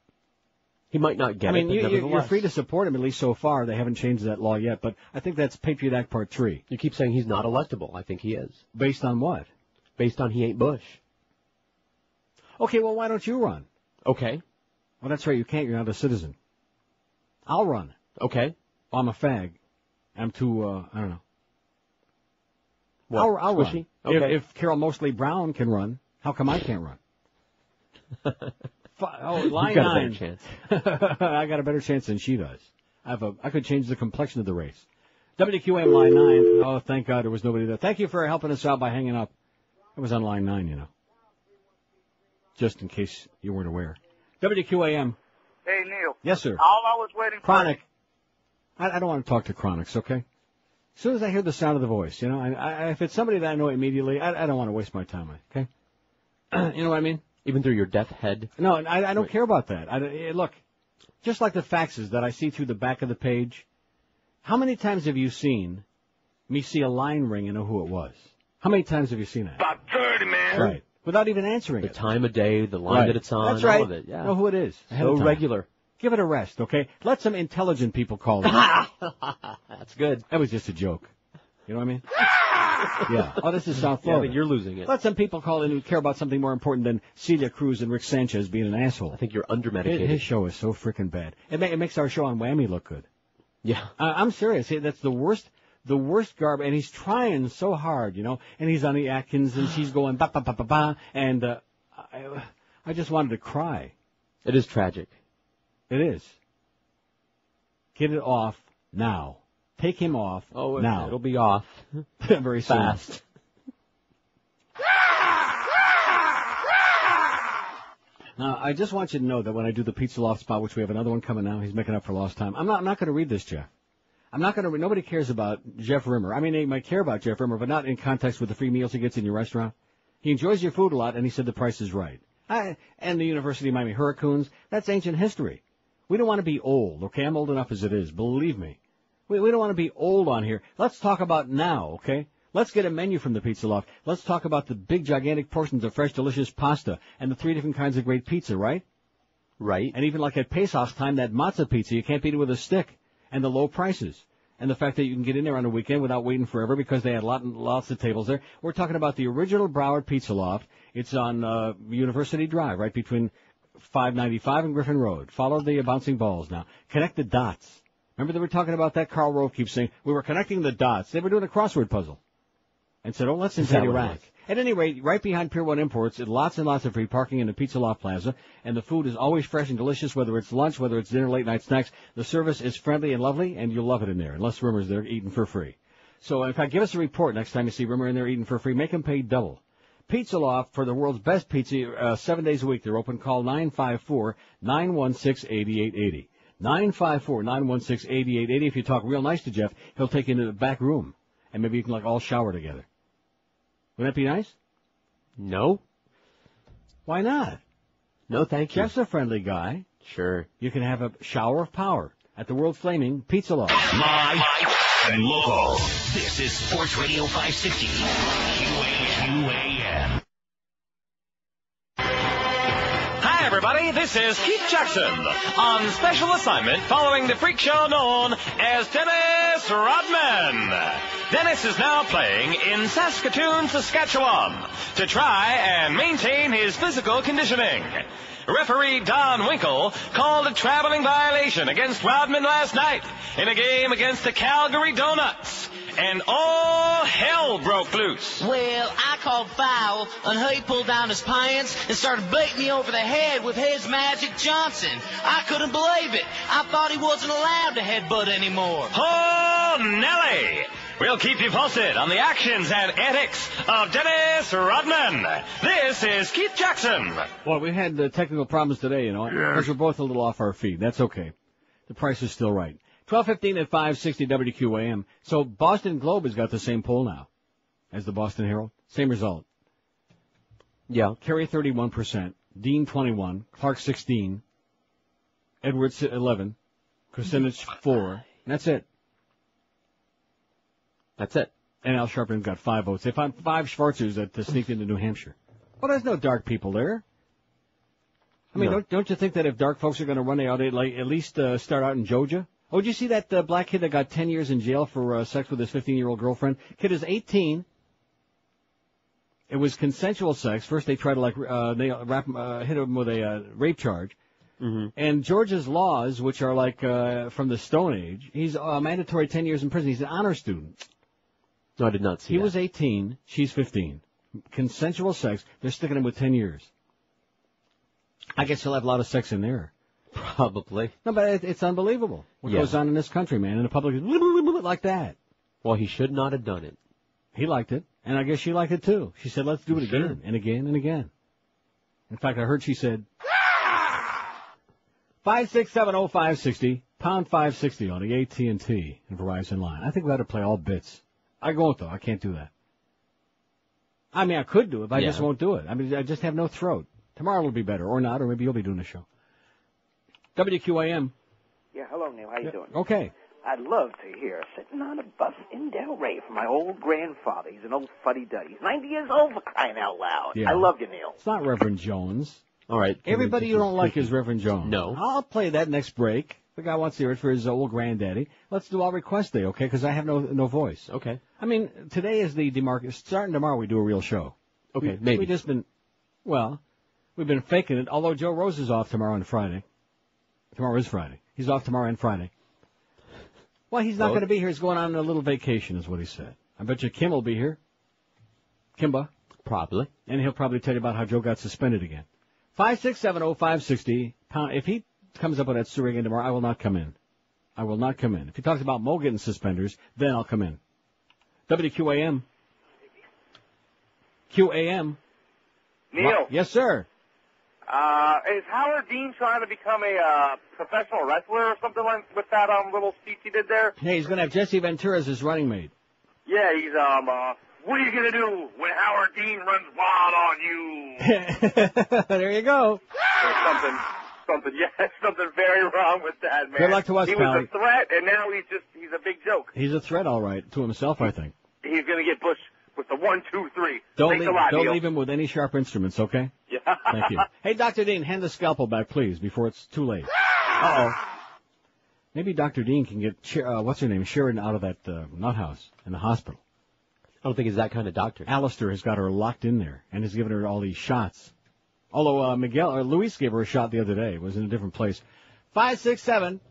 He might not get it, but you're free to support him, at least so far. They haven't changed that law yet, but I think that's Patriot Act Part 3. You keep saying he's not electable. I think he is. Based on what? Based on he ain't Bush. Okay, well, why don't you run? Okay. Well, that's right, you can't. You're not a citizen. I'll run. Okay. Well, I'm a fag. I'm too, I don't know. What? I'll run. Okay. If Carol Mosley Brown can run, how come I can't run? Line You've got 9. a better chance. I got a better chance than she does. I could change the complexion of the race. WQAM line 9. Oh, thank God there was nobody there. Thank you for helping us out by hanging up. It was on line 9, you know. Just in case you weren't aware. WQAM. Hey, Neil. Yes, sir. All I was waiting for... Chronic. I don't want to talk to Chronics, okay? As soon as I hear the sound of the voice, you know, if it's somebody that I know immediately, I don't want to waste my time, okay? You know what I mean? Even through your deaf head? No, I don't care about that. Look, just like the faxes that I see through the back of the page, how many times have you seen me see a line ring and know who it was? How many times have you seen that? About 30, man. Right. Without even answering The time of day, the line Right. that it's on, That's right. all of it. Yeah. Know who it is. ahead So of time. regular. Give it a rest, okay? Let some intelligent people call it. That's good. That was just a joke. You know what I mean? Yeah. Oh, this is South Yeah, Florida. but you're losing it. Let some people call in who care about something more important than Celia Cruz and Rick Sanchez being an asshole. I think you're under-medicated. His show is so freaking bad. It makes our show on Whammy look good. Yeah. I'm serious. That's the worst garbage. And he's trying so hard, you know. And he's on the Atkins, and she's going ba ba ba ba ba. And I just wanted to cry. It is tragic. It is. Get it off now. Take him off now. It'll be off. Very soon. Fast. Now, I just want you to know that when I do the Pizza Loft spot, which we have another one coming now, he's making up for lost time. I'm not going to read this, Jeff. I'm not going to. Nobody cares about Jeff Rimmer. I mean, they might care about Jeff Rimmer, but not in context with the free meals he gets in your restaurant. He enjoys your food a lot, and he said the price is right. And the University of Miami Hurricanes, that's ancient history. We don't want to be old, okay? I'm old enough as it is, believe me. We don't want to be old on here. Let's talk about now, okay? Let's get a menu from the Pizza Loft. Let's talk about the big, gigantic portions of fresh, delicious pasta and the 3 different kinds of great pizza, right? Right. And even like at Pesach time, that matzah pizza, you can't beat it with a stick. And the low prices. And the fact that you can get in there on a weekend without waiting forever because they had lots of tables there. We're talking about the original Broward Pizza Loft. It's on University Drive, right between 595 and Griffin Road. Follow the bouncing balls now. Connect the dots. Remember they were talking about that? Karl Rove keeps saying, we were connecting the dots. They were doing a crossword puzzle. And said, let's invade Iraq. At any rate, right behind Pier 1 Imports, lots and lots of free parking in the Pizza Loft Plaza. And the food is always fresh and delicious, whether it's lunch, whether it's dinner, late night snacks. The service is friendly and lovely, and you'll love it in there, unless Rimmer's there eating for free. So, in fact, give us a report next time you see Rimmer in there eating for free. Make him pay double. Pizza Loft for the world's best pizza, 7 days a week. They're open. Call 954-916-8880. 954-916-8880. If you talk real nice to Jeff, he'll take you into the back room, and maybe you can all shower together. Wouldn't that be nice? No. Why not? No, thank you. Jeff's a friendly guy. Sure. You can have a shower of power at the world flaming Pizza Loft. Live and local. This is Sports Radio 560. QAM. Hi, everybody. This is Keith Jackson on special assignment following the freak show known as Dennis Rodman. Dennis is now playing in Saskatoon, Saskatchewan to try and maintain his physical conditioning. Referee Don Winkle called a traveling violation against Rodman last night in a game against the Calgary Donuts. And all hell broke loose. Well, I called foul, and he pulled down his pants and started beating me over the head with his Magic Johnson. I couldn't believe it. I thought he wasn't allowed to headbutt anymore. Oh, Nelly! We'll keep you posted on the actions and antics of Dennis Rodman. This is Keith Jackson. Well, we had technical problems today, you know, because we're both a little off our feet. That's okay. The price is still right. 12:15 at 560 WQAM. So Boston Globe has got the same poll now as the Boston Herald. Same result. Yeah. Kerry 31%, Dean 21, Clark 16, Edwards 11, Kucinich 4. That's it. That's it. And Al Sharpton got 5 votes. They found 5 Schwarzers that sneaked into New Hampshire. Well, there's no dark people there. I mean, don't you think that if dark folks are going to run, they ought to at least start out in Georgia? Oh, did you see that black kid that got 10 years in jail for sex with his 15-year-old girlfriend? Kid is 18. It was consensual sex. First, they tried to hit him with a rape charge. Mm-hmm. And Georgia's laws, which are like from the Stone Age, he's mandatory 10 years in prison. He's an honor student. No, I did not see He that. was 18. She's 15. Consensual sex. They're sticking him with 10 years. I guess he'll have a lot of sex in there. Probably. No, but it's unbelievable what Yeah. goes on in this country, man. In the public, like that. Well, he should not have done it. He liked it, and I guess she liked it too. She said, let's do it again and again and again. In fact, I heard she said, 5670560, pound 560 on the AT&T and Verizon line. I think we ought to play all bits. I won't, though. I can't do that. I mean, I could do it, but I just won't do it. I mean, I just have no throat. Tomorrow will be better, or not, or maybe you'll be doing the show. WQAM. Yeah, hello, Neil. How you doing? Okay. I'd love to hear sitting on a bus in Delray from my old grandfather. He's an old fuddy-duddy. He's 90 years old, for crying out loud. Yeah. I love you, Neil. It's not Reverend Jones. All right. Everybody you don't like is Reverend Jones. No. I'll play that next break. The guy wants to hear it for his old granddaddy. Let's do all request day, okay? Because I have no voice. Okay. I mean, today is the demarcation. Starting tomorrow, we do a real show. Okay, maybe. We've just been, we've been faking it, although Joe Rose is off tomorrow and Friday. Tomorrow is Friday. He's off tomorrow and Friday. Well, he's not going to be here. He's going on a little vacation, is what he said. I bet you Kim will be here. Kimba. Probably. And he'll probably tell you about how Joe got suspended again. 5670560. If he comes up with that story again tomorrow, I will not come in. I will not come in. If he talks about Mo getting suspenders, then I'll come in. WQAM. QAM. Neil. Yes, sir. Is Howard Dean trying to become a professional wrestler or something like with that little speech he did there? Hey, he's going to have Jesse Ventura as his running mate. Yeah, he's what are you gonna do when Howard Dean runs wild on you? There you go. There's something very wrong with that, man. Good luck to us, He pal. was a threat, and now he's a big joke. He's a threat, all right, to himself, I think. He's gonna get Bush with the 1, 2, 3. Don't Thanks a lot, Neil. leave him with any sharp instruments, okay? Yeah. Thank you. Hey, Dr. Dean, hand the scalpel back, please, before it's too late. Uh-oh. Maybe Dr. Dean can get, what's her name, Sharon out of that nut house in the hospital. I don't think he's that kind of doctor. Alistair has got her locked in there and has given her all these shots. Although Luis gave her a shot the other day. It was in a different place. 567-0560.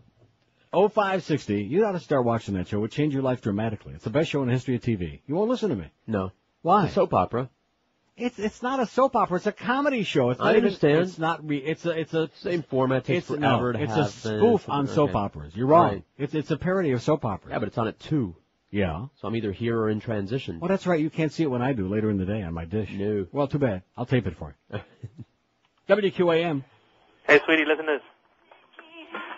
You ought to start watching that show. It would change your life dramatically. It's the best show in the history of TV. You won't listen to me. No. Why? It's a soap opera. It's not a soap opera. It's a comedy show. It's not I understand. It's not. It's a same format. Takes forever to it's have. It's a spoof on soap operas. You're wrong. Right. It's a parody of soap operas. Yeah, but it's on at 2. Yeah. So I'm either here or in transition. Well, that's right. You can't see it when I do later in the day on my dish. No. Well, too bad. I'll tape it for you. WQAM. Hey, sweetie, listen to this.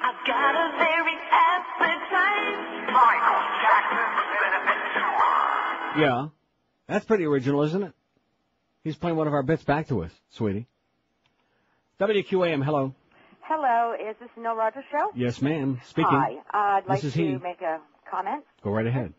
I've got a very appetite. Michael Jackson. Yeah. That's pretty original, isn't it? He's playing one of our bits back to us, sweetie. WQAM, hello. Hello, is this Neil Rogers Show? Yes, ma'am. Speaking. Hi, I'd like This is to he. make a comment. Go right ahead.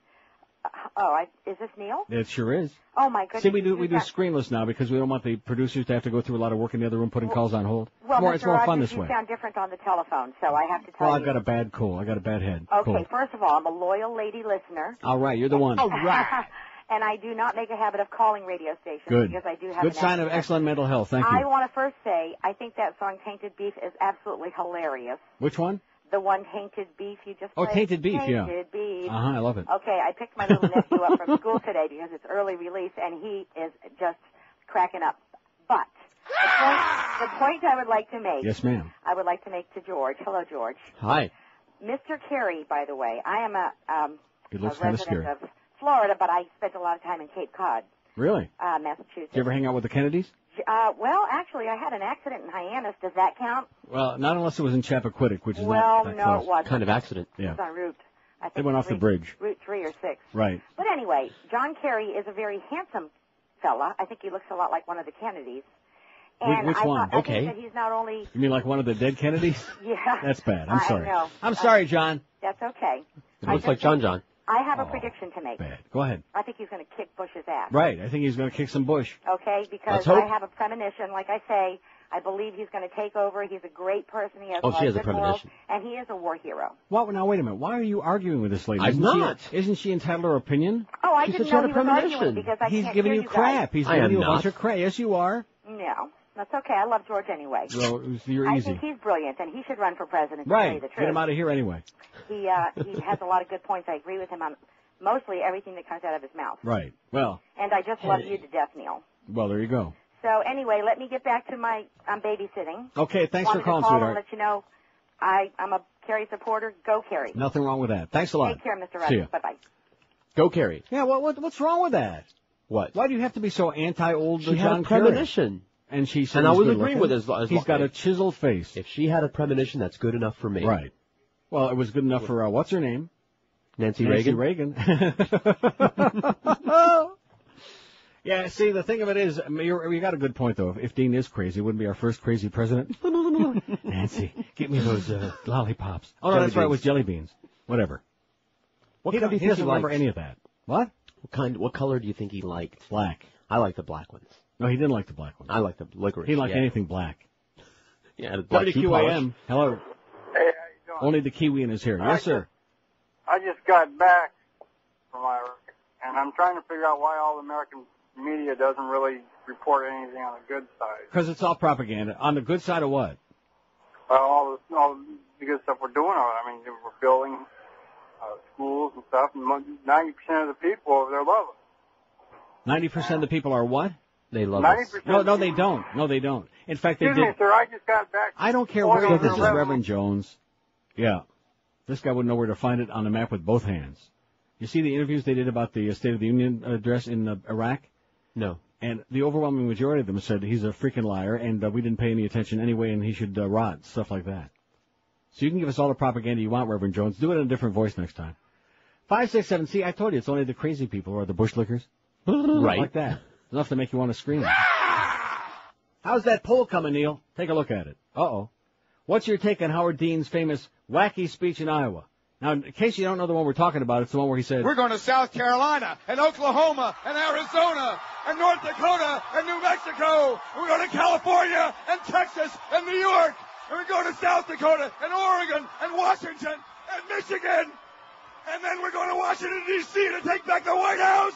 Is this Neil? It sure is. Oh my goodness. See, we do you got- screenless now because we don't want the producers to have to go through a lot of work in the other room putting calls on hold. Well, It's Mr. more Rogers, fun this you way. sound different on the telephone, so I have to tell Well, you. I've got a bad cold. I got a bad head. Okay, Cold. first of all, I'm a loyal lady listener. All right, you're the one. All right. And I do not make a habit of calling radio stations Good. because I do have Good an sign of accent. excellent mental health. Thank I you. want to first say, I think that song Tainted Beef is absolutely hilarious. Which one? The one Tainted Beef you just Oh, played. Tainted Beef, yeah. Tainted Beef. I love it. Okay, I picked my little nephew up from school today because it's early release, and he is just cracking up. But the point I would like to make, Yes, ma'am. I would like to make to George. Hello, George. Hi. Mr. Kerry, by the way, I am a It looks a kind of resident scary. of Florida, but I spent a lot of time in Cape Cod, Really? Massachusetts. Did you ever hang out with the Kennedys? Well, actually, I had an accident in Hyannis. Does that count? Well, not unless it was in Chappaquiddick, which is Well, not that no, close. it wasn't. Kind of accident. It Yeah. was on Route, I think They went off the bridge. Route 3 or 6. Right. But anyway, John Kerry is a very handsome fella. I think he looks a lot like one of the Kennedys. And Which one? I Okay. think that he's not only... You mean like one of the dead Kennedys? Yeah. That's bad. I'm sorry. I know. I'm sorry, John. That's okay. It looks like John. I have a prediction to make. Bad. Go ahead. I think he's going to kick Bush's ass. Right. I think he's going to kick some bush. Okay? Because Let's hope. I have a premonition. Like I say, I believe he's going to take over. He's a great person. He has Oh, a lot she of has a good morals, premonition. and he is a war hero. What? Now, wait a minute. Why are you arguing with this lady? I'm not. Isn't she entitled to her opinion? Oh, I She didn't said she know had he a was arguing premonition. because I He's can't giving hear you guys. crap. He's I giving am you a not. bunch of crap. Yes, you are. No. That's okay. I love George anyway. Well, you're I easy. think he's brilliant, and he should run for president, to tell you Right. the truth. Get him out of here anyway. He has a lot of good points. I agree with him on mostly everything that comes out of his mouth. Right. Well, And I just love you to death, Neil. well, there you go. So anyway, let me get back to my babysitting. Okay, thanks for calling, call sweetheart. And let you know I'm a Kerry supporter. Go Kerry. Nothing wrong with that. Thanks a lot. Take care, Mr. See ya. Rogers. Bye-bye. Go Kerry. Yeah, what's wrong with that? What? Why do you have to be so anti-old She John had a premonition. Kerry? And she said And I he's was good agreeing looking. with as He's got a chiseled face. If she had a premonition, that's good enough for me. Right. Well, it was good enough for, what's her name? Nancy Reagan. Yeah, see, the thing of it is, you got a good point, though. If Dean is crazy, it wouldn't be our first crazy president. Nancy, get me those lollipops. Oh, no, that's right, it was jelly beans. Whatever. He doesn't remember any of that. What? What color do you think he liked? Black. I like the black ones. No, he didn't like the black ones. I like the licorice. He didn't like anything black. Yeah, the black WQAM, hello. Hey, how you doing? Only the Kiwian is here. Yes, sir. I just got back from Iraq, and I'm trying to figure out why all the American media doesn't really report anything on the good side. Because it's all propaganda. On the good side of what? All the good stuff we're doing. I mean, we're building schools and stuff, and 90% of the people, they're love us. 90% of the people are what? They love 90% us. No, they don't. No, they don't. In fact, they Excuse did. me, sir, I just got back. I don't care where this is, Reverend Jones. Yeah. This guy wouldn't know where to find it on the map with both hands. You see the interviews they did about the State of the Union address in Iraq? No. And the overwhelming majority of them said he's a freaking liar, and we didn't pay any attention anyway, and he should rot, stuff like that. So you can give us all the propaganda you want, Reverend Jones. Do it in a different voice next time. 567, see, I told you, it's only the crazy people who are the bush lickers. Right. Like that. Enough to make you want to scream. How's that poll coming, Neil? Take a look at it. Uh-oh. What's your take on Howard Dean's famous wacky speech in Iowa? Now, in case you don't know the one we're talking about, it's the one where he said, We're going to South Carolina and Oklahoma and Arizona and North Dakota and New Mexico. We're going to California and Texas and New York. And we're going to South Dakota and Oregon and Washington and Michigan. And then we're going to Washington, D.C. to take back the White House.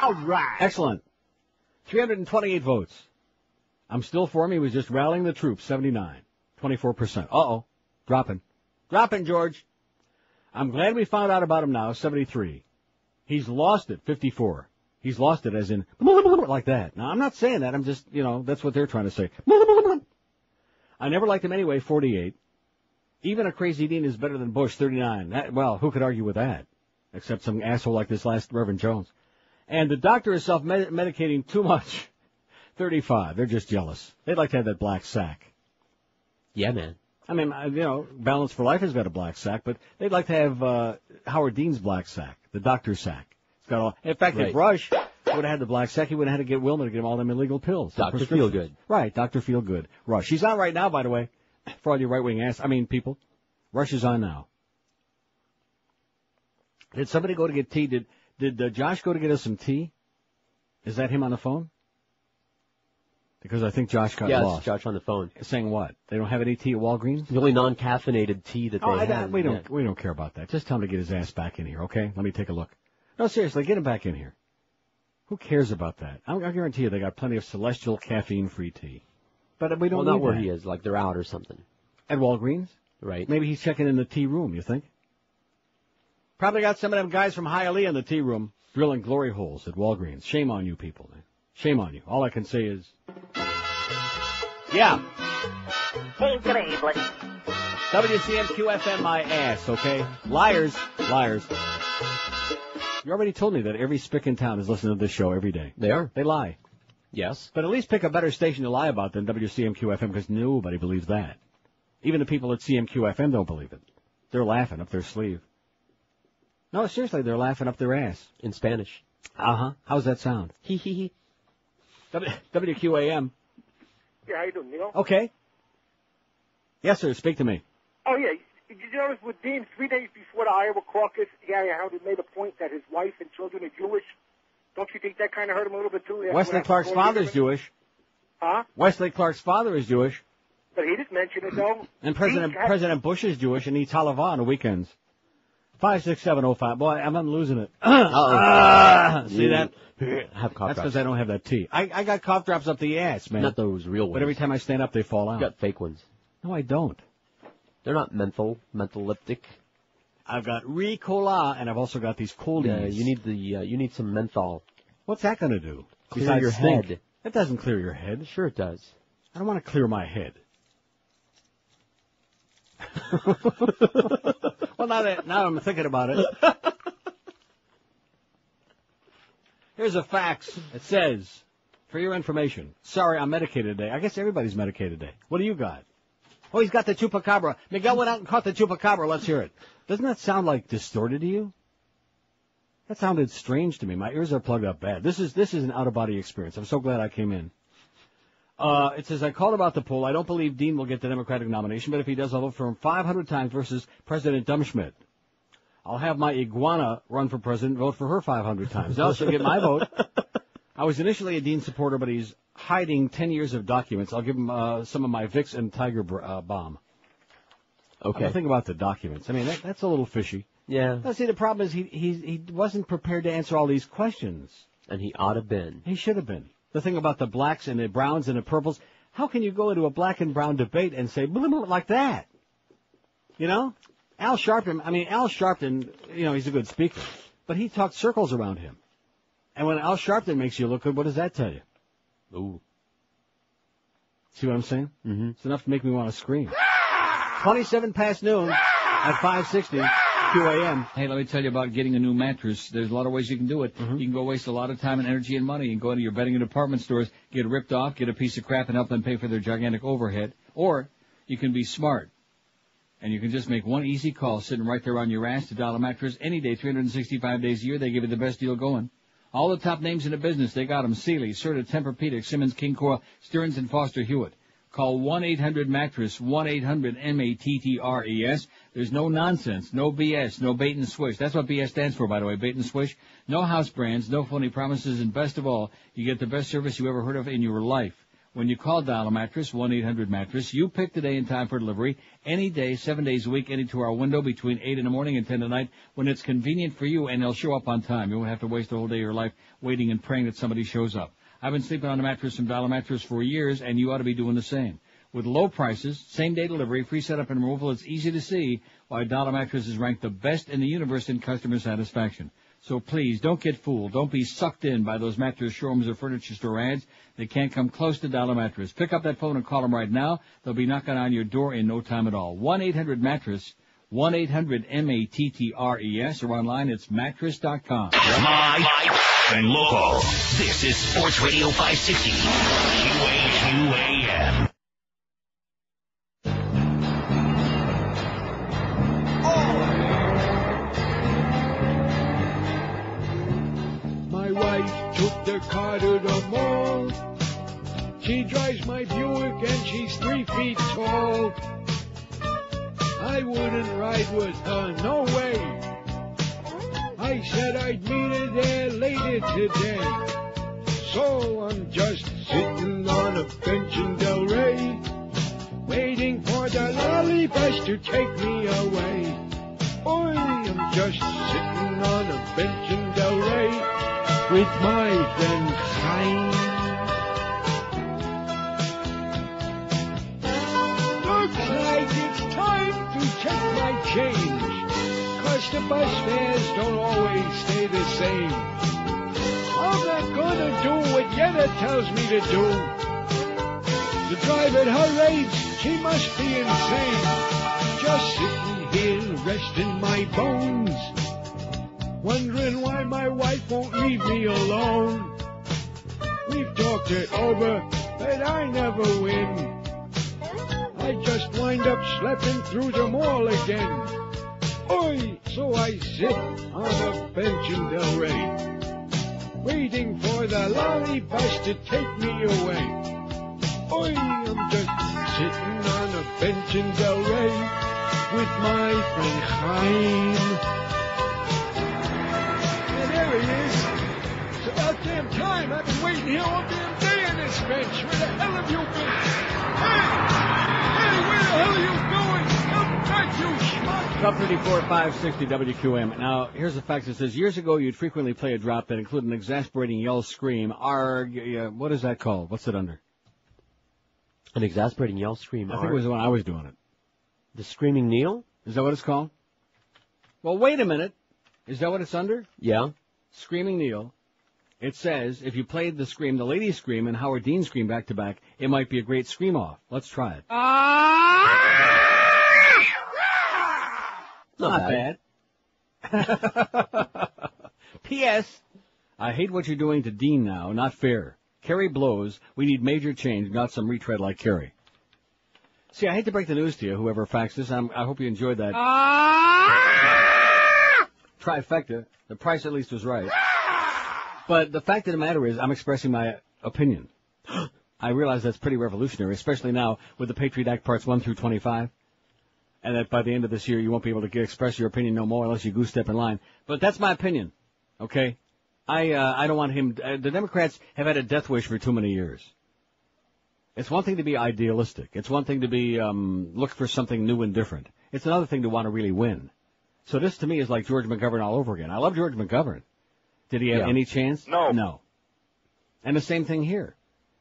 all right. Excellent. 328 votes. I'm still for him. He was just rallying the troops, 79. 24%. Uh-oh. Dropping, George. I'm glad we found out about him now, 73. He's lost it, 54. He's lost it as in, like that. Now, I'm not saying that. I'm just, that's what they're trying to say. I never liked him anyway, 48. Even a crazy Dean is better than Bush, 39. Well, who could argue with that? Except some asshole like this last Reverend Jones. And the doctor is self-medicating too much, 35. They're just jealous. They'd like to have that black sack. Yeah, man. I mean, Balance for Life has got a black sack, but they'd like to have Howard Dean's black sack, the doctor's sack. It's got all. In fact, if Rush would have had the black sack, he would have had to get Wilma to get him all them illegal pills. Dr. Feelgood. Right, Dr. Feelgood. Rush. She's on right now, by the way, for all you right-wing people. Rush is on now. Did somebody go to get tea? Did Josh go to get us some tea? Is that him on the phone? Because I think Josh got lost. Yes, Josh on the phone. Saying what? They don't have any tea at Walgreens? The only non-caffeinated tea that they have. We don't care about that. Just tell him to get his ass back in here, okay? Let me take a look. No, seriously, get him back in here. Who cares about that? I'll guarantee you they got plenty of celestial caffeine-free tea. But we don't not need where that. he is, like they're out or something. At Walgreens? Right. Maybe he's checking in the tea room, you think? Probably got some of them guys from Hialeah in the tea room drilling glory holes at Walgreens. Shame on you people, man. Shame on you. All I can say is... Yeah. Increíble. WCMQ-FM my ass, okay? Liars. You already told me that every spick in town is listening to this show every day. They are. They lie. Yes. But at least pick a better station to lie about than WCMQ-FM because nobody believes that. Even the people at CMQ-FM don't believe it. They're laughing up their sleeve. No, seriously, they're laughing up their ass. In Spanish. Uh-huh. How's that sound? Hee hee hee. WQAM. Yeah, how you doing, Neil? Okay. Yes, sir. Speak to me. Oh, yeah. Did you notice with Dean, 3 days before the Iowa caucus, how he made a point that his wife and children are Jewish? Don't you think that kind of hurt him a little bit, too? Wesley Clark's father is Jewish. Huh? Wesley Clark's father is Jewish. But he didn't mention it, though. And President Bush is Jewish and eats halava on the weekends. 56705. Boy, I'm losing it. See that? Have cough That's drops. because I don't have that tea. I got cough drops up the ass, man. Not those real ones. But every time I stand up, they fall out. You got fake ones. No, I don't. They're not mentholyptic. I've got Ricola, and I've also got these coldies. Yeah, you need some menthol. What's that going to do? Clear Besides your stink? head. It doesn't clear your head. Sure it does. I don't want to clear my head. Well, now I'm thinking about it. Here's a fax. It says, for your information, sorry, I'm medicated today. I guess everybody's medicated today. What do you got? Oh, he's got the chupacabra. Miguel went out and caught the chupacabra. Let's hear it. Doesn't that sound like distorted to you? That sounded strange to me. My ears are plugged up bad. This is an out-of-body experience. I'm so glad I came in. It says, I called about the poll. I don't believe Dean will get the Democratic nomination, but if he does, I'll vote for him 500 times versus President Dumbschmidt. I'll have my iguana run for president, vote for her 500 times. Now she'll get my vote. I was initially a Dean supporter, but he's hiding 10 years of documents. I'll give him some of my Vicks and Tiger Bomb. Okay. Think about the documents. I mean, that's a little fishy. Yeah. Now, see, the problem is he wasn't prepared to answer all these questions. And he ought to been. He should have been. The thing about the blacks and the browns and the purples, how can you go into a black and brown debate and say blah, blah, blah, like that? You know? Al Sharpton, you know, he's a good speaker, but he talked circles around him. And when Al Sharpton makes you look good, what does that tell you? Ooh. See what I'm saying? Mm-hmm. It's enough to make me want to scream. 27 past noon at 560 QAM. Hey, let me tell you about getting a new mattress. There's a lot of ways you can do it. Mm-hmm. You can go waste a lot of time and energy and money and go into your bedding and department stores, get ripped off, get a piece of crap and help them pay for their gigantic overhead. Or you can be smart. And you can just make one easy call sitting right there on your ass to dial a mattress any day, 365 days a year. They give you the best deal going. All the top names in the business, they got them. Sealy, Serta, Tempur-Pedic, Simmons, King Coil, Stearns, and Foster Hewitt. Call 1-800-MATTRESS, 1-800-MATTRES. There's no nonsense, no BS, no bait and switch. That's what BS stands for, by the way, bait and switch. No house brands, no phony promises, and best of all, you get the best service you ever heard of in your life. When you call Dial a Mattress, 1-800-MATTRESS, you pick the day and time for delivery, any day, 7 days a week, any 2-hour window between 8 in the morning and 10 at night, when it's convenient for you, and they'll show up on time. You won't have to waste a whole day of your life waiting and praying that somebody shows up. I've been sleeping on a mattress from Dial a Mattress for years, and you ought to be doing the same. With low prices, same-day delivery, free setup and removal, it's easy to see why Dial a Mattress is ranked the best in the universe in customer satisfaction. So please, don't get fooled. Don't be sucked in by those mattress showrooms or furniture store ads. They can't come close to Dial a Mattress. Pick up that phone and call them right now. They'll be knocking on your door in no time at all. 1-800-MATTRESS, 1-800-MATTRES, or online it's mattress.com. Live and local. This is Sports Radio 560. QAQAM. My wife took the car to the mall. She drives my Buick and she's 3 feet tall. I wouldn't ride with her, no way. I said I'd meet her there later today. So I'm just sitting on a bench in Delray, waiting for the lolly bus to take me away. Boy, I'm just sitting on a bench in Delray with my friend Chaim. Looks like it's time to check my change, 'cause the bus fares don't always stay the same. I'm not gonna do what Yetta tells me to do. To drive at her age, she must be insane. Just sitting here resting my bones, wondering why my wife won't leave me alone. We've talked it over, but I never win. I just wind up schlepping through the mall again. Oi, so I sit on a bench in Delray, waiting for the lolly bus to take me away. Oi, I'm just sitting on a bench in Delray with my friend Chaim. There he is. It's about damn time. I've been waiting here all damn day on this bench. Where the hell have you been? Hey, where the hell are you going? Come back, you schmuck. Top 34 at 560 WQM. Now, here's the fact that says, years ago you'd frequently play a drop that included an exasperating yell, scream, arg, what is that called? What's it under? An exasperating yell, scream, I think it was when I was doing it. The Screaming Needle? Is that what it's called? Well, wait a minute. Is that what it's under? Yeah. Screaming Neil. It says if you played the Scream, the Ladies Scream, and Howard Dean Scream back to back, it might be a great scream-off. Let's try it. Not bad. P.S. I hate what you're doing to Dean now. Not fair. Kerry blows. We need major change, not some retread like Kerry. See, I hate to break the news to you, whoever faxed this. I hope you enjoyed that. Trifecta. The price at least was right. But the fact of the matter is, I'm expressing my opinion. I realize that's pretty revolutionary, especially now with the Patriot Act Parts 1 through 25. And that by the end of this year, you won't be able to express your opinion no more unless you goose step in line. But that's my opinion. Okay? I don't want him. The Democrats have had a death wish for too many years. It's one thing to be idealistic. It's one thing to be look for something new and different. It's another thing to want to really win. So this to me is like George McGovern all over again. I love George McGovern. Did he have any chance? No. No. And the same thing here.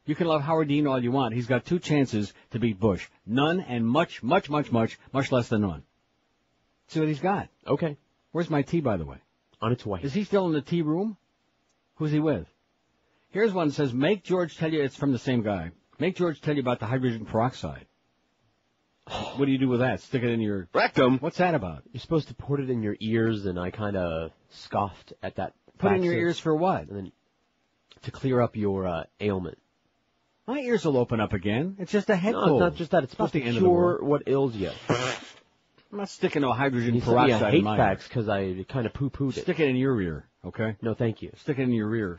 You can love Howard Dean all you want. He's got 2 chances to beat Bush. None and much less than none. See what he's got. Okay. Where's my tea, by the way? On its way. Is he still in the tea room? Who's he with? Here's one that says, make George tell you, it's from the same guy. Make George tell you about the hydrogen peroxide. What do you do with that? Stick it in your rectum? What's that about? You're supposed to put it in your ears, and I kind of scoffed at that. Put it in your ears for what? And then to clear up your ailment. My ears will open up again. It's just a head No, cold. it's not just that. It's supposed to cure what ails you. I'm not sticking no hydrogen You sent me a peroxide hate in my fax because I kind of poo-pooed it. Stick it in your ear, okay? No, thank you. Stick it in your ear.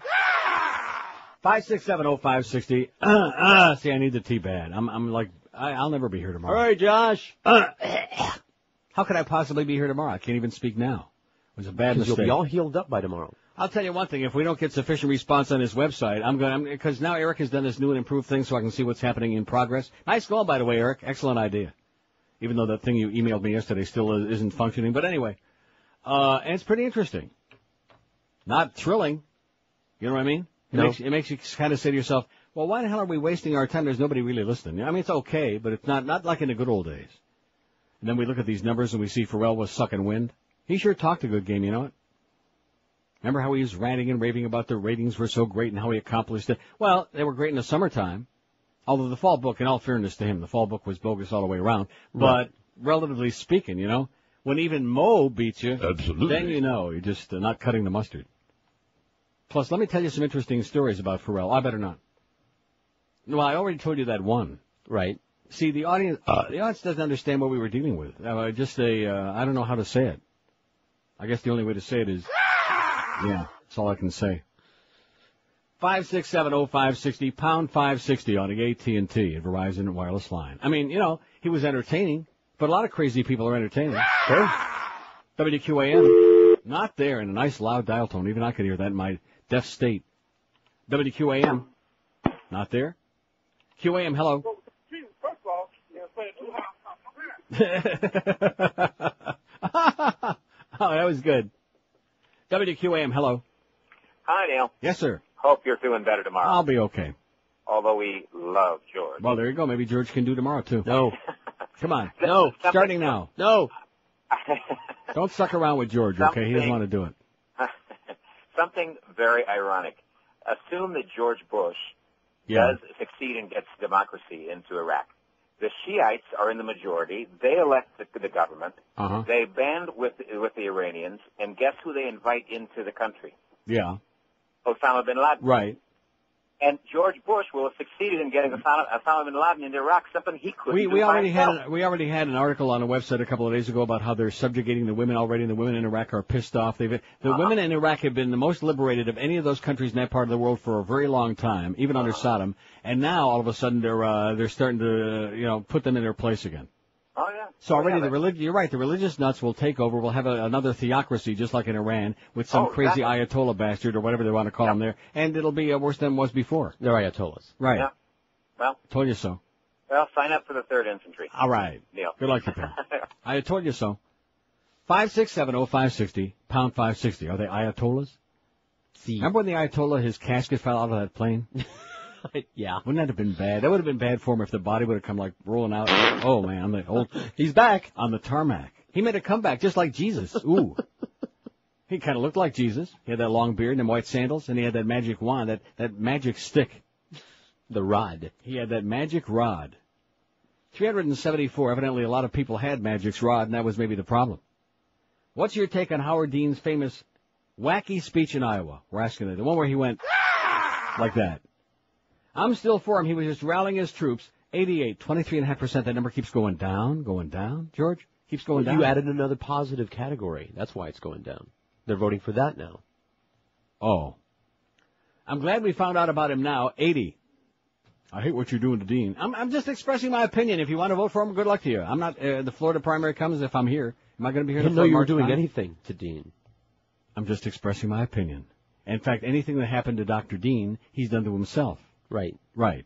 5670560. See, I need the tea bad. I'm like, I'll never be here tomorrow. All right, Josh. How could I possibly be here tomorrow? I can't even speak now. It was a bad mistake. You'll be all healed up by tomorrow. I'll tell you one thing. If we don't get sufficient response on his website, because now Eric has done this new and improved thing so I can see what's happening in progress. Nice call, by the way, Eric. Excellent idea. Even though that thing you emailed me yesterday still isn't functioning. But anyway, and it's pretty interesting. Not thrilling. You know what I mean? It makes you kind of say to yourself, well, why the hell are we wasting our time? There's nobody really listening. I mean, it's okay, but it's not like in the good old days. And then we look at these numbers and we see Ferrall was sucking wind. He sure talked a good game, you know what? Remember how he was ranting and raving about the ratings were so great and how he accomplished it? Well, they were great in the summertime. Although the fall book, in all fairness to him, the fall book was bogus all the way around. But relatively speaking, you know, when even Mo beats you, then you know you're just not cutting the mustard. Plus, let me tell you some interesting stories about Ferrall. I better not. Well, I already told you that one. Right. See, the audience doesn't understand what we were dealing with. I don't know how to say it. I guess the only way to say it is, yeah, that's all I can say. 5670560, pound 560 on the AT&T and Verizon wireless line. I mean, you know, he was entertaining, but a lot of crazy people are entertaining. Sure. WQAM, not there, in a nice loud dial tone. Even I could hear that in my deaf state. WQAM, not there. QAM, hello. First of all, you're playing too high. Oh, that was good. WQAM, hello. Hi, Neil. Yes, sir. Hope you're feeling better tomorrow. I'll be okay. Although we love George. Well, there you go. Maybe George can do tomorrow, too. No. Come on. No. Starting now. No. Don't suck around with George, okay? He doesn't want to do it. Something very ironic. Assume that George Bush does succeed and gets democracy into Iraq. The Shiites are in the majority. They elect the government. Uh-huh. They band with the Iranians, and guess who they invite into the country? Yeah. Osama bin Laden. Right. And George Bush will have succeeded in getting Osama bin Laden into Iraq, something he couldn't do we by himself. We already had an article on the website a couple of days ago about how they're subjugating the women already, and the women in Iraq are pissed off. The women in Iraq have been the most liberated of any of those countries in that part of the world for a very long time, even under Saddam. And now all of a sudden they're starting to put them in their place again. Oh yeah. So already you're right. The religious nuts will take over. We'll have another theocracy just like in Iran with some crazy Ayatollah bastard or whatever they want to call him there, and it'll be worse than it was before. They're Ayatollahs. Right. Yeah. Well. Told you so. Well, sign up for the 3rd Infantry. All right. Neil. Good luck, you pal. I told you so. 5670560, pound 560. Are they Ayatollahs? See. Remember when the Ayatollah, his casket fell out of that plane? Yeah. Wouldn't that have been bad? That would have been bad for him if the body would have come like rolling out. Oh man, he's back on the tarmac. He made a comeback just like Jesus. Ooh. He kind of looked like Jesus. He had that long beard and them white sandals, and he had that magic wand, that magic stick. The rod. He had that magic rod. 374. Evidently, a lot of people had Magic's rod, and that was maybe the problem. What's your take on Howard Dean's famous wacky speech in Iowa? We're asking it. The one where he went like that. I'm still for him. He was just rallying his troops. 88, 23.5%. That number keeps going down. George? Keeps going down. You added another positive category. That's why it's going down. They're voting for that now. Oh. I'm glad we found out about him now. 80. I hate what you're doing to Dean. I'm just expressing my opinion. If you want to vote for him, good luck to you. I'm not, the Florida primary comes if I'm here. Am I going to be here? I didn't know you were doing anything to Dean. I'm just expressing my opinion. In fact, anything that happened to Dr. Dean, he's done to himself. Right. Right.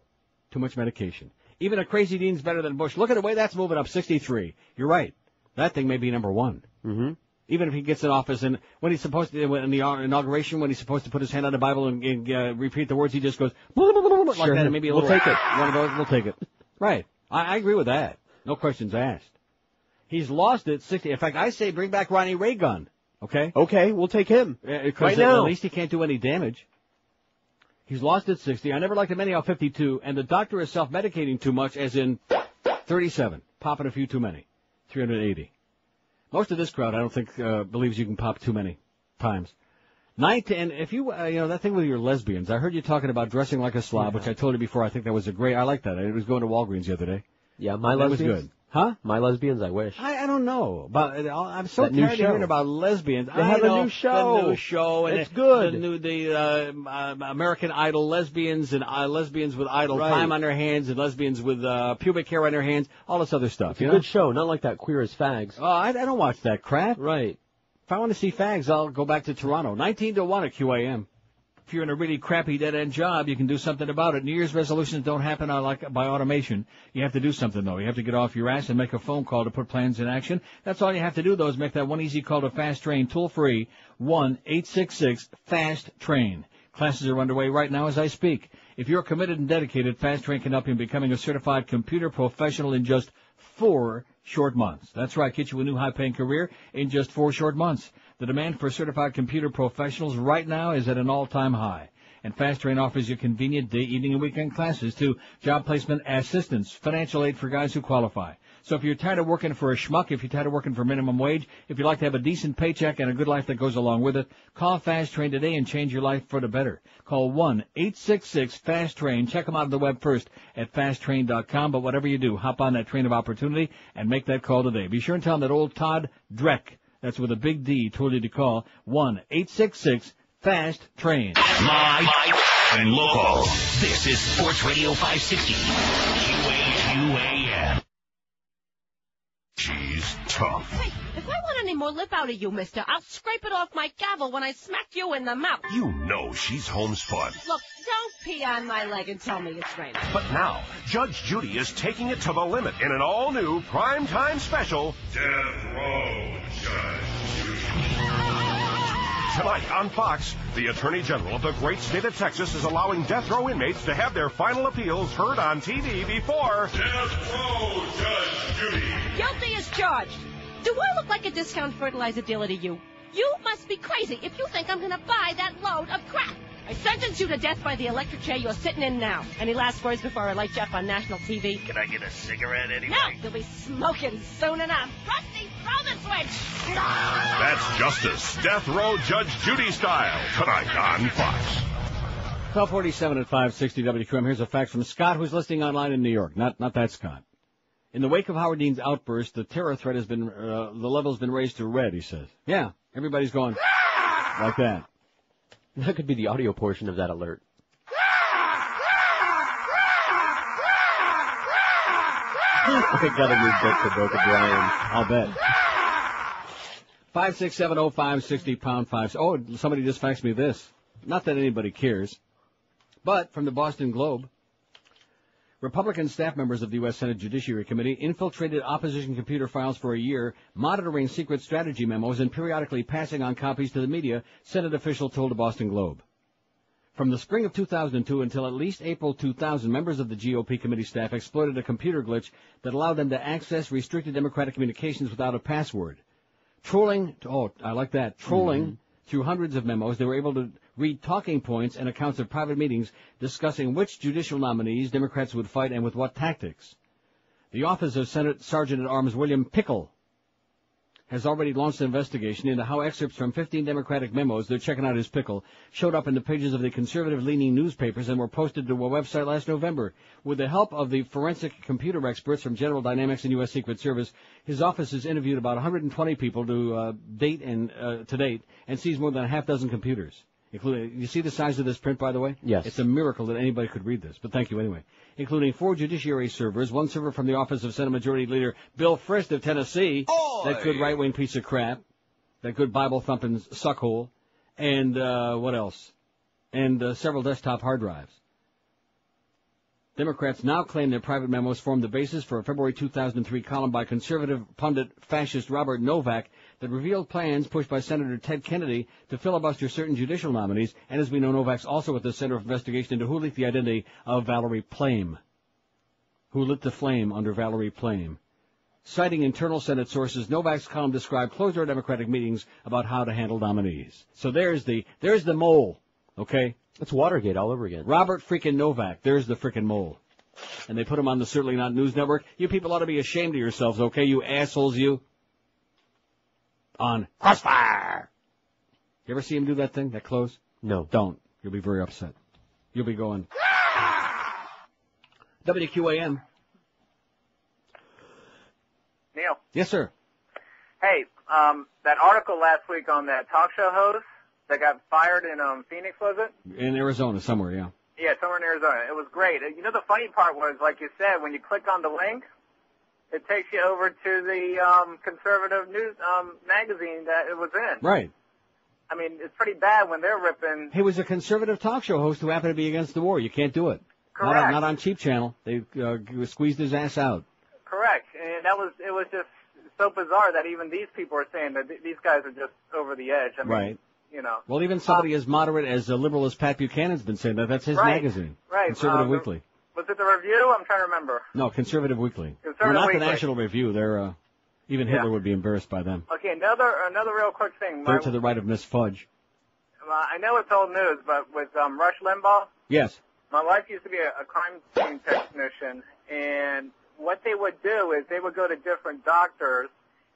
Too much medication. Even a crazy Dean's better than Bush. Look at the way that's moving up, 63. You're right. That thing may be number one. Mm-hmm. Even if he gets in office, and when he's supposed to, in the inauguration, when he's supposed to put his hand on the Bible and repeat the words, he just goes like that, and maybe a little. We'll take it. One of those, we'll take it. Right. I agree with that. No questions asked. He's lost it 60. In fact, I say bring back Ronnie Reagan. Okay? Okay, we'll take him. Right now. At least he can't do any damage. He's lost it 60. I never liked him anyhow, 52. And the doctor is self-medicating too much, as in 37. Popping a few too many. 380. Most of this crowd, I don't think, believes you can pop too many times. 9-10, if you, that thing with your lesbians, I heard you talking about dressing like a slob, which I told you before, I think that was I like that. I was going to Walgreens the other day. Yeah, my that lesbians. was good. Huh? My lesbians, I wish. I don't know. But I'm so That new tired of show. hearing about lesbians. They have a new show. The new show. And it's good. The American Idol lesbians and lesbians with idle time on their hands and lesbians with pubic hair on their hands, all this other stuff. It's a good show, not like that Queer as Fags. Oh, I don't watch that crap. Right. If I want to see fags, I'll go back to Toronto. 19-1 at QAM. If you're in a really crappy dead-end job, you can do something about it. New Year's resolutions don't happen by automation. You have to do something, though. You have to get off your ass and make a phone call to put plans in action. That's all you have to do, though, is make that one easy call to Fast Train, toll-free, 1-866-FAST-TRAIN. Classes are underway right now as I speak. If you're committed and dedicated, Fast Train can help you in becoming a certified computer professional in just 4 short months. That's right, get you a new high-paying career in just 4 short months. The demand for certified computer professionals right now is at an all-time high. And Fast Train offers you convenient day, evening, and weekend classes to job placement assistance, financial aid for guys who qualify. So if you're tired of working for a schmuck, if you're tired of working for minimum wage, if you'd like to have a decent paycheck and a good life that goes along with it, call Fast Train today and change your life for the better. Call 1-866-FAST-TRAIN. Check them out on the web first at fasttrain.com. But whatever you do, hop on that train of opportunity and make that call today. Be sure and tell them that old Todd Dreck, that's with a big D, told you to call 1-866-FAST-TRAIN. Live and local. This is Sports Radio 560. QAM. She's tough. Hey, if I want any more lip out of you, mister, I'll scrape it off my gavel when I smack you in the mouth. You know she's homespun. Look, don't pee on my leg and tell me it's raining. But now, Judge Judy is taking it to the limit in an all-new primetime special, Death Row Judge Judy. Tonight on Fox, the Attorney General of the great state of Texas is allowing death row inmates to have their final appeals heard on TV before Death Row Judge Judy. Guilty as charged. Do I look like a discount fertilizer dealer to you? You must be crazy if you think I'm going to buy that load of crap. I sentence you to death by the electric chair you're sitting in now. Any last words before I light you up on national TV? Can I get a cigarette anyway? No, you'll be smoking soon enough. Rusty, throw the switch. That's justice, Death Row Judge Judy style, tonight on Fox. 1247 at 560 WQM. Here's a fact from Scott, who's listening online in New York. Not that Scott. In the wake of Howard Dean's outburst, the terror threat has been, the level's been raised to red, he says. Yeah, everybody's going like that. That could be the audio portion of that alert. I got a new book for both of Brian. I'll bet. 5670560 #5. Oh, somebody just faxed me this. Not that anybody cares, but from the Boston Globe. Republican staff members of the U.S. Senate Judiciary Committee infiltrated opposition computer files for a year, monitoring secret strategy memos and periodically passing on copies to the media, Senate official told the Boston Globe. From the spring of 2002 until at least April 2000, members of the GOP committee staff exploited a computer glitch that allowed them to access restricted Democratic communications without a password. Trolling through hundreds of memos, they were able to read talking points and accounts of private meetings discussing which judicial nominees Democrats would fight and with what tactics. The office of Senate Sergeant at Arms William Pickle has already launched an investigation into how excerpts from 15 Democratic memos, they're checking out his pickle, showed up in the pages of the conservative-leaning newspapers and were posted to a website last November. With the help of the forensic computer experts from General Dynamics and U.S. Secret Service, his office has interviewed about 120 people to date and sees more than a half dozen computers. Including, you see the size of this print, by the way? Yes. It's a miracle that anybody could read this, but thank you anyway. Including 4 judiciary servers, 1 server from the office of Senate Majority Leader Bill Frist of Tennessee, that good right-wing piece of crap, that good Bible-thumping suckhole, and what else? And several desktop hard drives. Democrats now claim their private memos formed the basis for a February 2003 column by conservative pundit fascist Robert Novak that revealed plans pushed by Senator Ted Kennedy to filibuster certain judicial nominees, and as we know, Novak's also at the center of investigation into who leaked the identity of Valerie Plame. Who lit the flame under Valerie Plame. Citing internal Senate sources, Novak's column described closed-door Democratic meetings about how to handle nominees. So there's the mole, okay? It's Watergate all over again. Robert freaking Novak, there's the freaking mole. And they put him on the Certainly Not News Network. You people ought to be ashamed of yourselves, okay, you assholes, you? On Crossfire! You ever see him do that thing, that close? No. Don't. You'll be very upset. You'll be going, WQAM. Neil. Yes, sir. Hey, that article last week on that talk show host that got fired in Phoenix, was it? In Arizona, somewhere, yeah. Yeah, somewhere in Arizona. It was great. You know, the funny part was, like you said, when you click on the link, it takes you over to the conservative news magazine that it was in. Right. I mean, it's pretty bad when they're ripping. He was a conservative talk show host who happened to be against the war. You can't do it. Correct. Not on Cheap Channel. They squeezed his ass out. Correct. And it was just so bizarre that even these people are saying that these guys are just over the edge. I mean, Right. You know. Well, even somebody as moderate, as liberal as Pat Buchanan's been saying that. That's his Right. magazine. Right. Conservative Weekly. Was it the Review? I'm trying to remember. No, Conservative Weekly. Conservative Not Weekly. the National Review. They're, even Yeah. Hitler would be embarrassed by them. Okay, another real quick thing. They're to the right of Miss Fudge. I know it's old news, but with Rush Limbaugh, Yes. my wife used to be a crime scene technician, and what they would do is they would go to different doctors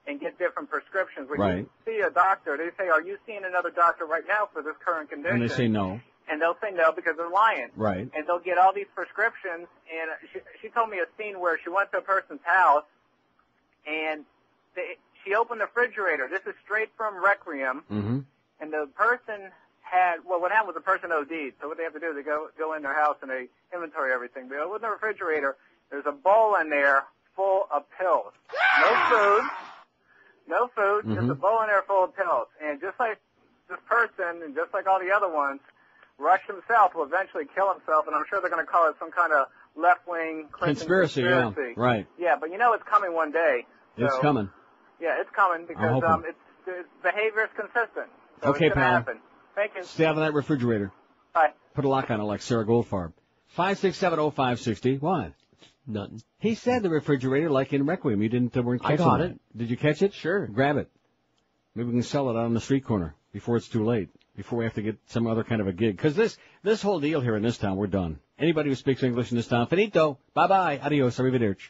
and get different prescriptions. When Right. you see a doctor, they say, "Are you seeing another doctor right now for this current condition?" And they say no. And they'll say no because they're lying. Right. And they'll get all these prescriptions, and she told me a scene where she went to a person's house, and she opened the refrigerator. This is straight from Requiem. Mm-hmm. And the person what happened was the person OD'd. So what they have to do is they go in their house and they inventory everything. They open the refrigerator. There's a bowl in there full of pills. No food, just a bowl in there full of pills. And just like this person and just like all the other ones, Rush himself will eventually kill himself, and I'm sure they're going to call it some kind of left-wing Clinton conspiracy. Yeah, right. Yeah, but you know it's coming one day. So, It's coming. Yeah, it's coming because hoping. its behavior is consistent. So Okay, it's going to pal. happen. Thank you. Stay out of that refrigerator. Bye. Put a lock on it like Sarah Goldfarb. 5670560. What? Nothing. He said the refrigerator like in Requiem. You weren't I catching got that. it. Did you catch it? Sure. Grab it. Maybe we can sell it out on the street corner before it's too late. Before we have to get some other kind of a gig. Because this whole deal here in this town, we're done. Anybody who speaks English in this town, finito. Bye-bye. Adios. Arrivederci.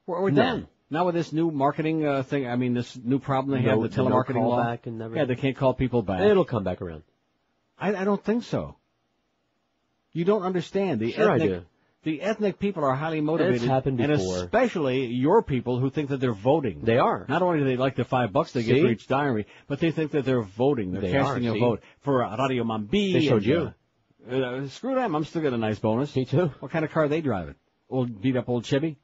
We're done. Now with this new marketing thing, I mean, this new problem they have, the telemarketing no law. back and everything. Yeah, they can't call people back. It'll come back around. I don't think so. You don't understand. Sure I do. The ethnic people are highly motivated. It's happened before. And especially your people who think that they're voting. They are. Not only do they like the $5 they get for each diary, but they think that they're voting. They're casting a vote for Radio Mambi. They showed you. Screw them. I'm still getting a nice bonus. Me too. What kind of car are they driving? Beat up old Chevy?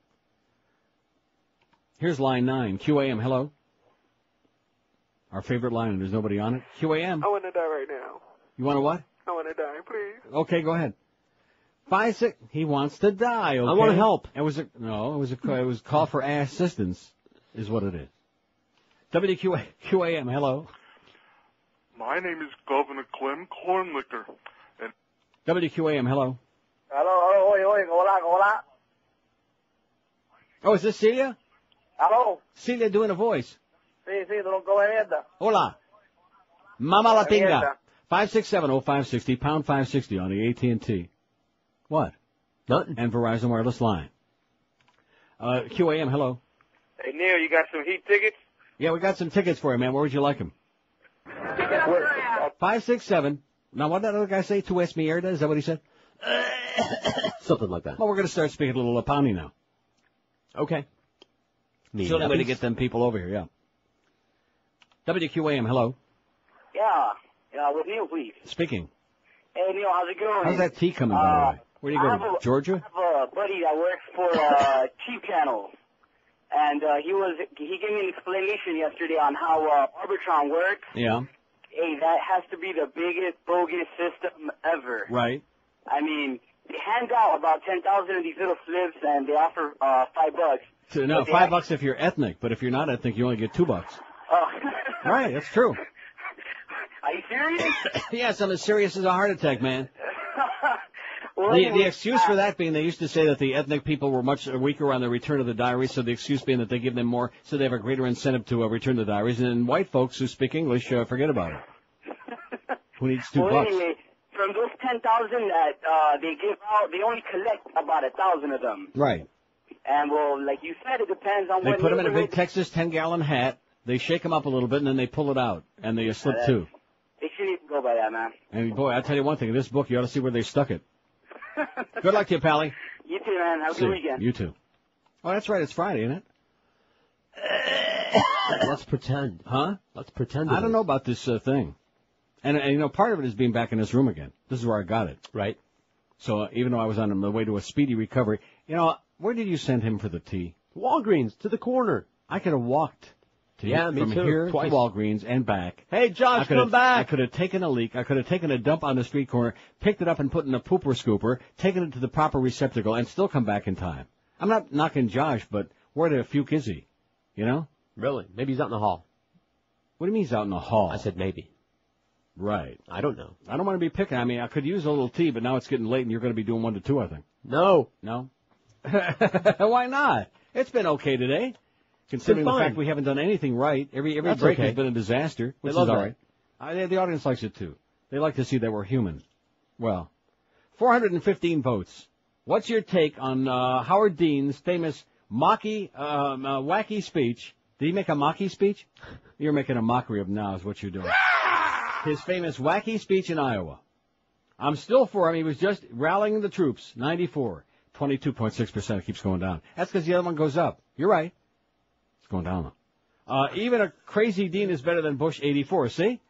Here's line 9. QAM, hello. Our favorite line, and there's nobody on it. QAM. I want to die right now. You want to what? I want to die, please. Okay, go ahead. 5-6. He wants to die. Okay? I want to help. It was a call for assistance, is what it is. WQAM, hello. My name is Governor Clem Cornlicker, and WQAM, hello. Hello, hola. Oh, is this Celia? Hello. Celia doing a voice. Sí, tronco de mierda. Hola. Mama la tinga. Mierda. 567-0560, pound 560 on the AT&T. What? Nothing. And Verizon wireless line. QAM, hello. Hey, Neil, you got some Heat tickets? Yeah, we got some tickets for you, man. Where would you like them? 567. Now, what did that other guy say? Tu es mierda? Is that what he said? Something like that. Well, we're going to start speaking a little Lapani now. Okay. It's the only way to get them people over here, yeah. WQAM, hello. Yeah, with Neil, please. Speaking. Hey, Neil, how's it going? How's that tea coming, by the way? Where do you go, Georgia? I have a buddy that works for Cheap Channel, and he gave me an explanation yesterday on how Arbitron works. Yeah. Hey, that has to be the biggest bogus system ever. Right. I mean, they hand out about 10,000 of these little slips, and they offer $5. No, $5 if you're ethnic, but if you're not ethnic, you only get $2. Oh. Right, that's true. Are you serious? Yes, I'm as serious as a heart attack, man. Well, The excuse for that being they used to say that the ethnic people were much weaker on the return of the diaries, so the excuse being that they give them more, so they have a greater incentive to return the diaries, and white folks who speak English forget about it. Who needs $2? Well, anyway, from those 10,000 that they give out, they only collect about 1,000 of them. Right. And, well, like you said, it depends on They what put them in a neighborhood- big Texas 10-gallon hat, they shake them up a little bit, and then they pull it out, and they slip two. They shouldn't even go by that, man. And, boy, I'll tell you one thing, in this book, you ought to see where they stuck it. Good luck to you, Pally. You too, man. Have a good weekend. You too. Oh, that's right. It's Friday, isn't it? Let's pretend. Huh? Let's pretend. I don't know about this thing. And, part of it is being back in this room again. This is where I got it. Right. So even though I was on the way to a speedy recovery, where did you send him for the tea? Walgreens, to the corner. I could have walked me from too, here twice. to Walgreens and back. Hey, Josh, come back. I could have taken a leak. I could have taken a dump on the street corner, picked it up and put it in a pooper scooper, taken it to the proper receptacle, and still come back in time. I'm not knocking Josh, but where the fuke is he? Really? Maybe he's out in the hall. What do you mean he's out in the hall? I said maybe. Right. I don't know. I don't want to be picking. I mean, I could use a little tea, but now it's getting late and you're going to be doing 1 to 2, I think. No. No? Why not? It's been okay today. Considering the fact we haven't done anything right. Every That's break okay. has been a disaster, which is love all that. right. The audience likes it too. They like to see that we're human. Well, 415 votes. What's your take on Howard Dean's famous wacky speech? Did he make a mocky speech? You're making a mockery of him now is what you're doing. His famous wacky speech in Iowa. I'm still for him. He was just rallying the troops. 94. 22.6%. It keeps going down. That's because the other one goes up. You're right. It's going down, though. Even a crazy Dean is better than Bush 84. See?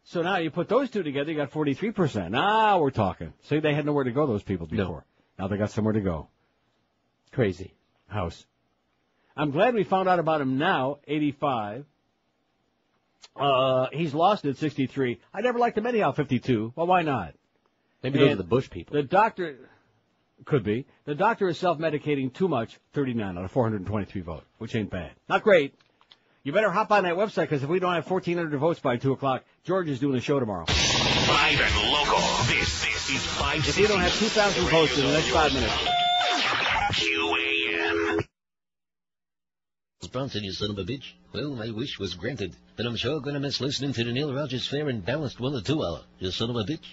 So now you put those two together, you got 43%. Now we're talking. See, they had nowhere to go, those people, before. Now they got somewhere to go. Crazy. House. I'm glad we found out about him now, 85. He's lost at 63. I never liked him anyhow, 52. Well, why not? Maybe those are the Bush people. The doctor, could be. The doctor is self-medicating too much, 39 out of 423 vote, which ain't bad. Not great. You better hop on that website, because if we don't have 1,400 votes by 2 o'clock, George is doing a show tomorrow. Live and local. This is 560. If we don't have 2,000 votes in the next 5 minutes. QAM. Bronson, you son of a bitch. Well, my wish was granted, but I'm sure gonna miss listening to the Neil Rogers Fair and Balanced 1 or 2 hour. You son of a bitch.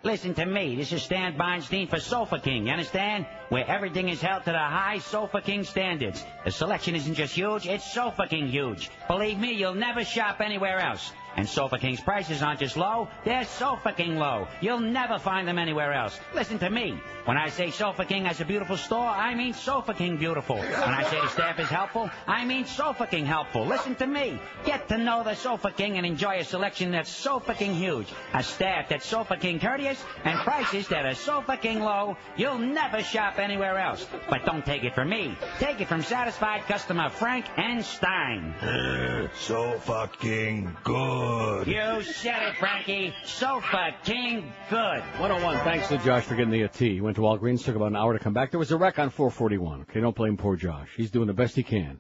Listen to me. This is Stan Beinstein for Sofa King. You understand? Where everything is held to the high Sofa King standards. The selection isn't just huge, it's Sofa King huge. Believe me, you'll never shop anywhere else. And Sofa King's prices aren't just low, they're Sofa King low. You'll never find them anywhere else. Listen to me. When I say Sofa King has a beautiful store, I mean Sofa King beautiful. When I say the staff is helpful, I mean Sofa King helpful. Listen to me. Get to know the Sofa King and enjoy a selection that's Sofa King huge. A staff that's Sofa King courteous and prices that are Sofa King low. You'll never shop anywhere else. But don't take it from me. Take it from satisfied customer Frank N. Stein. Sofa King good. You said it, Frankie. Sofa King good. 101, thanks to Josh for getting the tea. He went to Walgreens, took about an hour to come back. There was a wreck on 441. Okay, don't blame poor Josh. He's doing the best he can.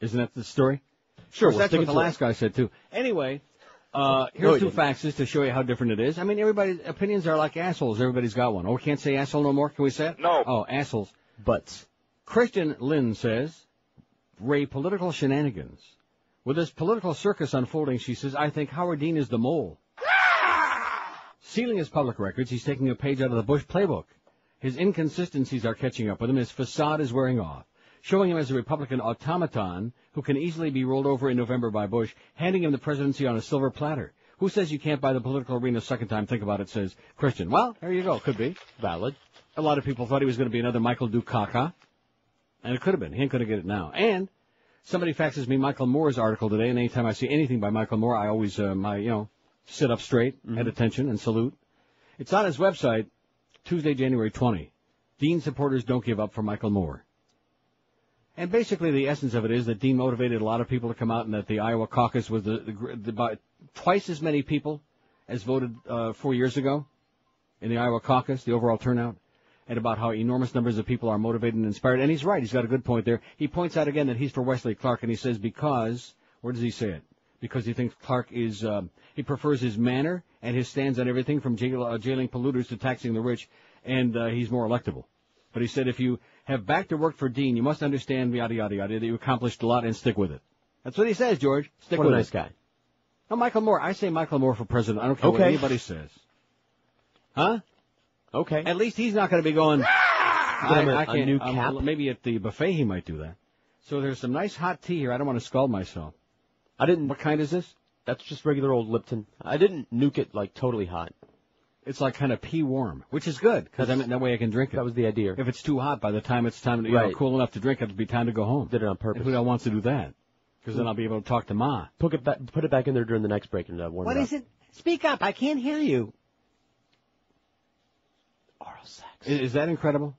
Isn't that the story? Sure, That's what the last guy said, too. Anyway, Here's two faxes to show you how different it is. I mean, everybody's opinions are like assholes. Everybody's got one. Oh, we can't say asshole no more? Can we say it? No. Oh, assholes. Butts. Christian Lynn says, Ray, political shenanigans. With this political circus unfolding, she says, I think Howard Dean is the mole. Sealing his public records, he's taking a page out of the Bush playbook. His inconsistencies are catching up with him. His facade is wearing off, showing him as a Republican automaton who can easily be rolled over in November by Bush, handing him the presidency on a silver platter. Who says you can't buy the political arena a second time? Think about it, says Christian. Well, there you go. Could be. Valid. A lot of people thought he was going to be another Michael Dukakis. And it could have been. He ain't going to get it now. And somebody faxes me Michael Moore's article today, and anytime I see anything by Michael Moore, I always, sit up straight, at attention, and salute. It's on his website, Tuesday, January 20. Dean supporters don't give up for Michael Moore. And basically the essence of it is that Dean motivated a lot of people to come out and that the Iowa caucus was about twice as many people as voted 4 years ago in the Iowa caucus, the overall turnout, and about how enormous numbers of people are motivated and inspired. And he's right. He's got a good point there. He points out again that he's for Wesley Clark, and he says because, where does he say it? Because he thinks Clark is, he prefers his manner and his stands on everything from jailing polluters to taxing the rich, and he's more electable. But he said if you have back to work for Dean, you must understand, yada, yada, yada, that you accomplished a lot and stick with it. That's what he says, George. Stick with it. What a nice guy. No, Michael Moore. I say Michael Moore for president. I don't care what anybody says. Huh? Okay. At least he's not going to be going, I can't, a new cap? Maybe at the buffet he might do that. So there's some nice hot tea here. I don't want to scald myself. What kind is this? That's just regular old Lipton. I didn't nuke it like totally hot. It's like kind of pea warm, which is good, because that way I can drink it. That was the idea. If it's too hot, by the time it's time to, cool enough to drink, it'll be time to go home. Did it on purpose. And who wants to do that? Because then I'll be able to talk to Ma. Put it back in there during the next break and warm it up. What is it? Speak up. I can't hear you. Oral sex. Is that incredible?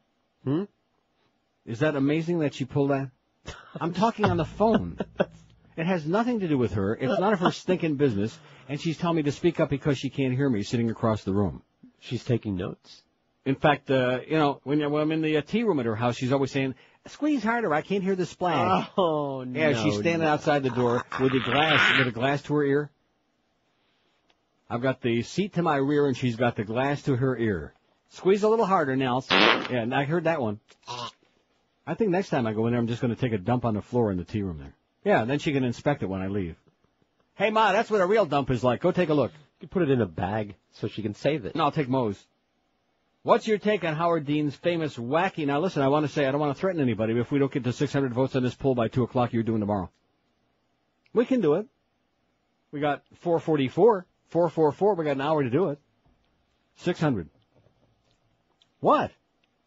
Is that amazing that she pulled that? I'm talking on the phone. It has nothing to do with her. It's none of her stinking business. And she's telling me to speak up because she can't hear me sitting across the room. She's taking notes. In fact, when I'm in the tea room at her house, she's always saying, squeeze harder, I can't hear the splash. Oh, no. Yeah, she's standing outside the door with a glass to her ear. I've got the seat to my rear, and she's got the glass to her ear. Squeeze a little harder, Nels. Yeah, and I heard that one. I think next time I go in there, I'm just going to take a dump on the floor in the tea room there. Yeah, then she can inspect it when I leave. Hey, Ma, that's what a real dump is like. Go take a look. You can put it in a bag so she can save it. No, I'll take Moe's. What's your take on Howard Dean's famous wacky? Now, listen, I want to say I don't want to threaten anybody, but if we don't get to 600 votes on this poll by 2 o'clock, you're doing tomorrow. We can do it. We got 444, 444. We got an hour to do it. 600. What?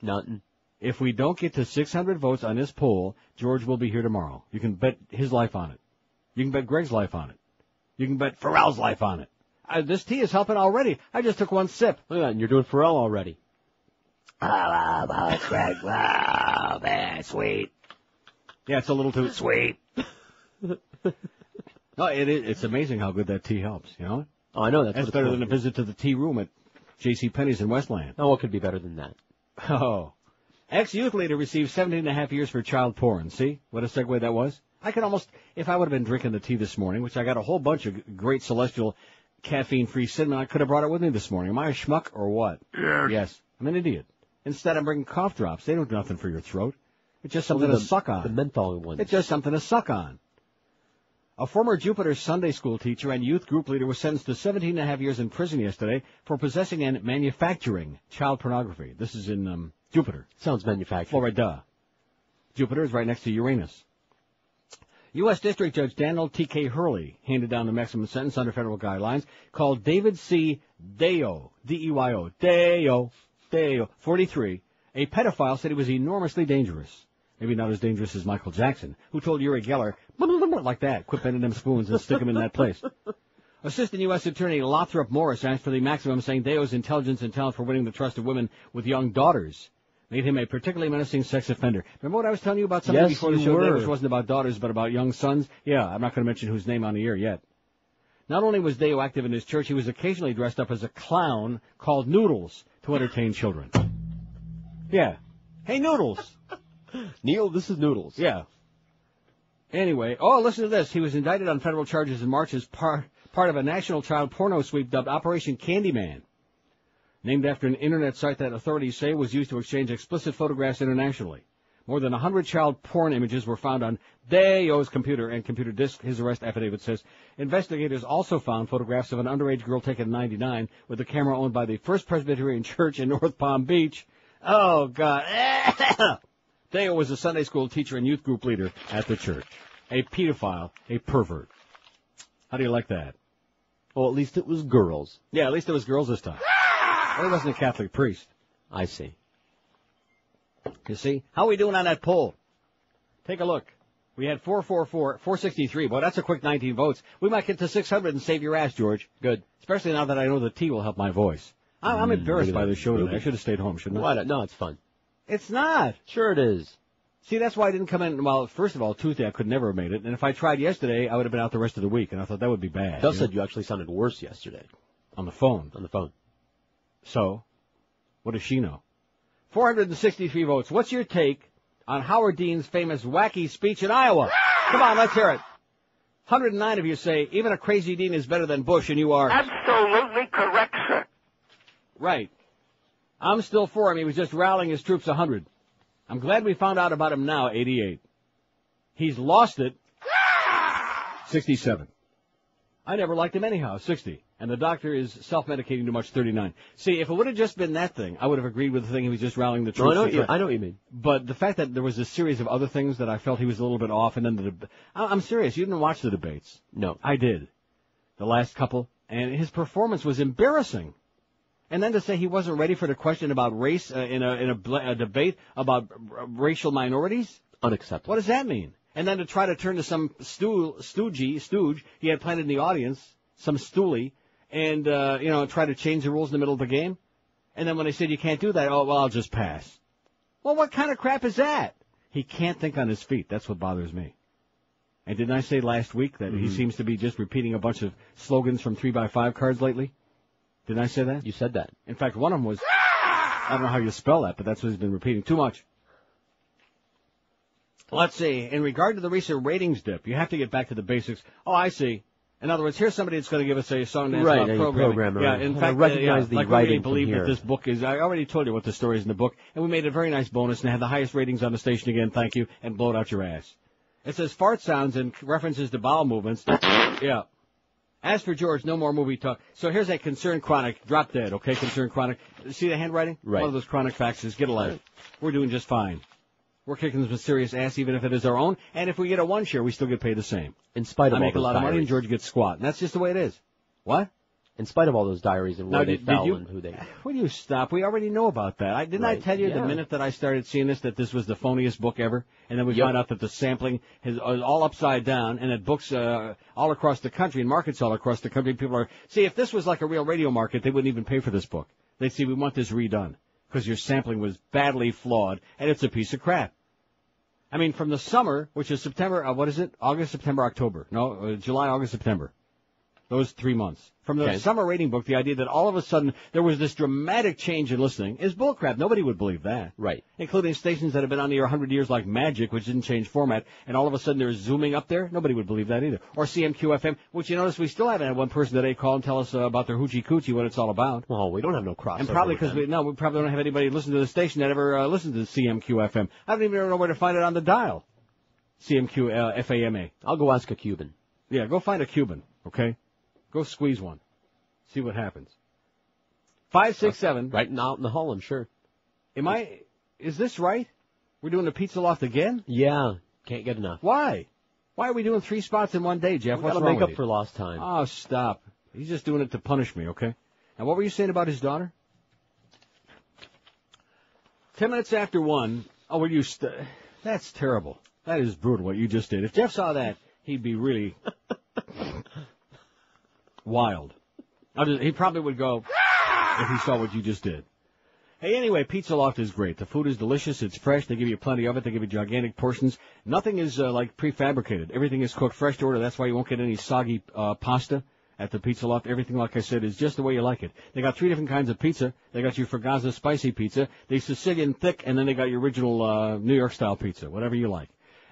Nothing. If we don't get to 600 votes on this poll, George will be here tomorrow. You can bet his life on it. You can bet Greg's life on it. You can bet Ferrall's life on it. This tea is helping already. I just took one sip. Look at that, and you're doing Ferrall already. Greg, wow, man, sweet. Yeah, it's a little too sweet. No, it's amazing how good that tea helps, you know? Oh, I know. That's better than a visit to the tea room at J.C. Penney's in Westland. Oh, what could be better than that? Oh. Ex-youth leader received 17.5 years for child porn. See what a segue that was? I could almost, if I would have been drinking the tea this morning, which I got a whole bunch of great Celestial caffeine-free cinnamon, I could have brought it with me this morning. Am I a schmuck or what? Yes. I'm an idiot. Instead, I'm bringing cough drops. They don't do nothing for your throat. It's just something to suck on. The menthol ones. It's just something to suck on. A former Jupiter Sunday school teacher and youth group leader was sentenced to 17.5 years in prison yesterday for possessing and manufacturing child pornography. This is in Jupiter. Sounds manufactured. Florida. Jupiter is right next to Uranus. U.S. District Judge Daniel T.K. Hurley handed down the maximum sentence under federal guidelines, called David C. Deo, D-E-Y-O, Deo, 43. A pedophile said he was enormously dangerous. Maybe not as dangerous as Michael Jackson, who told Uri Geller, like that, quit bending them spoons and stick them in that place. Assistant U.S. Attorney Lothrop Morris asked for the maximum, saying Deo's intelligence and talent for winning the trust of women with young daughters made him a particularly menacing sex offender. Remember what I was telling you about something before the show today, which wasn't about daughters, but about young sons? Yeah, I'm not going to mention whose name on the air yet. Not only was Deo active in his church, he was occasionally dressed up as a clown called Noodles to entertain children. Yeah. Hey, Noodles. Neil, this is Noodles. Yeah. Anyway, listen to this. He was indicted on federal charges in March as part part of a national child porno sweep dubbed Operation Candyman, named after an internet site that authorities say was used to exchange explicit photographs internationally. More than 100 child porn images were found on Deo's computer and computer disk, his arrest affidavit says. Investigators also found photographs of an underage girl taken in 1999 with a camera owned by the First Presbyterian Church in North Palm Beach. Oh, God. Deo was a Sunday school teacher and youth group leader at the church. A pedophile, a pervert. How do you like that? Well, at least it was girls. Yeah, at least it was girls this time. Well, he wasn't a Catholic priest. I see. You see? How are we doing on that poll? Take a look. We had 463. Boy, that's a quick 19 votes. We might get to 600 and save your ass, George. Good. Especially now that I know the tea will help my voice. I'm embarrassed by the show today. I should have stayed home, shouldn't I? Why not? No, it's fun. It's not. Sure it is. See, that's why I didn't come in. Well, first of all, Tuesday I could never have made it. And if I tried yesterday, I would have been out the rest of the week. And I thought that would be bad. Doug said you actually sounded worse yesterday. On the phone. On the phone. So, what does she know? 463 votes. What's your take on Howard Dean's famous wacky speech in Iowa? Come on, let's hear it. 109 of you say, even a crazy Dean is better than Bush, and you are... Absolutely correct, sir. Right. I'm still for him. He was just rallying his troops 100. I'm glad we found out about him now, 88. He's lost it, 67. I never liked him anyhow, 60. And the doctor is self-medicating too much, 39. See, if it would have just been that thing, I would have agreed with the thing he was just rallying the troops. No, I know what you mean. But the fact that there was a series of other things that I felt he was a little bit off, and then I'm serious, you didn't watch the debates. No. I did. The last couple. And his performance was embarrassing. And then to say he wasn't ready for the question about race in a debate about racial minorities? Unacceptable. What does that mean? And then to try to turn to some stooge he had planted in the audience, some stoolie, and, try to change the rules in the middle of the game. And then when they said you can't do that, oh, well, I'll just pass. Well, what kind of crap is that? He can't think on his feet. That's what bothers me. And didn't I say last week that he seems to be just repeating a bunch of slogans from 3x5 cards lately? Didn't I say that? You said that. In fact, one of them was, I don't know how you spell that, but that's what he's been repeating. Too much. Let's see. In regard to the recent ratings dip, you have to get back to the basics. Oh, I see. In other words, here's somebody that's going to give us a song dance programming. Yeah, in fact, recognize the like writing we really believe from here. that this book is. I already told you what the story is in the book, and we made a very nice bonus and had the highest ratings on the station again. Thank you, and blow it out your ass. It says fart sounds and references to bowel movements. Yeah. As for George, no more movie talk. So here's a Concern Chronic. Drop dead, okay? Concern Chronic. See the handwriting? Right. One of those chronic faxes. Get a life. We're doing just fine. We're kicking some serious ass, even if it is our own. And if we get a one share, we still get paid the same. In spite of all those I make a lot of money, and George gets squat. And that's just the way it is. What? In spite of all those diaries and where they fell and who they... Will you stop? We already know about that. Didn't I tell you the minute that I started seeing this that this was the phoniest book ever? And then we found out that the sampling is all upside down, and that books all across the country and markets all across the country, people are... See, if this was like a real radio market, they wouldn't even pay for this book. They'd say, we want this redone, because your sampling was badly flawed, and it's a piece of crap. I mean, from the summer, which is September, August, September, October. No, July, August, September. Those 3 months. From the summer rating book, the idea that all of a sudden there was this dramatic change in listening is bullcrap. Nobody would believe that. Right. Including stations that have been on the air 100 years like Magic, which didn't change format, and all of a sudden they're zooming up there. Nobody would believe that either. Or CMQ-FM, which you notice we still haven't had one person today call and tell us about their hoochie-coochie, what it's all about. Well, we don't have no crossover. And probably because we probably don't have anybody listen to the station that ever listened to the CMQ-FM. I don't even know where to find it on the dial. CMQ-FAMA. I'll go ask a Cuban. Yeah, go find a Cuban, okay? Go squeeze one. See what happens. 567. Right out in the hall, I'm sure. Is this right? We're doing the Pizza Loft again? Yeah. Can't get enough. Why? Why are we doing 3 spots in one day, Jeff? We What's gotta wrong make with up you? for lost time. Oh, stop. He's just doing it to punish me, okay? Now, what were you saying about his daughter? 10 minutes after 1. Oh, will you that's terrible. That is brutal what you just did. If Jeff saw that, he'd be really wild. He probably would go if he saw what you just did. Hey, anyway, Pizza Loft is great. The food is delicious. It's fresh. They give you plenty of it. They give you gigantic portions. Nothing is like prefabricated. Everything is cooked fresh to order. That's why you won't get any soggy pasta at the Pizza Loft. Everything, like I said, is just the way you like it. They got 3 different kinds of pizza. They got your Fragazza spicy pizza, the Sicilian thick, and then they got your original New York style pizza, whatever you like.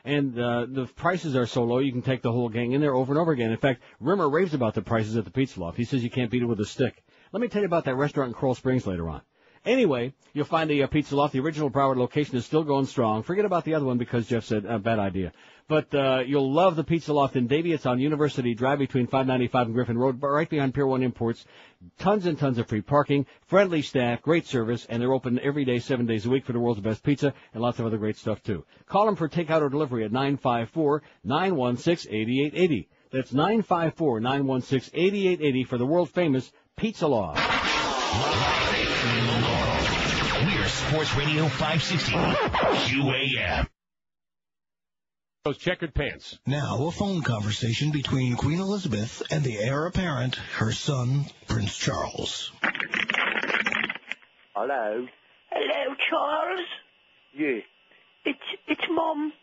And the prices are so low, you can take the whole gang in there over and over again. In fact, Rimmer raves about the prices at the Pizza Loft. He says you can't beat it with a stick. Let me tell you about that restaurant in Coral Springs later on. Anyway, you'll find the Pizza Loft. The original Broward location is still going strong. Forget about the other one because Jeff said, bad idea. But you'll love the Pizza Loft in Davie. It's on University Drive between 595 and Griffin Road, right behind Pier 1 Imports. Tons and tons of free parking, friendly staff, great service, and they're open every day, 7 days a week for the world's best pizza and lots of other great stuff, too. Call them for takeout or delivery at 954-916-8880. That's 954-916-8880 for the world-famous Pizza Loft. We're Sports Radio 560 QAM. Those checkered pants. Now, a phone conversation between Queen Elizabeth and the heir apparent, her son, Prince Charles. Hello? Hello, Charles? Yeah. It's Mom.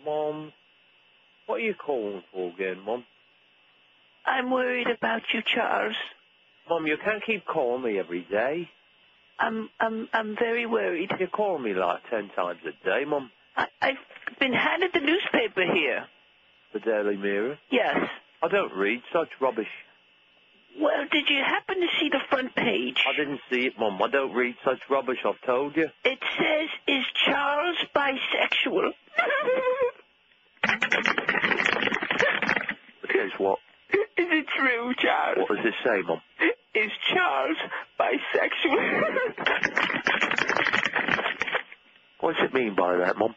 Mom. What are you calling for again, Mom? I'm worried about you, Charles. Mom, you can't keep calling me every day. I'm very worried. You call me like 10 times a day, Mom. I've been handed the newspaper here. The Daily Mirror? Yes. I don't read such rubbish. Well, did you happen to see the front page? I didn't see it, Mum. I don't read such rubbish, I've told you. It says, is Charles bisexual? It says what? Is it true, Charles? What does it say, Mum? Is Charles bisexual? What does it mean by that, Mum?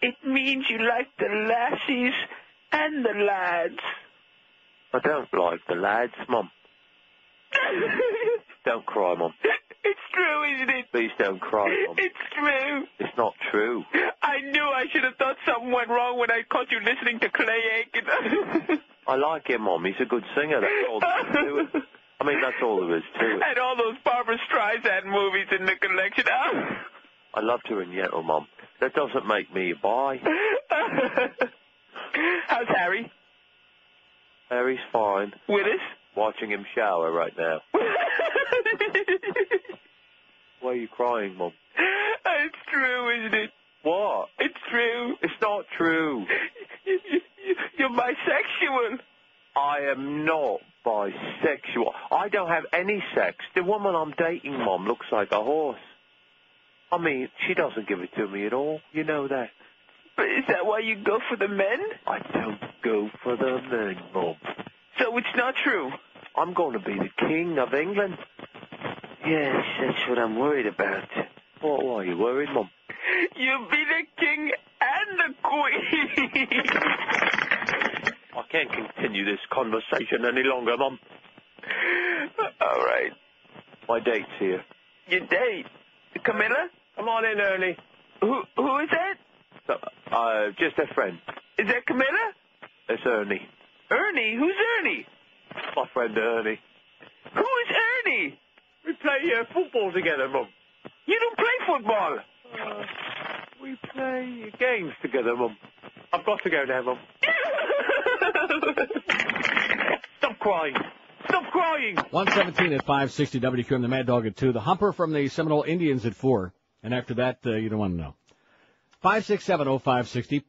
It means you like the lassies and the lads. I don't like the lads, Mum. Don't cry, Mum. It's true, isn't it? Please don't cry, Mum. It's true. It's not true. I knew I should have thought something went wrong when I caught you listening to Clay Aiken. I like him, Mum. He's a good singer. That's all there is to it. I mean, that's all there is to it. And all those Barbra Streisand movies in the collection. I loved her in Yettle, Mum. That doesn't make me a bi. How's Harry? Harry's fine. Willis? Watching him shower right now. Why are you crying, Mum? It's true, isn't it? What? It's true. It's not true. You're bisexual. I am not bisexual. I don't have any sex. The woman I'm dating, Mum, looks like a horse. I mean, she doesn't give it to me at all. You know that. But is that why you go for the men? I don't go for the men, Mum. So it's not true? I'm going to be the king of England. Yes, that's what I'm worried about. Why are you worried, Mum? You'll be the king and the queen. I can't continue this conversation any longer, Mum. All right. My date's here. Your date? Camilla? Come on in, Ernie. Who is that? Just a friend. Is that Camilla? It's Ernie. Ernie? Who's Ernie? My friend Ernie. Who is Ernie? We play football together, Mum. You don't play football. We play games together, Mum. I've got to go now, Mum. Stop crying. Stop crying. 117 at 560 WQM, the Mad Dog at 2. The Humper from the Seminole Indians at 4. And after that, you don't want to know. 5670560.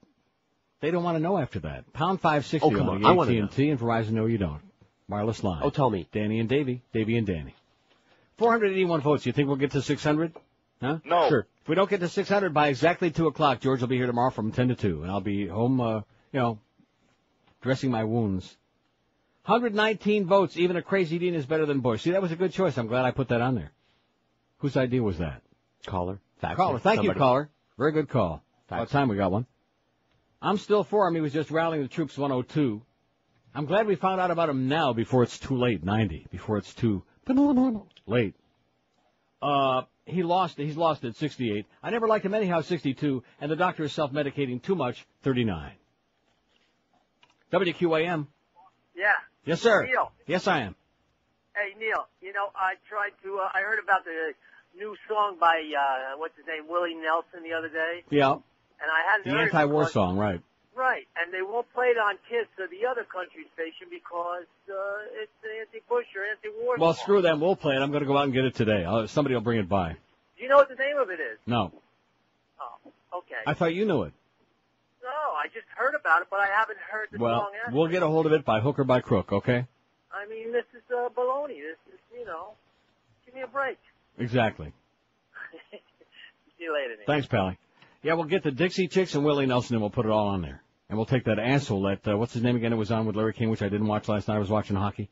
They don't want to know after that. Pound 560 on the AT&T and Verizon. No, you don't. Wireless line. Oh, tell me. Danny and Davey. Davey and Danny. 481 votes. You think we'll get to 600? Huh? No. Sure. If we don't get to 600 by exactly 2 o'clock, George will be here tomorrow from 10 to 2. And I'll be home, dressing my wounds. 119 votes. Even a Crazy Dean is better than Bush. See, that was a good choice. I'm glad I put that on there. Whose idea was that? Caller. Caller. Thank you, caller. Very good call. About time we got one. I'm still for him. He was just rallying the troops 102. I'm glad we found out about him now before it's too late. 90. Before it's too late. He's lost at 68. I never liked him anyhow, 62. And the doctor is self-medicating too much, 39. WQAM. Yeah. Yes, sir. Neil. Yes, I am. Hey, Neil, I heard about the new song by, what's his name, Willie Nelson the other day. Yeah. And I hadn't The heard anti-war it song, right. Right. And they won't play it on KISS or the other country station because it's anti-Bush or anti-war Well, song. screw them. We'll play it. I'm going to go out and get it today. Somebody will bring it by. Do you know what the name of it is? No. Oh, Okay. I thought you knew it. No, I just heard about it, but I haven't heard the Well, song yet. we'll get a hold of it by hook or by crook, okay? I mean, this is baloney. This is, give me a break. Exactly. See you later, Nick. Thanks, Pally. Yeah, we'll get the Dixie Chicks and Willie Nelson, and we'll put it all on there. And we'll take that asshole that, what's his name again? It was on with Larry King, which I didn't watch last night. I was watching hockey.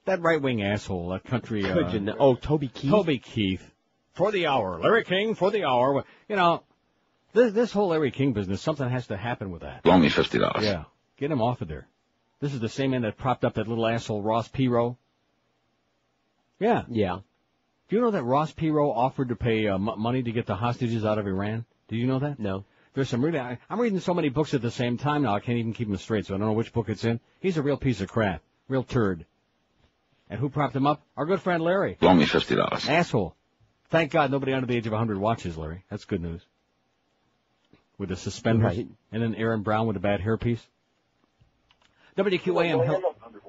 That right-wing asshole, that country... Toby Keith? Toby Keith. For the hour. Larry King for the hour. You know, this whole Larry King business, something has to happen with that. Loan me $50. Yeah. Get him off of there. This is the same man that propped up that little asshole Ross Perot. Yeah. Yeah. Do you know that Ross Perot offered to pay money to get the hostages out of Iran? Did you know that? No. There's some really... I'm reading so many books at the same time now, I can't even keep them straight, so I don't know which book it's in. He's a real piece of crap. Real turd. And who propped him up? Our good friend Larry. Loan me $50. Asshole. Thank God nobody under the age of 100 watches, Larry. That's good news. With the suspenders. Right. And then Aaron Brown with a bad hairpiece. WQAM.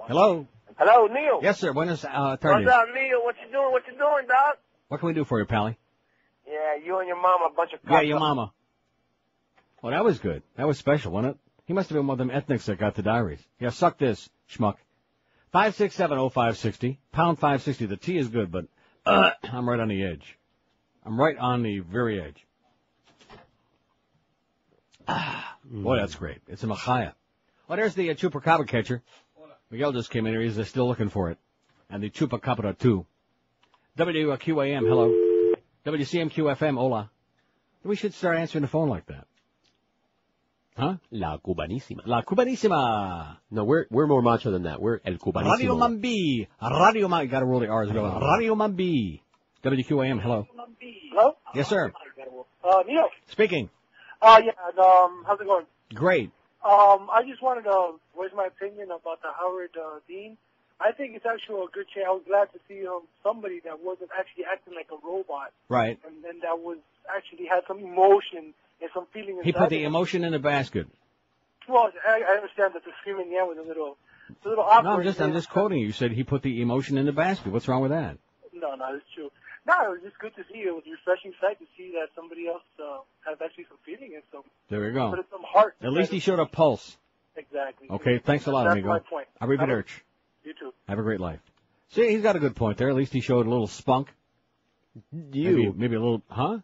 Hello. Hello, Neil. Yes, sir. Buenos tardes. What's up, Neil? What you doing? What you doing, Doc? What can we do for you, Pally? Yeah, you and your mama, a bunch of Yeah, your mama. Well, that was good. That was special, wasn't it? He must have been one of them ethnics that got the diaries. Yeah, suck this, schmuck. 5670560, pound 560. The T is good, but I'm right on the edge. I'm right on the very edge. Boy, that's great. It's a Machaya. Oh, there's the Chupacabra catcher. Miguel just came in here. He's still looking for it. And the Chupacabra, too. WQAM, hello. WCMQ-FM, hola. We should start answering the phone like that. Huh? La Cubanísima. La Cubanísima. No, we're more macho than that. We're El Cubanísimo. Radio Mambi. Radio Mambi. Got to roll the R's. Radio Mambi. WQAM, hello. Hello? Yes, sir. Neil. Speaking. Yeah, how's it going? Great. I just wanted to voice my opinion about the Howard Dean. I think it's actually a good change. I was glad to see somebody that wasn't actually acting like a robot. Right. And then that was actually had some emotion and some feeling. He put the emotion in the basket. Well, I understand that the screaming yeah was a little awkward. No, I'm just quoting you. You said he put the emotion in the basket. What's wrong with that? No, it's true. No, it was just good to see. It was a refreshing sight to see that somebody else has actually some feeling and some. There we go. Put some heart. At least he showed a pulse. Exactly. Okay, thanks a lot, That's amigo. my point. Arrivederci. You too. Have a great life. See, he's got a good point there. At least he showed a little spunk. Maybe a little, huh?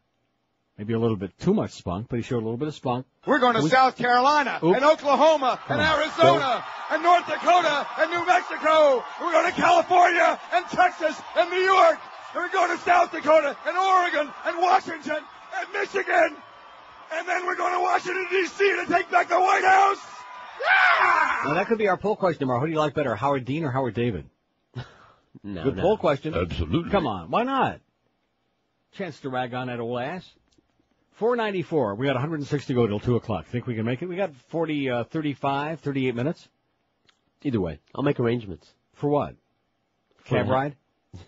Maybe a little bit too much spunk, but he showed a little bit of spunk. We're going to South Carolina and Oklahoma and Arizona and North Dakota and New Mexico. We're going to California and Texas and New York. And we're going to South Dakota and Oregon and Washington and Michigan. And then we're going to Washington, D.C. to take back the White House. Yeah! Now, that could be our poll question tomorrow. Who do you like better, Howard Dean or Howard David? Good poll question. Absolutely. Come on. Why not? Chance to rag on that old ass. 494. We got 106 to go till 2 o'clock. Think we can make it? We got 38 minutes. Either way, I'll make arrangements. For what? Cab ride?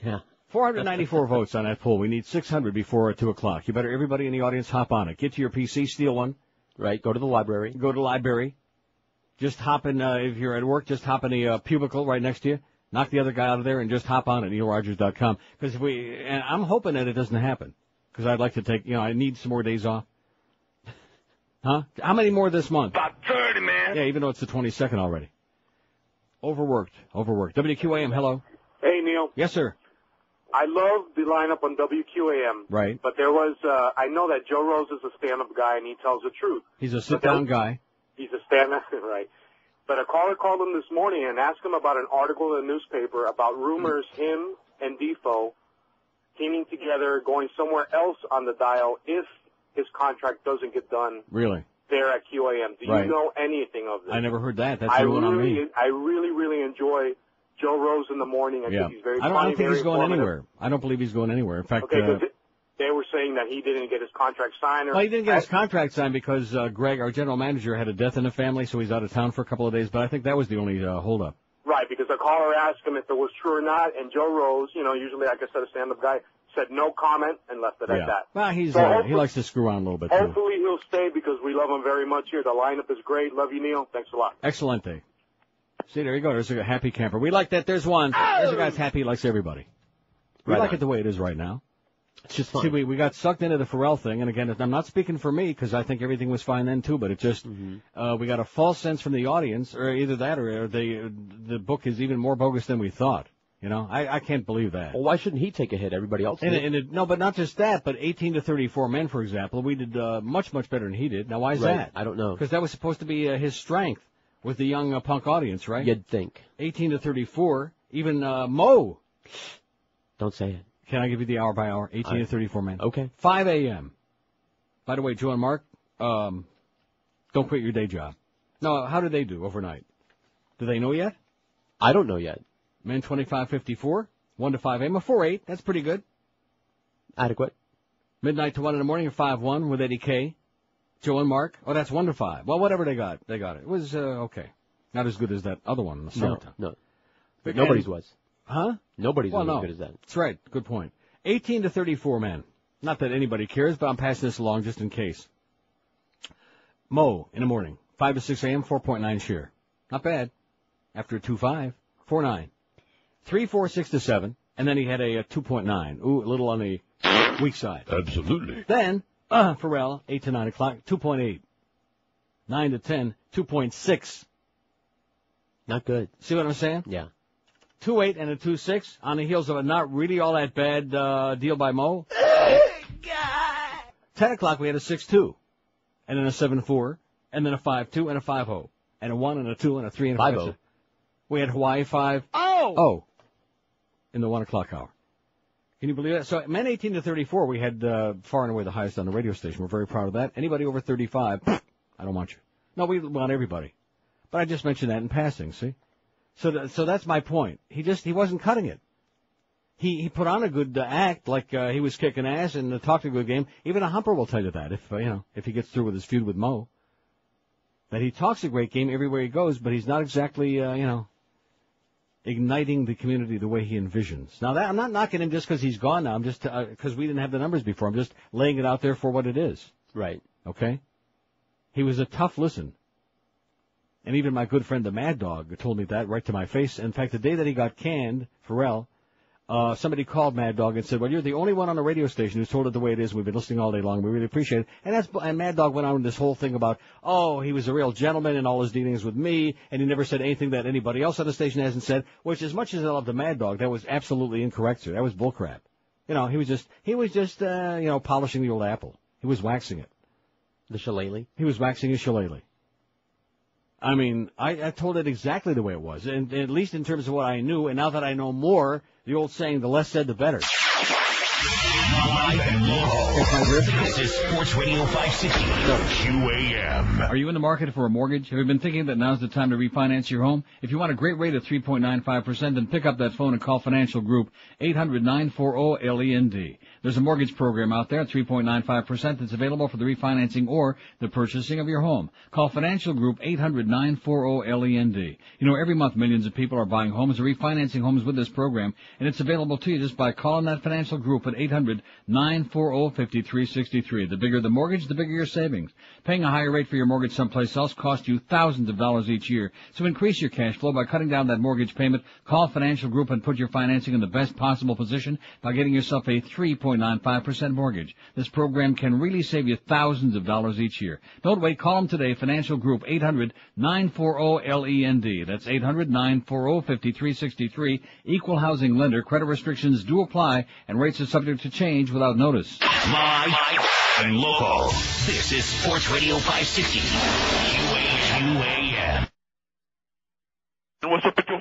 Yeah. 494 votes on that poll. We need 600 before 2 o'clock. You better, everybody in the audience, hop on it. Get to your PC, steal one. Right, go to the library. Go to the library. Just hop in, if you're at work, just hop in the cubicle right next to you. Knock the other guy out of there and just hop on at NeilRogers.com. Because and I'm hoping that it doesn't happen. Because I'd like to take, I need some more days off. Huh? How many more this month? About 30, man. Yeah, even though it's the 22nd already. Overworked. WQAM, hello. Hey, Neil. Yes, sir. I love the lineup on WQAM. Right. But there was, I know that Joe Rose is a stand-up guy and he tells the truth. He's a sit-down guy. He's a stand-up, right. But a caller called him this morning and asked him about an article in the newspaper about rumors him and Defoe teaming together, going somewhere else on the dial if his contract doesn't get done. Really? There at QAM. Do you know anything of this? I never heard that. That's new on me. I really enjoy Joe Rose in the morning. I think he's very funny. I don't think he's going informative. anywhere. I don't believe he's going anywhere. In fact, they were saying that he didn't get his contract signed. Well, he didn't get his contract signed because Greg, our general manager, had a death in the family, so he's out of town for a couple of days. But I think that was the only holdup. Right, because the caller asked him if it was true or not, and Joe Rose, usually, like I said, a stand-up guy, said no comment and left it at that. Well, he likes to screw on a little bit, too. Hopefully he'll stay because we love him very much here. The lineup is great. Love you, Neil. Thanks a lot. Excelente. See, there you go. There's a happy camper. We like that. There's one. There's a guy that's happy. He likes everybody. We like it the way it is right now. It's just fun. See, we got sucked into the Ferrall thing, and again, I'm not speaking for me because I think everything was fine then too. But it just we got a false sense from the audience, or either that, or the book is even more bogus than we thought. You know, I can't believe that. Well, why shouldn't he take a hit? Everybody else did. No, but not just that, but 18 to 34 men, for example, we did much better than he did. Now, why is that? I don't know. Because that was supposed to be his strength with the young punk audience, right? You'd think. 18 to 34, even Mo. Don't say it. Can I give you the hour by hour? 18 to 34 men. Okay. 5 a.m. By the way, Joe and Mark, don't quit your day job. No, how do they do overnight? Do they know yet? I don't know yet. Men 25-54, 1 to 5 a.m. A 4-8, that's pretty good. Adequate. Midnight to 1 in the morning, a 5-1 with Eddie K. Joe and Mark, oh, that's 1 to 5. Well, whatever they got. It was, okay. Not as good as that other one in the summertime. No. But nobody's was. Huh? Nobody's well, as good as that. That's right. Good point. 18 to 34 men. Not that anybody cares, but I'm passing this along just in case. Mo, in the morning, 5 to 6 a.m., 4.9 share. Not bad. After a 2.5, 4.9. 3, 4, 6 to 7, and then he had a 2.9. Ooh, a little on the weak side. Absolutely. Then, Ferrall, 8 to 9 o'clock, 2.8. 9 to 10, 2.6. Not good. See what I'm saying? Yeah. 2.8 and a 2.6 on the heels of a not really all that bad deal by Mo. 10 o'clock, we had a 6.2, and then a 7.4, and then a 5.2 and a 5.0, and a 1 and a 2 and a 3 and a 5. We had Hawaii 5. Oh! In the 1 o'clock hour. Can you believe that? So, men 18 to 34, we had far and away the highest on the radio station. We're very proud of that. Anybody over 35, I don't want you. No, we want everybody. But I just mentioned that in passing, see? So that's my point. He wasn't cutting it. He put on a good act, like he was kicking ass and talked a good game. Even a humper will tell you that if he gets through with his feud with Mo. That he talks a great game everywhere he goes, but he's not exactly, igniting the community the way he envisions. Now, I'm not knocking him just because he's gone now. I'm just, because we didn't have the numbers before. I'm just laying it out there for what it is. Right. Okay? He was a tough listen. And even my good friend, the Mad Dog, told me that right to my face. In fact, the day that he got canned, Ferrall, somebody called Mad Dog and said, well, you're the only one on the radio station who's told it the way it is. We've been listening all day long. We really appreciate it. And Mad Dog went on with this whole thing about, he was a real gentleman in all his dealings with me, and he never said anything that anybody else on the station hasn't said, which as much as I love the Mad Dog, that was absolutely incorrect, sir. That was bullcrap. He was just polishing the old apple. He was waxing it. The shillelagh? He was waxing his shillelagh. I mean, I told it exactly the way it was, and at least in terms of what I knew, and now that I know more, the old saying, the less said, the better. Live and local. This is Sports Radio 560 QAM. Are you in the market for a mortgage? Have you been thinking that now's the time to refinance your home? If you want a great rate of 3.95%, then pick up that phone and call Financial Group, 800-940-LEND. There's a mortgage program out there at 3.95% that's available for the refinancing or the purchasing of your home. Call Financial Group, 800-940-LEND. Every month millions of people are buying homes or refinancing homes with this program, and it's available to you just by calling that Financial Group at 800-940-5363. The bigger the mortgage, the bigger your savings. Paying a higher rate for your mortgage someplace else costs you thousands of dollars each year. So increase your cash flow by cutting down that mortgage payment. Call Financial Group and put your financing in the best possible position by getting yourself a 3.95% mortgage. This program can really save you thousands of dollars each year. Don't wait. Call them today. Financial Group, 800-940-LEND. That's 800-940-5363. Equal housing lender. Credit restrictions do apply, and rates are subject to change without notice. Live and local. This is Sports Radio 560 QAM. What's up with your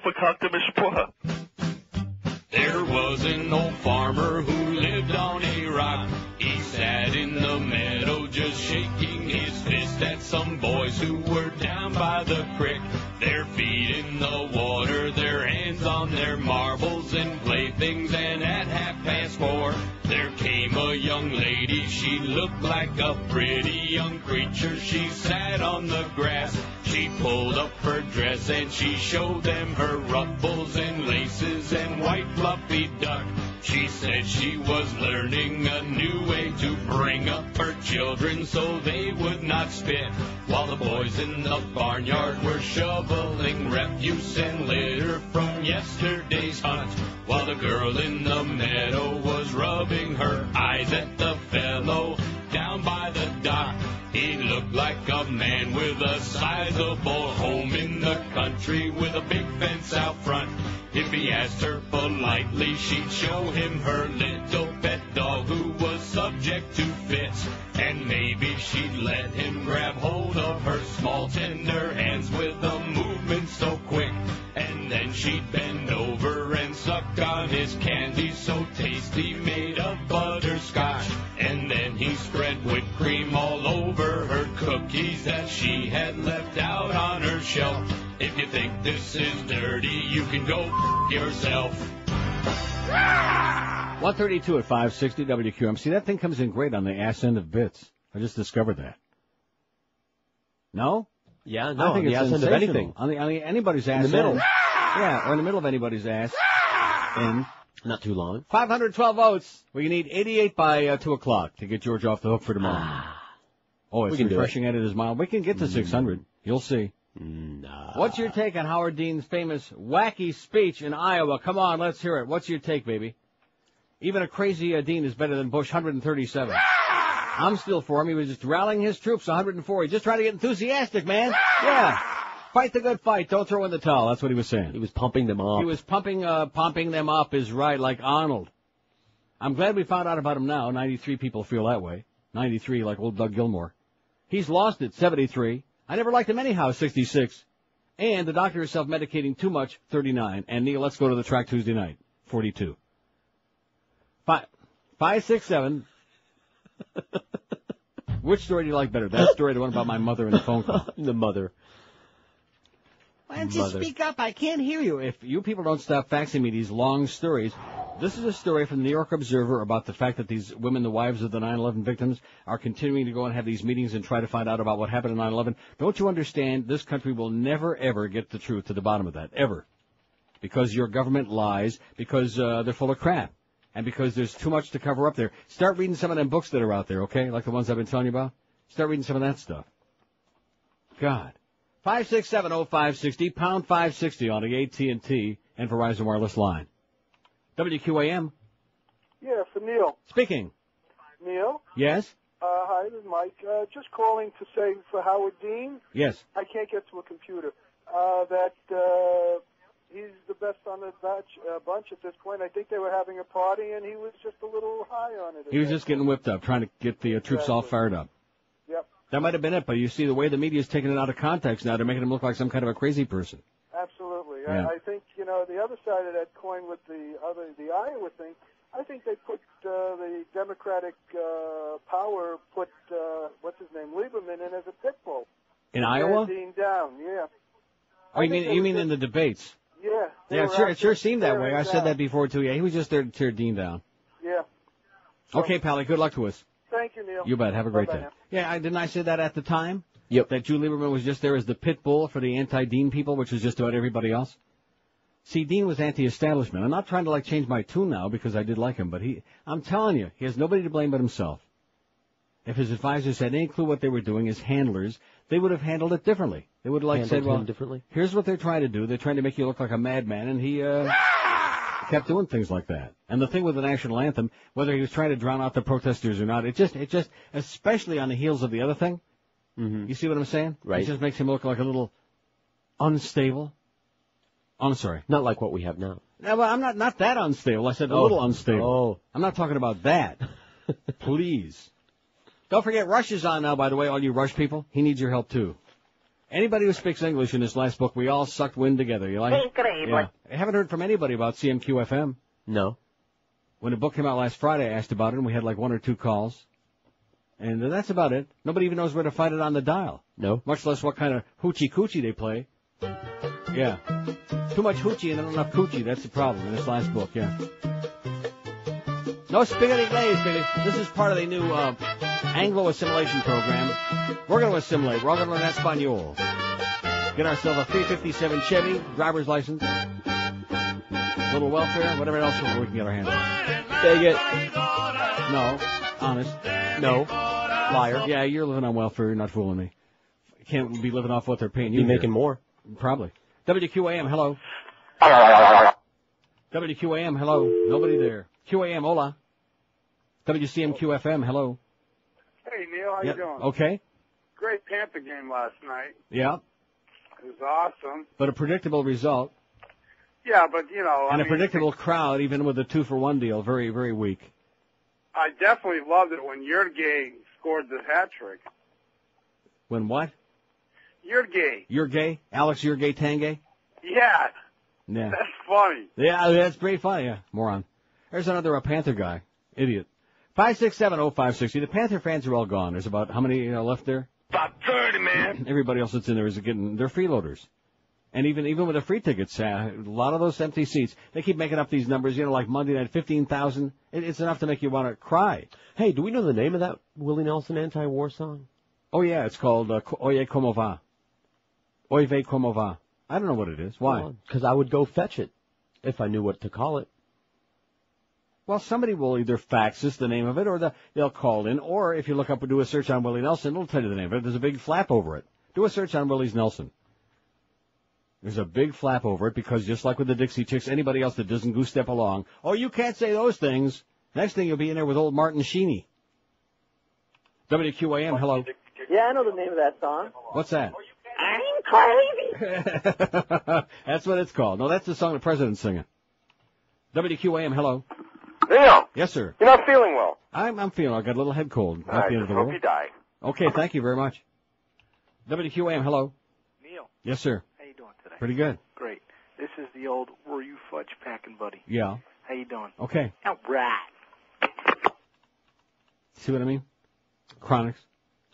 Mishpah? There was an old farmer who lived on a rock. He sat in the meadow just shaking his fist at some boys who were down by the creek. Their feet in the water, their hands on their marbles and playthings, and at 4:30 there came a young lady. She looked like a pretty young creature. She sat on the grass. She pulled up her dress and she showed them her ruffles and laces and white fluffy duck. She said she was learning a new way to bring up her children so they would not spit, while the boys in the barnyard were shoveling refuse and litter from yesterday's hunt, while the girl in the meadow was rubbing her eyes at the fellow down by the dock. He looked like a man with a sizable home in the country with a big fence out front. If he asked her politely, she'd show him her little pet dog who was subject to fits. And maybe she'd let him grab hold of her small tender hands with a movement so quick. And then she'd bend over and suck on his candy so tasty made of butterscotch. And then he spread whipped cream all over her cookies that she had left out on her shelf. If you think this is dirty, you can go yourself. 132 at 560 WQM. See, that thing comes in great on the ass end of bits. I just discovered that. No? Yeah, no, I think on the it's ass end of anything. On anybody's ass In the middle. end. Yeah, or in the middle of anybody's ass end. Not too long. 512 votes. We need 88 by 2 o'clock to get George off the hook for tomorrow. Oh, it's refreshing at it is mild. We can get to 600. You'll see. What's your take on Howard Dean's famous wacky speech in Iowa? Come on, let's hear it. What's your take, baby? Even a crazy Dean is better than Bush 137. I'm still for him. He was just rallying his troops 104. He's just trying to get enthusiastic, man. Yeah. Fight the good fight. Don't throw in the towel. That's what he was saying. He was pumping them up. He was pumping them up is right, like Arnold. I'm glad we found out about him now. 93 people feel that way. 93, like old Doug Gilmore. He's lost it, 73. I never liked him anyhow, 66. And the doctor is self-medicating too much, 39. And Neil, let's go to the track Tuesday night, 42. 567. Which story do you like better? That story or the one about my mother and the phone call? The mother. Why don't you speak up? I can't hear you. If you people don't stop faxing me these long stories, this is a story from the New York Observer about the fact that these women, the wives of the 9/11 victims, are continuing to go and have these meetings and try to find out about what happened in 9/11. Don't you understand? This country will never, ever get the truth to the bottom of that, ever. Because your government lies, because they're full of crap, and because there's too much to cover up there. Start reading some of them books that are out there, okay? Like the ones I've been telling you about. Start reading some of that stuff. God. 5670560, pound 560 on the AT&T and Verizon wireless line. WQAM. Yeah, for Neil. Speaking. Neil? Yes? Hi, this is Mike. Just calling to say for Howard Dean. Yes. I can't get to a computer. That he's the best on the bunch at this point. I think they were having a party, and he was just a little high on it. He was just getting whipped up, trying to get the troops all fired up. Yep. That might have been it, but you see the way the media's taking it out of context now. They're making him look like some kind of a crazy person. Absolutely. Yeah. I think, the other side of that coin with the Iowa thing, I think they put the Democratic power put, what's his name, Lieberman in as a pit bull. In Iowa? Dean down, yeah. Oh, you mean in the debates? Yeah. Yeah, it sure seemed that way. I said that before, too. Yeah, he was just there to tear Dean down. Yeah. Okay, Pally, good luck to us. Thank you, Neil. You bet. Have a great Bye-bye day. now. Yeah, didn't I say that at the time? Yep. That Julie Lieberman was just there as the pit bull for the anti-Dean people, which was just about everybody else? See, Dean was anti-establishment. I'm not trying to, change my tune now because I did like him, but I'm telling you, he has nobody to blame but himself. If his advisors had any clue what they were doing, his handlers, they would have handled it differently. They would have said, well, differently? Here's what they're trying to do. They're trying to make you look like a madman, and he kept doing things like that. And the thing with the national anthem, whether he was trying to drown out the protesters or not, it just, especially on the heels of the other thing, you see what I'm saying? Right. It just makes him look like a little unstable. I'm sorry. Not like what we have now. No, well, I'm not that unstable. I said a little unstable. Oh. I'm not talking about that. Please. Don't forget, Rush is on now, by the way, all you Rush people. He needs your help, too. Anybody who speaks English in this last book, we all sucked wind together. You like it? Incredible. Yeah. I haven't heard from anybody about CMQ-FM. No. When the book came out last Friday, I asked about it, and we had 1 or 2 calls. And that's about it. Nobody even knows where to find it on the dial. No. Much less what kind of hoochie-coochie they play. Yeah. Too much hoochie and not enough coochie. That's the problem in this last book, yeah. No spaghetti glaze, baby. This is part of the new Anglo assimilation program. We're going to assimilate. We're all going to learn Espanol. Get ourselves a 357 Chevy, driver's license, little welfare, whatever else we can get our hands on. Beg it. No. Honest. No. Liar. Yeah, you're living on welfare. You're not fooling me. You can't be living off what they're paying you. Be making more. Probably. WQAM, hello. WQAM, hello. Nobody there. QAM, hola. WCMQ-FM, hello. Hey, Neil, how you doing? Okay. Great Panther game last night. Yeah. It was awesome. But a predictable result. Yeah, but, you know... And a predictable crowd, even with the 2-for-1 deal. Very, very weak. I definitely loved it when Yurgay scored the hat trick. When what? Yurgay. You're gay? Alex, you're gay, Tangay? Yeah. Yeah. That's funny. Yeah, that's pretty funny, yeah. Moron. There's another Panther guy. Idiot. 5670560. The Panther fans are all gone. There's about how many left there? About 30, man. Everybody else that's in there is getting, they're freeloaders. And even with the free tickets, a lot of those empty seats, they keep making up these numbers, like Monday night, 15,000. It's enough to make you want to cry. Hey, do we know the name of that Willie Nelson anti-war song? Oh, yeah, it's called Oye Como Va. Oye Ve Como Va. I don't know what it is. Why? Because I would go fetch it if I knew what to call it. Well, somebody will either fax us the name of it, or they'll call in, or if you look up and do a search on Willie Nelson, it'll tell you the name of it. There's a big flap over it. Do a search on Willie's Nelson. There's a big flap over it because just like with the Dixie Chicks, anybody else that doesn't goose step along, oh, you can't say those things. Next thing you'll be in there with old Martin Sheeney. WQAM, hello. Yeah, I know the name of that song. What's that? I'm crazy. That's what it's called. No, that's the song the president's singing. WQAM, hello. Neil. Yes, sir. You're not feeling well. I'm feeling. I got a little head cold. Not the end of the hope world. you die. Okay, thank you very much. WQAM, hello. Neil. Yes, sir. How you doing today? Pretty good. Great. This is the old were you fudge packing buddy. Yeah. How you doing? Okay. All right. See what I mean? Chronics.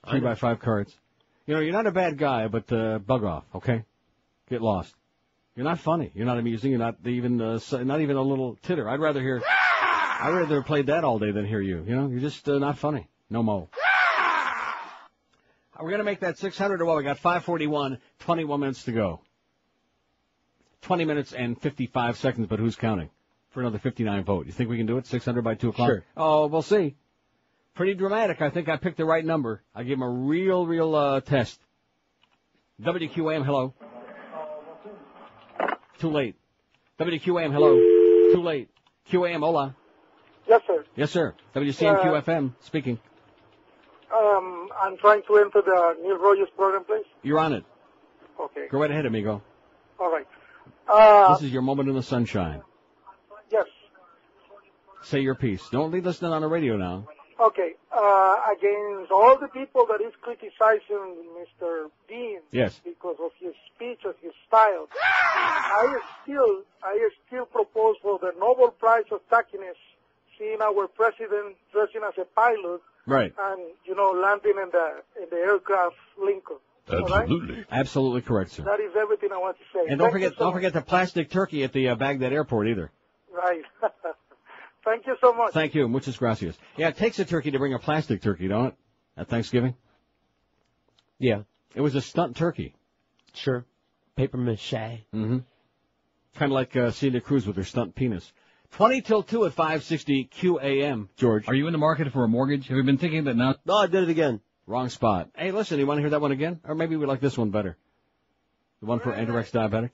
3x5 cards. You're not a bad guy, but bug off, okay? Get lost. You're not funny. You're not amusing. You're not even a little titter. I'd rather played that all day than hear you. You're just not funny. No mo. We're going to make that 600 or what? We got 541, 21 minutes to go. 20 minutes and 55 seconds, but who's counting? For another 59 vote. You think we can do it? 600 by 2 o'clock? Sure. Oh, we'll see. Pretty dramatic. I think I picked the right number. I gave him a real test. WQAM, hello. Too late. WQAM, hello. Too late. QAM, hola. Yes, sir. Yes, sir. WCMQ-FM, speaking. I'm trying to enter the Neil Rogers program, please. You're on it. Okay. Go right ahead, amigo. All right. This is your moment in the sunshine. Yes. Say your piece. Don't be listening on the radio now. Okay. Against all the people that is criticizing Mr. Dean Yes. because of his speech and his style, I still propose for the Nobel Prize of Tackiness, seeing our president dressing as a pilot, right, and landing in the aircraft Lincoln. Absolutely. Right? Absolutely correct, sir. That is everything I want to say. And don't forget the plastic turkey at the Baghdad airport either. Right. Thank you so much. Thank you. Muchas gracias. Yeah, it takes a turkey to bring a plastic turkey, don't it? At Thanksgiving? Yeah. It was a stunt turkey. Sure. Paper mache. Mm-hmm. Kind of like Celia Cruz with her stunt penis. 20 till 2 at 560 QAM, George. Are you in the market for a mortgage? Have you been thinking that now? No, I did it again. Wrong spot. Hey, listen, you want to hear that one again? Or maybe we like this one better. The one for Andorex Diabetic?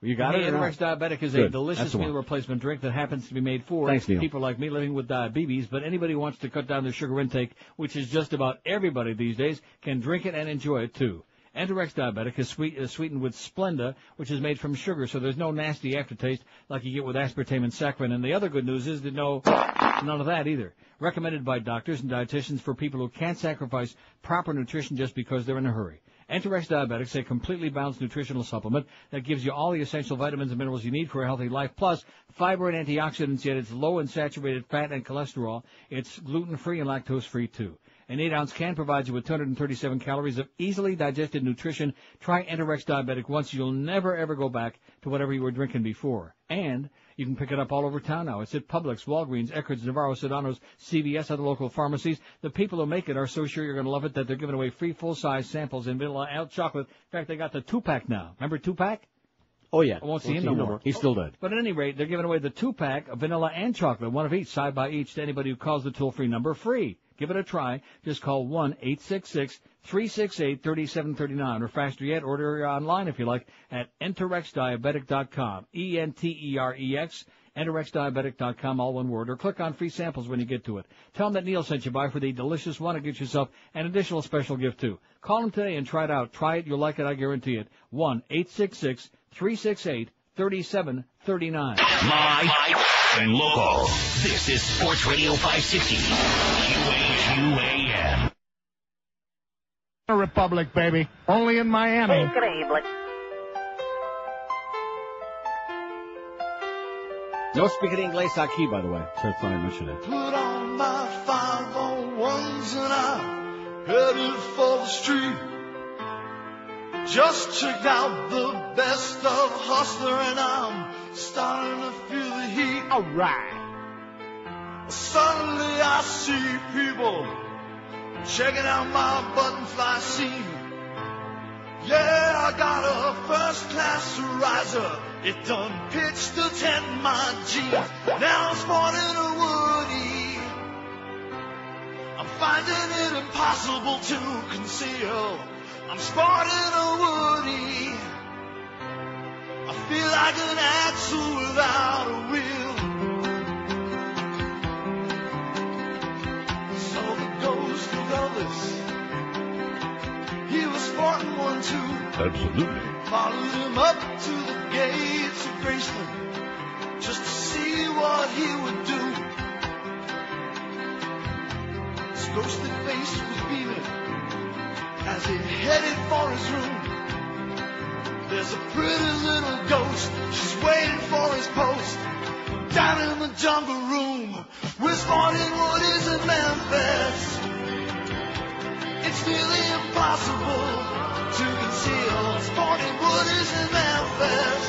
You got it? Andorex Diabetic is a delicious meal replacement drink that happens to be made for people like me living with diabetes, but anybody who wants to cut down their sugar intake, which is just about everybody these days, can drink it and enjoy it too. Andorex Diabetic is sweetened with Splenda, which is made from sugar, so there's no nasty aftertaste like you get with aspartame and saccharin. And the other good news is that none of that either. Recommended by doctors and dietitians for people who can't sacrifice proper nutrition just because they're in a hurry. Andorex Diabetics, a completely balanced nutritional supplement that gives you all the essential vitamins and minerals you need for a healthy life, plus fiber and antioxidants, yet it's low in saturated fat and cholesterol. It's gluten-free and lactose-free, too. An 8-ounce can provides you with 237 calories of easily digested nutrition. Try Andorex Diabetic once. You'll never, ever go back to whatever you were drinking before. And you can pick it up all over town now. It's at Publix, Walgreens, Eckerd's, Navarro, Sedano's, CVS, other local pharmacies. The people who make it are so sure you're going to love it that they're giving away free full-size samples in vanilla and chocolate. In fact, they got the 2-pack now. Remember 2-pack? Oh, yeah. I won't see him no more. He's still dead. But at any rate, they're giving away the 2-pack of vanilla and chocolate, one of each, side by each, to anybody who calls the toll-free number free. Give it a try. Just call 1-866-368-3739. Or faster yet, order online if you like at enterexdiabetic.com. ENTEREX, Enter xdiabetic.com, all one word, or click on free samples when you get to it. Tell them that Neil sent you by for the delicious one, and get yourself an additional special gift, too. Call them today and try it out. Try it. You'll like it. I guarantee it. 1-866-368-3739. Live and local. This is Sports Radio 560. QAQAM. A republic, baby. Only in Miami. Increíble. No speaking English aquí, by the way. So I thought I mentioned it. Put on my 501s and I'm headed for the street. Just checked out the best of Hustler and I'm starting to feel the heat. All right. Suddenly I see people checking out my buttonfly scene. Yeah, I got a first-class riser. It done pitched to 10 my jeans. Now I'm sporting a Woody. I'm finding it impossible to conceal. I'm sporting a Woody. I feel like an axle without a wheel. So the ghost of Elvis, he was sporting one too. Absolutely. Followed him up to the gates of Graceland just to see what he would do. His ghostly face was beaming as he headed for his room. There's a pretty little ghost, she's waiting for his post down in the jungle room. We're sporting Woodies in Memphis. It's nearly impossible to conceal. Sporting Woodies in Memphis.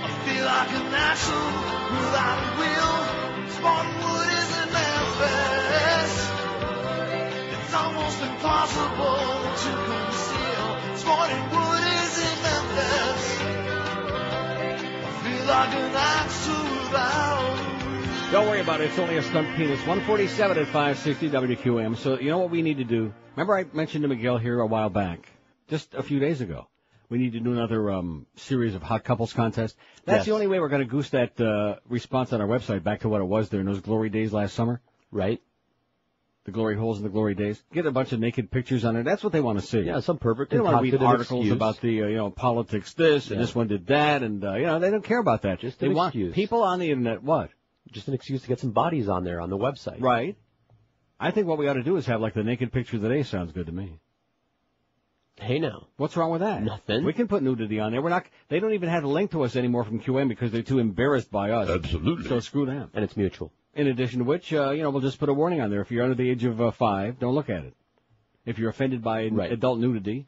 I feel like an axle without a wheel. Sporting Woodies in Memphis. It's almost impossible to conceal. Sporting Woodies in Memphis. I feel like an axle without a wheel. Don't worry about it. It's only a stunt penis. 147 at 560 WQM. So you know what we need to do? Remember I mentioned to Miguel here a while back, just a few days ago. We need to do another series of hot couples contest. That's the only way we're going to goose that response on our website back to what it was during those glory days last summer. Right. The glory holes and the glory days. Get a bunch of naked pictures on it. That's what they want to see. Yeah, some perfect. They don't want to read articles excuse. about the politics this and this one did that, and they don't care about that. Just they an want excuse. people on the internet. What? Just an excuse to get some bodies on there on the website. Right. I think what we ought to do is have like the naked picture of the day. Sounds good to me. Hey now. What's wrong with that? Nothing. We can put nudity on there. We're not. They don't even have a link to us anymore from QM because they're too embarrassed by us. Absolutely. So screw them. And it's mutual. In addition to which, we'll just put a warning on there. If you're under the age of 5, don't look at it. If you're offended by adult nudity.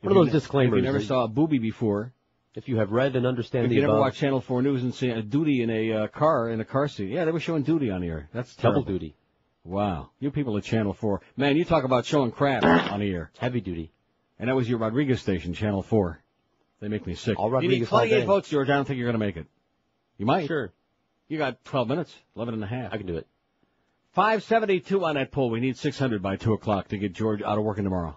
One of those disclaimers. If you never saw a boobie before. If you have read and understand if the you never above. watched Channel 4 News and see a duty in a car seat. Yeah, they were showing duty on the air. That's terrible. Double duty. Wow. You people at Channel 4. Man, you talk about showing crap on the air. Heavy duty. And that was your Rodriguez station, Channel 4. They make me sick. All You need Rodriguez all 28 day. votes, George. I don't think you're going to make it. You might. Sure. You got 12 minutes, 11 and a half. I can do it. 572 on that poll. We need 600 by 2 o'clock to get George out of working tomorrow.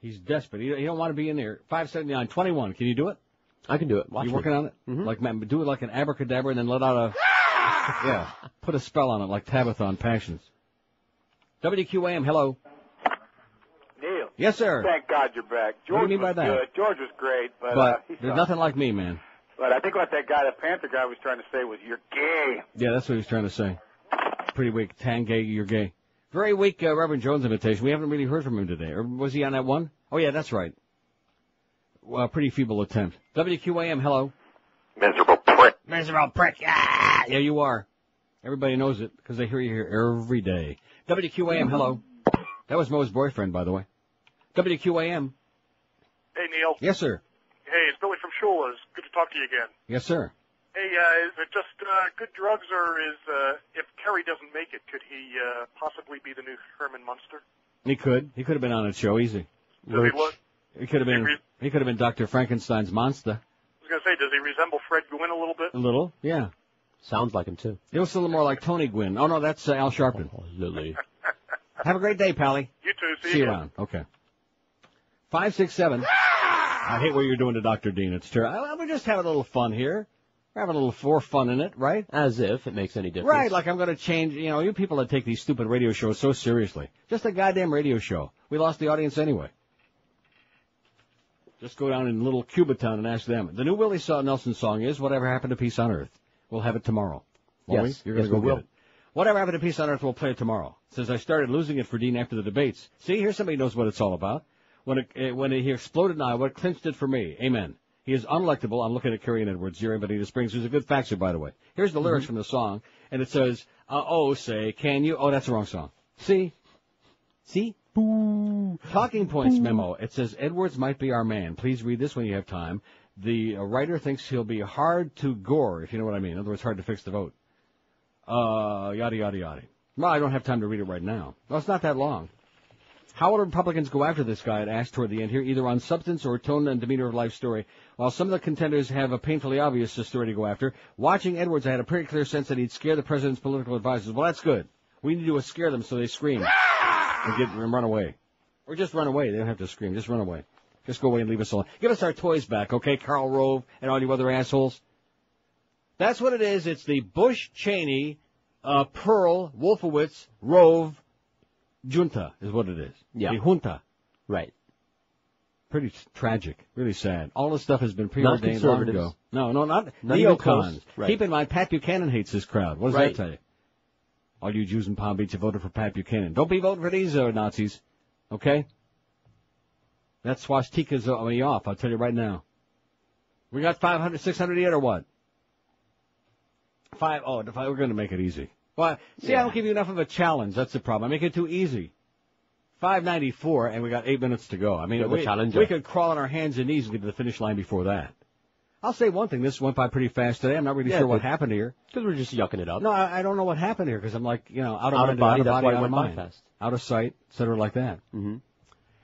He's desperate. He don't want to be in there. 579, 21. Can you do it? I can do it. Watch You me. working on it? Mm-hmm. Like, man, do it like an abracadabra and then let out a... yeah. Put a spell on it like Tabitha on Passions. WQAM, hello. Neil. Yes, sir. Thank God you're back. George What do you mean by was that? good. George was great, but he there's sucked. nothing like me, man. But I think what that guy, that Panther guy, was trying to say was, "You're gay." Yeah, that's what he was trying to say. Pretty weak. Tang gay, you're gay. Very weak Reverend Jones invitation. We haven't really heard from him today. Or was he on that one? Oh, yeah, that's right. Pretty feeble attempt. WQAM, hello. Miserable prick. Miserable prick. Ah! Yeah, you are. Everybody knows it because they hear you here every day. WQAM, hello. That was Mo's boyfriend, by the way. WQAM. Hey, Neil. Yes, sir. Hey, it's Billy from Shula's. Good to talk to you again. Yes, sir. Hey, is it just good drugs, or is if Kerry doesn't make it, could he possibly be the new Herman Munster? He could. He could have been on a show easy. Does he look? He could have been. He could have been Dr. Frankenstein's monster. I was going to say, does he resemble Fred Gwynn a little bit? A little, yeah. Sounds like him too. He looks a little more like Tony Gwynn. Oh no, that's Al Sharpton. Oh, Lily. Have a great day, Pally. You too. See you around. Okay. 567. I hate what you're doing to Dr. Dean. It's terrible. We're just having a little fun here. We're having a little for fun in it, right? As if it makes any difference. Right, like I'm going to change, you people that take these stupid radio shows so seriously. Just a goddamn radio show. We lost the audience anyway. Just go down in little Cubatown and ask them. The new Willie Nelson song is Whatever Happened to Peace on Earth. We'll have it tomorrow. Won't Yes. we? You're going to Yes, go get it. Whatever Happened to Peace on Earth, we'll play it tomorrow. Says I started losing it for Dean after the debates. See, here's somebody who knows what it's all about. When he exploded in Iowa, it clinched it for me. Amen. He is unelectable. I'm looking at Kerry and Edwards here in Bonita Springs, who's a good faxer, by the way. Here's the lyrics from the song, and it says, say, can you... Oh, that's the wrong song. See? Boo. Talking points memo. It says, Edwards might be our man. Please read this when you have time. The writer thinks he'll be hard to gore, if you know what I mean. In other words, hard to fix the vote. Yada, yada, yada. Well, I don't have time to read it right now. Well, it's not that long. How will Republicans go after this guy, it asked toward the end here, either on substance or tone and demeanor of life story? While some of the contenders have a painfully obvious story to go after, watching Edwards, I had a pretty clear sense that he'd scare the president's political advisors. Well, that's good. We need to scare them so they scream and run away. Or just run away. They don't have to scream. Just run away. Just go away and leave us alone. Give us our toys back, okay, Karl Rove and all you other assholes? That's what it is. It's the Bush-Cheney, Pearl, Wolfowitz, Rove, junta is what it is. Yeah. The junta. Right. Pretty tragic. Really sad. All this stuff has been Not preordained long conservatives. ago. No, not Not even neocons. close. Right. Keep in mind, Pat Buchanan hates this crowd. What does Right. that tell you? All you Jews in Palm Beach have voted for Pat Buchanan. Don't be voting for these Nazis. Okay? That swastika's me off, I'll tell you right now. We got 500, 600 yet or what? We're going to make it easy. Well, see, I don't give you enough of a challenge. That's the problem. I make it too easy. 594, and we got 8 minutes to go. I mean, we could crawl on our hands and knees and get to the finish line before that. I'll say one thing. This went by pretty fast today. I'm not really sure what happened here. Because we're just yucking it up. No, I don't know what happened here because I'm like, out of body, mind, that's why it out of went by mind. fast. Out of sight, et cetera, like that. Mm-hmm.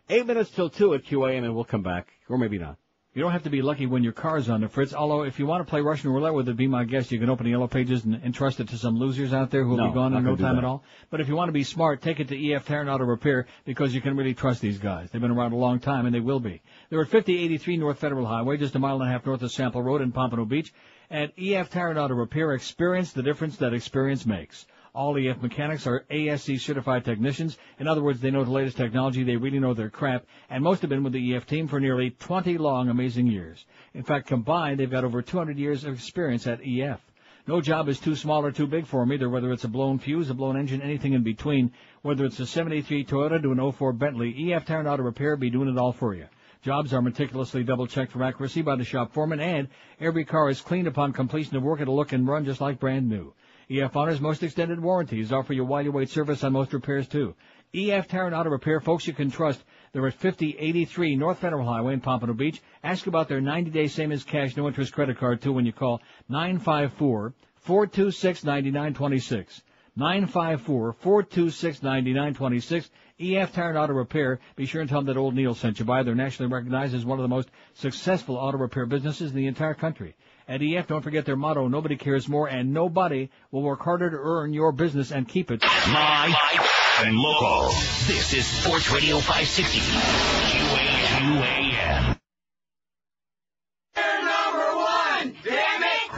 8 minutes till 2 at QAM, and we'll come back. Or maybe not. You don't have to be lucky when your car's on the fritz, although if you want to play Russian roulette with it, be my guest, you can open the Yellow Pages and entrust it to some losers out there who will be gone in no time at all. But if you want to be smart, take it to EF Tarrant Auto Repair because you can really trust these guys. They've been around a long time, and they will be. They're at 5083 North Federal Highway, just a mile and a half north of Sample Road in Pompano Beach. At EF Tarrant Auto Repair, experience the difference that experience makes. All EF mechanics are ASC certified technicians. In other words, they know the latest technology. They really know their crap. And most have been with the EF team for nearly 20 long, amazing years. In fact, combined, they've got over 200 years of experience at EF. No job is too small or too big for them either, whether it's a blown fuse, a blown engine, anything in between. Whether it's a 73 Toyota to an 04 Bentley, EF Tarrant Auto Repair be doing it all for you. Jobs are meticulously double-checked for accuracy by the shop foreman, and every car is cleaned upon completion of work. It'll look and run just like brand new. EF honors most extended warranties, offer you while you wait service on most repairs, too. EF Tarrant Auto Repair, folks you can trust. They're at 5083 North Federal Highway in Pompano Beach. Ask about their 90-day same-as-cash, no-interest credit card, too, when you call 954-426-9926. 954-426-9926. EF Tarrant Auto Repair. Be sure and tell them that old Neil sent you by. They're nationally recognized as one of the most successful auto repair businesses in the entire country. At EF, don't forget their motto, nobody cares more, and nobody will work harder to earn your business and keep it. Live and local. This is Sports Radio 560. QAM. Number one, damn it!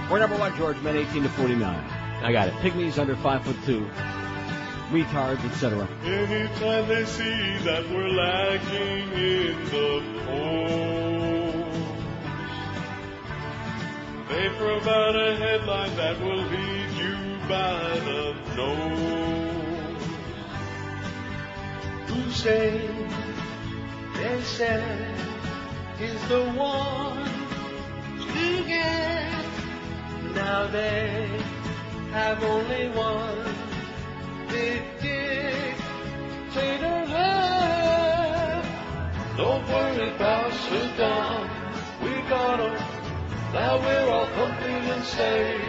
We're number one, George, men 18 to 49. I got it. Pygmies under 5'2", retards, etc. Anytime they see that we're lacking in the polls, they provide a headline that will lead you by the nose. Hussein, they said, is the one to get. Now they have only one big dictator left. Don't worry about Saddam, we got him. Now we're all complete and safe.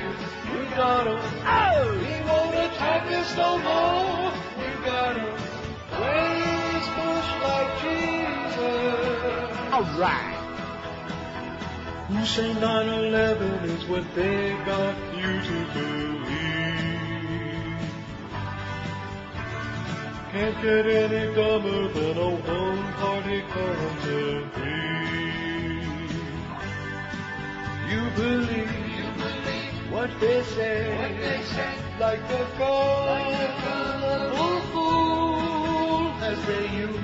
We got him. Oh! He won't attack us no more. We got him. Praise Bush like Jesus. All right. Who say 9/11 is what they got you to believe? Can't get any dumber than a one-party country. You believe what they say, like a gullible fool, as they use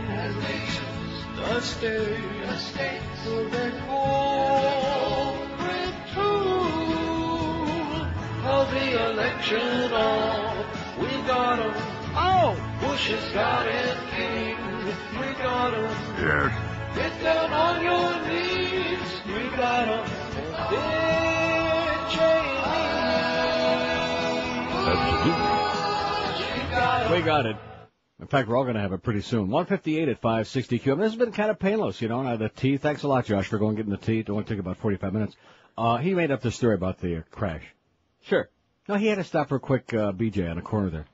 the state for their corporate tool. Of the election on, we got 'em. Oh, Bush has got it, King. We got 'em. Yes. Get down on your knees. We got 'em. Dick Cheney. We got it. In fact, we're all going to have it pretty soon. 158 at 560 Q. I mean, this has been kind of painless, you know. Now the tea. Thanks a lot, Josh, for going and getting the tea. It only took about 45 minutes. He made up the story about the crash. Sure. No, he had to stop for a quick BJ on the corner there.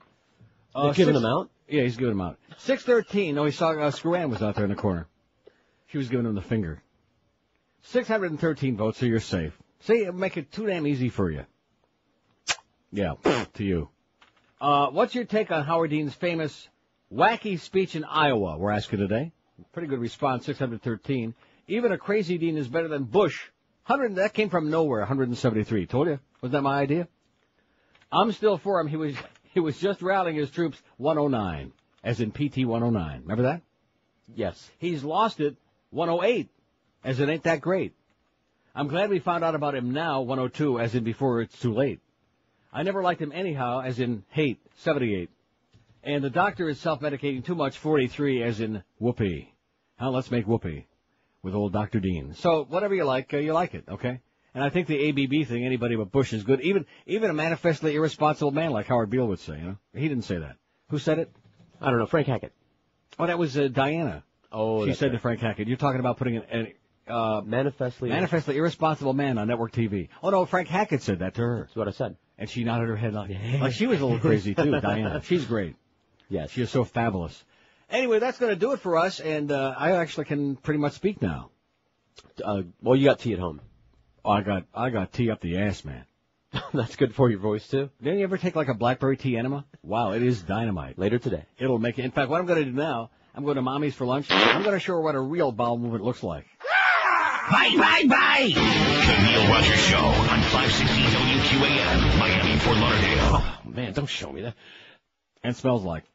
They're giving him out? Yeah, he's giving him out. 613. No, he saw Screwan was out there in the corner. She was giving him the finger. 613 votes, so you're safe. See, it'll make it too damn easy for you. Yeah, to you. What's your take on Howard Dean's famous wacky speech in Iowa? We're asking today. Pretty good response, 613. Even a crazy Dean is better than Bush. That came from nowhere, 173. Told you. Wasn't that my idea? I'm still for him. He was just rallying his troops 109, as in PT 109. Remember that? Yes. He's lost it 108, as it ain't that great. I'm glad we found out about him now, 102, as in before it's too late. I never liked him anyhow, as in hate, 78. And the doctor is self-medicating too much, 43, as in whoopee. Let's make whoopee with old Dr. Dean. So whatever you like it, okay? And I think the ABB thing, anybody but Bush is good. Even a manifestly irresponsible man like Howard Beale would say, you know? He didn't say that. Who said it? I don't know. Frank Hackett. Oh, that was Diana. Oh, she said to Frank Hackett, you're talking about putting manifestly irresponsible man on network TV. Oh, no, Frank Hackett said that to her. That's what I said. And she nodded her head like she was a little crazy, too, Diana. She's great. Yes. She is so fabulous. Anyway, that's going to do it for us, and I actually can pretty much speak now. Well, you got tea at home. Oh, I got tea up the ass, man. That's good for your voice, too. Didn't you ever take like a blackberry tea enema? Wow, it is dynamite. Later today. It'll make it. In fact, what I'm going to do now, I'm going to Mommy's for lunch. I'm going to show her what a real bowel movement looks like. Bye, bye, bye! The Neil Rogers Show on 560 WQAM, Miami, Fort Lauderdale. Oh, man, don't show me that. And smells like.